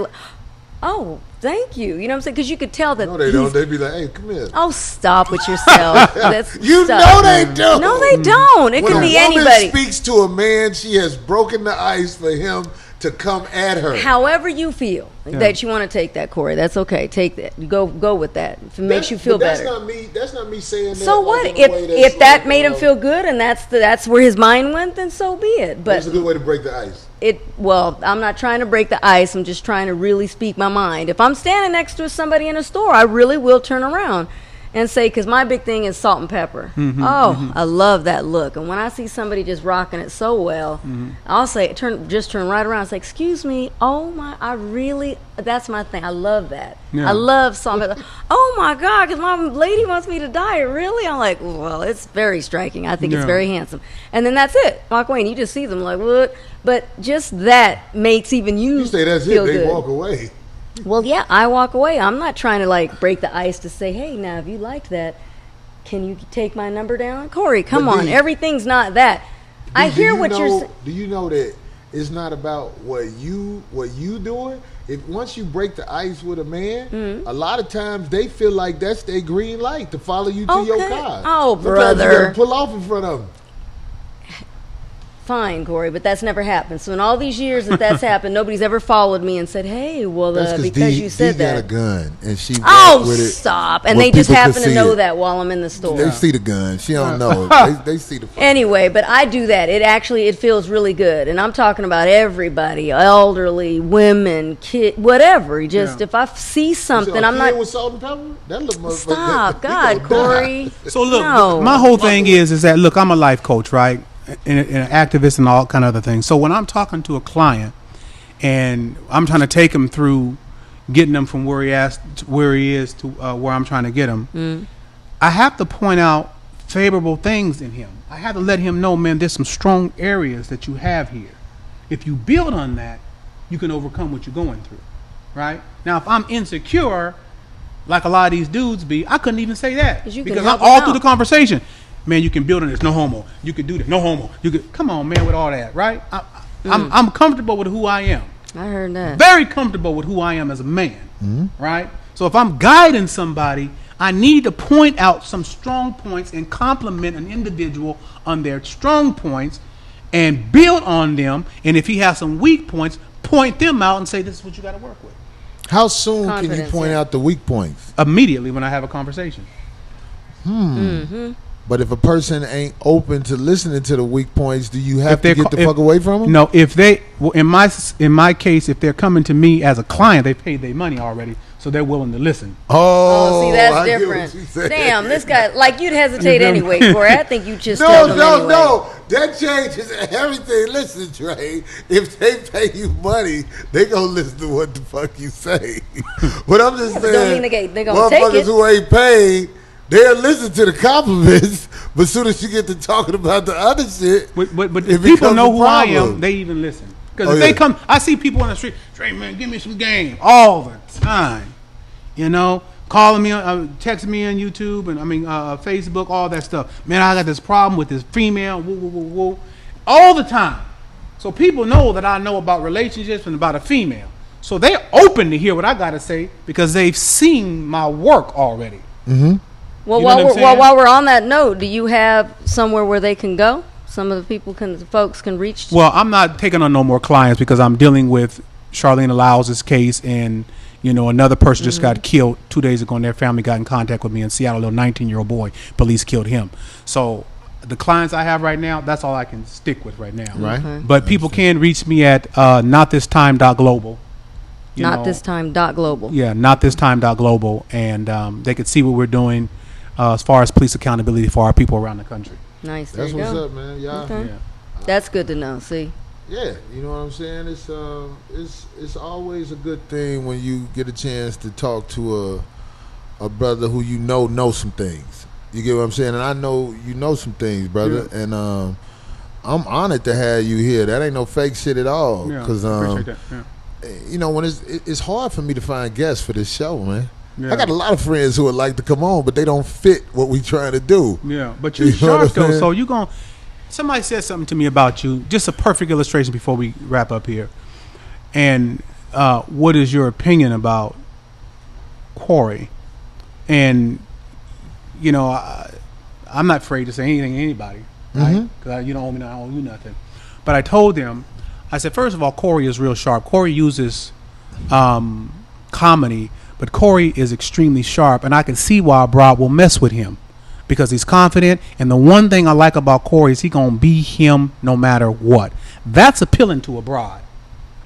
Oh, thank you. You know what I'm saying? Because you could tell that. No, they don't. They be like, "Hey, come here." Oh, stop with yourself. That's You stop. know they do. No, they don't. It When could a be woman anybody. speaks to a man, she has broken the ice for him to come at her. However you feel that you want to take that, Corey, that's okay. Take that. Go with that. If it makes you feel That's better. not me. That's not me saying that. So like what? in a way that's If that like, made him feel good and that's where his mind went, then so be it. But that's a good way to break the ice. I'm not trying to break the ice. I'm just trying to really speak my mind. If I'm standing next to somebody in a store, I really will turn around and say, because my big thing is salt and pepper. I love that look. And when I see somebody just rocking it so well, I'll say, turn right around and say, excuse me, oh my, that's my thing. I love that. Yeah. I love salt and pepper. Oh my God, because my lady wants me to diet. Really? I'm like, well, it's very striking. I think it's Yeah. very handsome. And then that's it. Walk away and you just see them like, what? But just that makes even you You say that's it. feel They good. walk away. Well, yeah, I walk away. I'm not trying to like break the ice to say, hey, now if you liked that, can you take my number down? Corey, come But on. D- Everything's not that. I hear what you're saying. Do you know that it's not about what you doing? If once you break the ice with a man, a lot of times they feel like that's their green light to follow you to your Okay. car. Oh, Sometimes you brother. gotta pull off in front of them. Fine, Corey, but that's never happened. So in all these years that's happened, nobody's ever followed me and said, hey, well, because you said got a that. gun and she Oh, walked with it. stop. And where they just people happen could to see know it. that while I'm in the store. They see the gun. She don't know. They see the. Anyway, but I do that. It feels really good. And I'm talking about everybody, elderly, women, kid, whatever. Just if I see something, I'm not. with salt and pepper. That look motherfucker. Stop, he God, gonna die. Corey. So look, No. my whole thing is that look, I'm a life coach, right, and an activist and all kind of other things. So when I'm talking to a client and I'm trying to take him through getting him from where he is to where I'm trying to get him, I have to point out favorable things in him. I have to let him know, man, there's some strong areas that you have here. If you build on that, you can overcome what you're going through, right? Now, if I'm insecure, like a lot of these dudes be, I couldn't even say that 'Cause you can because help I'm all them through the out. conversation. Man, you can build on this. No homo. You can do this. No homo. You could come on, man, with all that, right? I'm comfortable with who I am. I heard that. Very comfortable with who I am as a man, right? So if I'm guiding somebody, I need to point out some strong points and compliment an individual on their strong points and build on them. And if he has some weak points, point them out and say, this is what you got to work with. How soon can you Confidence, point yeah. out the weak points? Immediately when I have a conversation. But if a person ain't open to listening to the weak points, do you have If to they're get the fuck away from them? No, if they, well, in my case, if they're coming to me as a client, they paid their money already, so they're willing to listen. Oh, see, that's I get different. what you said. Damn, this guy, like you'd hesitate anyway, Corey. I think you just No, tell them no, anyway. no. That changes everything. Listen, Trey. If they pay you money, they gonna listen to what the fuck you say. But I'm just saying, don't mean they gonna take motherfuckers it. who ain't paid, they'll listen to the compliments. But as soon as you get to talking about the other shit, But it if people becomes know a who I problem. am, they even listen. Because Oh, if they yeah. come, I see people on the street, Trey, man, give me some game all the time, you know. calling me, texting me on YouTube, and Facebook, all that stuff. Man, I got this problem with this female, woo, woo, woo, woo, all the time. So people know that I know about relationships and about a female. So they're open to hear what I got to say because they've seen my work already. Mm-hmm. Well, You know while we're on that note, do you have somewhere where they can go? Some of the folks can reach. Well, I'm not taking on no more clients because I'm dealing with Charlene Allows' case, and another person just got killed 2 days ago, and their family got in contact with me in Seattle. A little 19-year-old boy, police killed him. So the clients I have right now, that's all I can stick with right now. Right. Okay. But people can reach me at notthisTime.global. NotthisTime.global. Yeah, notthisTime.global, and they could see what we're doing as far as police accountability for our people around the country. Nice. That's there you what's go. up, man. Y'all. Okay. Yeah. That's good to know. See. Yeah, you know what I'm saying. It's always a good thing when you get a chance to talk to a brother who know some things. You get what I'm saying? And I know you know some things, brother. Yeah. And I'm honored to have you here. That ain't no fake shit at all. Yeah, Cause appreciate that. Yeah. When it's hard for me to find guests for this show, man. Yeah. I got a lot of friends who would like to come on, but they don't fit what we trying to do. Yeah, but you're sharp though. So you going. Somebody said something to me about you. Just a perfect illustration before we wrap up here. And what is your opinion about Corey? And I'm not afraid to say anything to anybody, right? Because you don't owe me, I don't owe you nothing. But I told them, I said, first of all, Corey is real sharp. Corey uses comedy, but Corey is extremely sharp, and I can see why a broad will mess with him because he's confident. And the one thing I like about Corey is he gonna be him no matter what. That's appealing to a broad.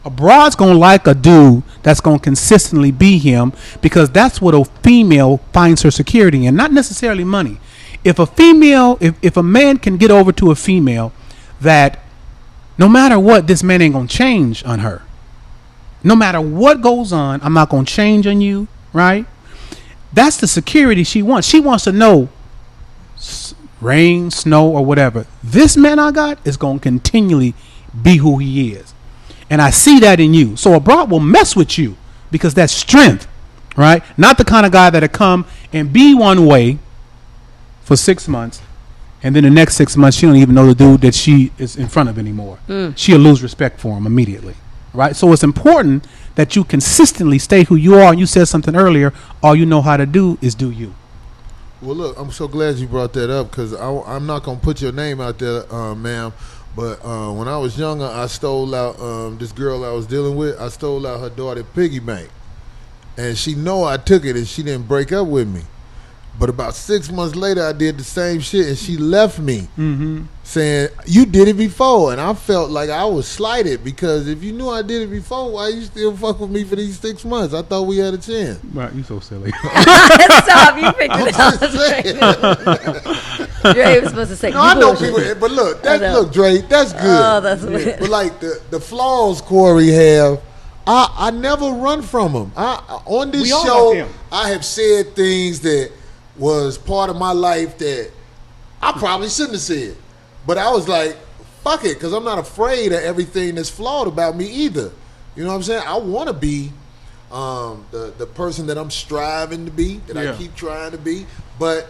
A broad's gonna like a dude that's gonna consistently be him because that's what a female finds her security in, not necessarily money. If a man can get over to a female that no matter what, this man ain't gonna change on her. No matter what goes on, I'm not gonna change on you, right? That's the security she wants. She wants to know, rain, snow, or whatever, this man I got is gonna continually be who he is. And I see that in you. So a broad will mess with you because that's strength, right? Not the kind of guy that'll come and be one way for 6 months, and then the next 6 months she don't even know the dude that she is in front of anymore. She'll lose respect for him immediately, right? So it's important that you consistently stay who you are. And you said something earlier, all you know how to do is do you. Well, look, I'm so glad you brought that up because I'm not going to put your name out there, ma'am. But when I was younger, I stole out this girl I was dealing with. I stole out her daughter's piggy bank. And she know I took it and she didn't break up with me. But about 6 months later, I did the same shit and she left me saying, you did it before. And I felt like I was slighted because if you knew I did it before, why you still fuck with me for these 6 months? I thought we had a chance. Right, you so silly. Stop, you picked it up. Dre was supposed to say, no, I know people, but look, look, Dre, that's good. Oh, that's weird. But like the flaws Corey have, I never run from them. On this show, I have said things that was part of my life that I probably shouldn't have said. But I was like, fuck it, because I'm not afraid of everything that's flawed about me either. You know what I'm saying? I want to be the person that I'm striving to be, that I keep trying to be. But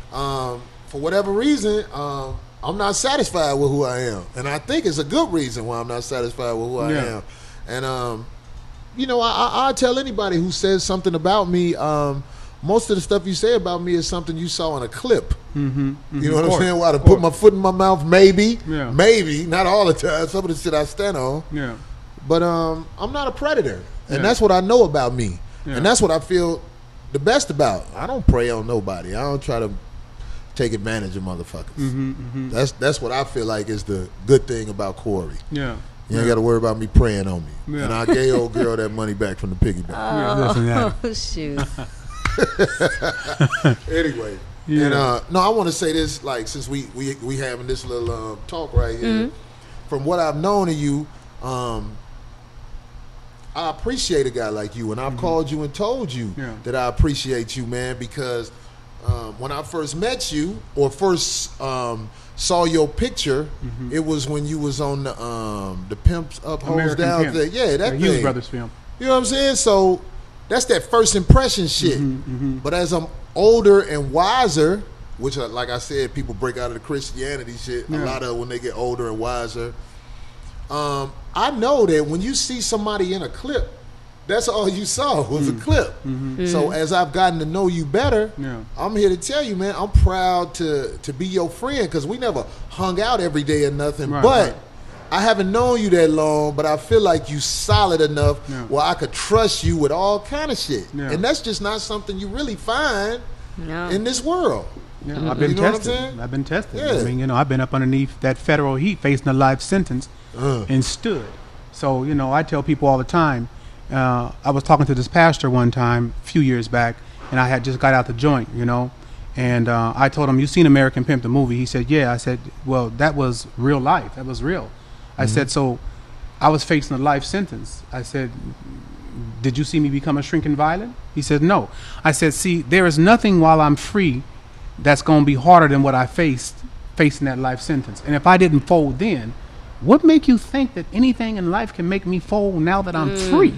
for whatever reason, I'm not satisfied with who I am. And I think it's a good reason why I'm not satisfied with who I am. And, I tell anybody who says something about me, most of the stuff you say about me is something you saw in a clip. You know what I'm saying? Where I put my foot in my mouth, maybe, not all the time. Some of the shit I stand on. Yeah. But I'm not a predator, and that's what I know about me, and that's what I feel the best about. I don't prey on nobody. I don't try to take advantage of motherfuckers. That's what I feel like is the good thing about Corey. Yeah. You ain't got to worry about me preying on me. Yeah. And I gave old girl that money back from the piggy bank. Oh, shoot. Anyway, and no, I want to say this. Like, since we having this little talk right here, from what I've known of you, I appreciate a guy like you, and I've called you and told you that I appreciate you, man, because when I first met you or first saw your picture, it was when you was on the Pimps Up Hoes Down thing. Yeah, that Hughes thing. Brothers film. You know what I'm saying? So that's that first impression shit. But as I'm older and wiser, which, like I said, people break out of the Christianity shit a lot of when they get older and wiser. I know that when you see somebody in a clip, that's all you saw was a clip. So as I've gotten to know you better, I'm here to tell you, man, I'm proud to be your friend because we never hung out every day or nothing. But I haven't known you that long, but I feel like you solid enough where I could trust you with all kind of shit. And that's just not something you really find in this world. Yeah, I've been tested. I've been tested. I mean, you know, I've been up underneath that federal heat facing a life sentence and stood. So, you know, I tell people all the time, I was talking to this pastor one time a few years back, and I had just got out the joint, you know, and I told him, "You seen American Pimp, the movie?" He said, "Yeah." I said, "Well, that was real life. That was real." I said, "So I was facing a life sentence." I said, "Did you see me become a shrinking violet?" He said, "No." I said, "See, there is nothing while I'm free that's going to be harder than what I facing that life sentence. And if I didn't fold then, what make you think that anything in life can make me fold now that I'm free?"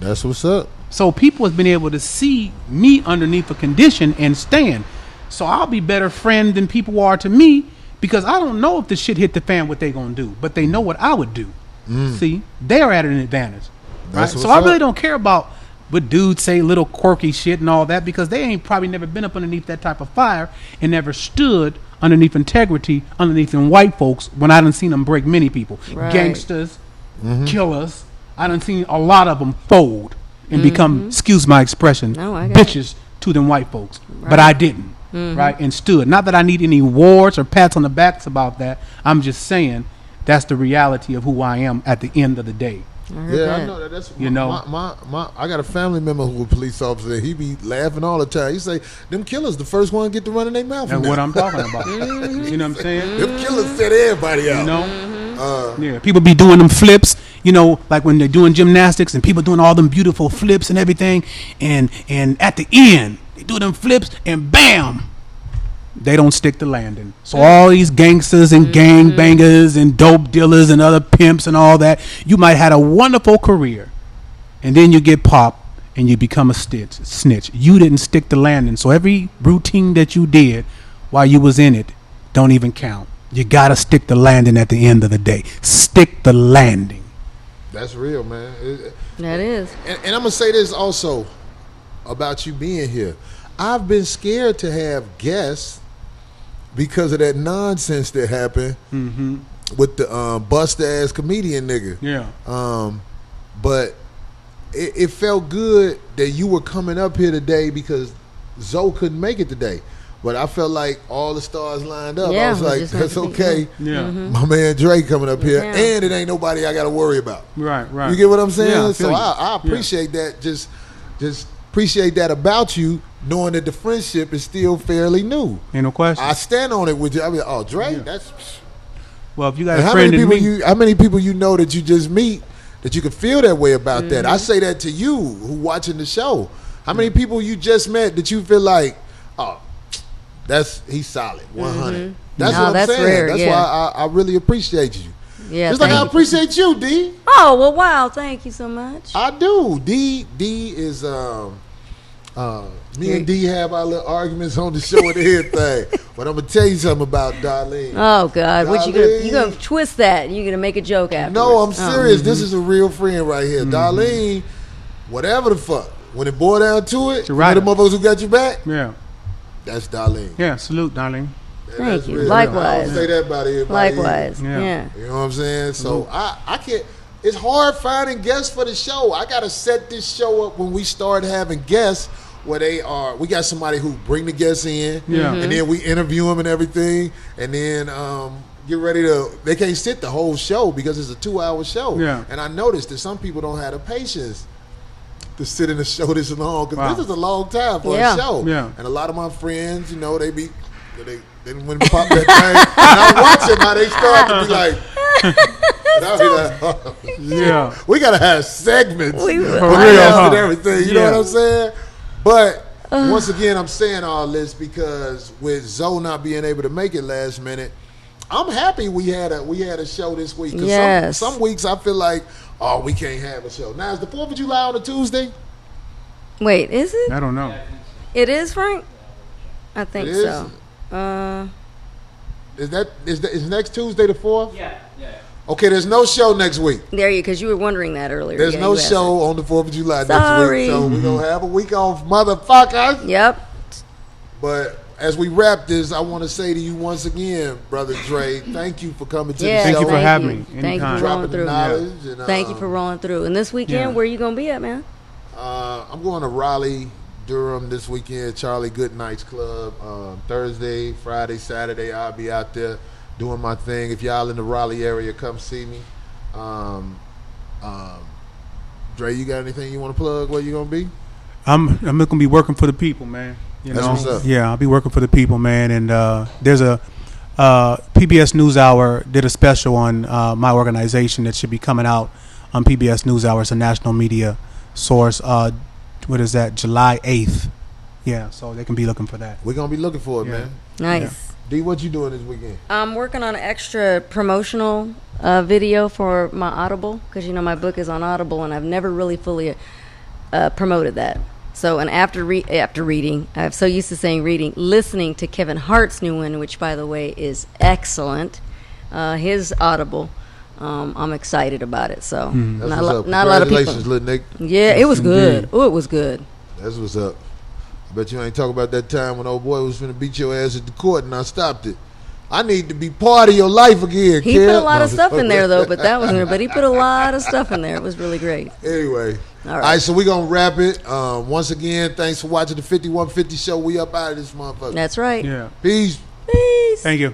That's what's up. So people have been able to see me underneath a condition and stand. So I'll be better friend than people are to me because I don't know if the shit hit the fan what they going to do, but they know what I would do. See, they're at an advantage. Right? So I really don't care about what dudes say, little quirky shit and all that, because they ain't probably never been up underneath that type of fire and never stood underneath integrity, underneath them white folks when I done seen them break many people. Gangsters, killers. I done seen a lot of them fold and become, excuse my expression, bitches to them white folks. But I didn't, right? And stood. Not that I need any awards or pats on the backs about that. I'm just saying that's the reality of who I am at the end of the day. I know that. That's you know. I got a family member who was a police officer. He be laughing all the time. He say, "Them killers, the first one to get to running their mouth." That's what I'm talking about. You know what I'm saying? Them killers set everybody out. You know. Yeah. People be doing them flips. You know, like when they're doing gymnastics and people doing all them beautiful flips and everything, and at the end they do them flips and bam, they don't stick the landing. So all these gangsters and gang bangers and dope dealers and other pimps and all that, you might have had a wonderful career, and then you get popped and you become a snitch. You didn't stick the landing. So every routine that you did while you was in it don't even count. You gotta stick the landing at the end of the day. Stick the landing. That's real, man. That is. And I'm gonna say this also about you being here. I've been scared to have guests because of that nonsense that happened with the bust ass comedian nigga. Yeah. But it felt good that you were coming up here today because Zoe couldn't make it today. But I felt like all the stars lined up. I was like, that's okay. My man Dre coming up here, and it ain't nobody I got to worry about. Right. You get what I'm saying? Yeah, so I appreciate that. Just appreciate that about you, knowing that the friendship is still fairly new. Ain't no question. I stand on it with you. I mean, oh, Dre, that's. Well, if you got a friend in me, how many people you know that you just meet that you can feel that way about that? I say that to you who watching the show. How many people you just met that you feel like, oh, he's solid, 100. That's what I'm saying. Rare, that's why I really appreciate you. Yeah, just like I appreciate you, D. Oh, well, wow. Thank you so much. I do. D is me and D have our little arguments on the show and everything. But I'm gonna tell you something about Darlene. Oh God, what you gonna twist that? You gonna make a joke after? No, I'm serious. This is a real friend right here. Darlene, whatever the fuck. When it boiled down to it, one of the motherfuckers who got you back. Yeah. That's Darlene. Yeah, salute, Darlene. Thank you. Real. Likewise. I don't say that about everybody. Likewise. Yeah. You know what I'm saying? So I can't. It's hard finding guests for the show. I gotta set this show up when we start having guests where they are. We got somebody who bring the guests in, and then we interview them and everything, and then get ready to. They can't sit the whole show because it's a 2-hour show. Yeah. And I noticed that some people don't have the patience to sit in a show this long because this is a long time for a show. Yeah. And a lot of my friends, you know, they didn't want to pop that thing. And I'm watching how they start to be like, and I'll be like, yeah, we gotta have segments for real, and everything. You know what I'm saying? But once again, I'm saying all this because with Zoe not being able to make it last minute, I'm happy we had a show this week. Yes. Some weeks I feel like, oh, we can't have a show. Now is the 4th of July on a Tuesday? Wait, is it? I don't know. It is, Frank? I think It is? so. Is next Tuesday the 4th? Yeah. Okay, there's no show next week. There you, because you were wondering that earlier. There's Yeah, no you asked show on the 4th of July Sorry. next week, so we're going to have a week off, motherfuckers. it. Yep. But as we wrap this, I want to say to you once again, Brother Dre, thank you for coming to Yeah, the show. Thank you for having me. Thank you Anytime. for rolling dropping the through. knowledge. And, Thank you for rolling through. And this weekend, Yeah. where you going to be at, man? I'm going to Raleigh, Durham this weekend, Charlie Goodnight's Club. Thursday, Friday, Saturday, I'll be out there doing my thing. If y'all in the Raleigh area, come see me. Dre, you got anything you want to plug? Where you going to be? I'm going to be working for the people, man. You That's know? what's up. Yeah, I'll be working for the people, man. And there's a PBS NewsHour did a special on my organization that should be coming out on PBS NewsHour. It's a national media source. What is that? July 8th. Yeah, so they can be looking for that. We're going to be looking for it, Yeah. man. Nice. D, what you doing this weekend? I'm working on an extra promotional video for my Audible, because you know my book is on Audible, and I've never really fully promoted that. So, and after reading, I'm so used to saying reading, listening to Kevin Hart's new one, which by the way is excellent, his Audible. I'm excited about it. So, That's not, what's up. not a lot of people. Congratulations, little Nick. Yeah, it was good. Indeed. Oh, it was good. That's what's up. I bet you ain't talking about that time when old boy was finna beat your ass at the court and I stopped it. I need to be part of your life again, He kid. put a lot of No, stuff in there though, but that was but he put a lot of stuff in there. It was really great. Anyway. All All right. right, so we're going to wrap it. Once again, thanks for watching the 5150 show. We up out of this motherfucker. That's right. Yeah. Peace. Peace. Thank you.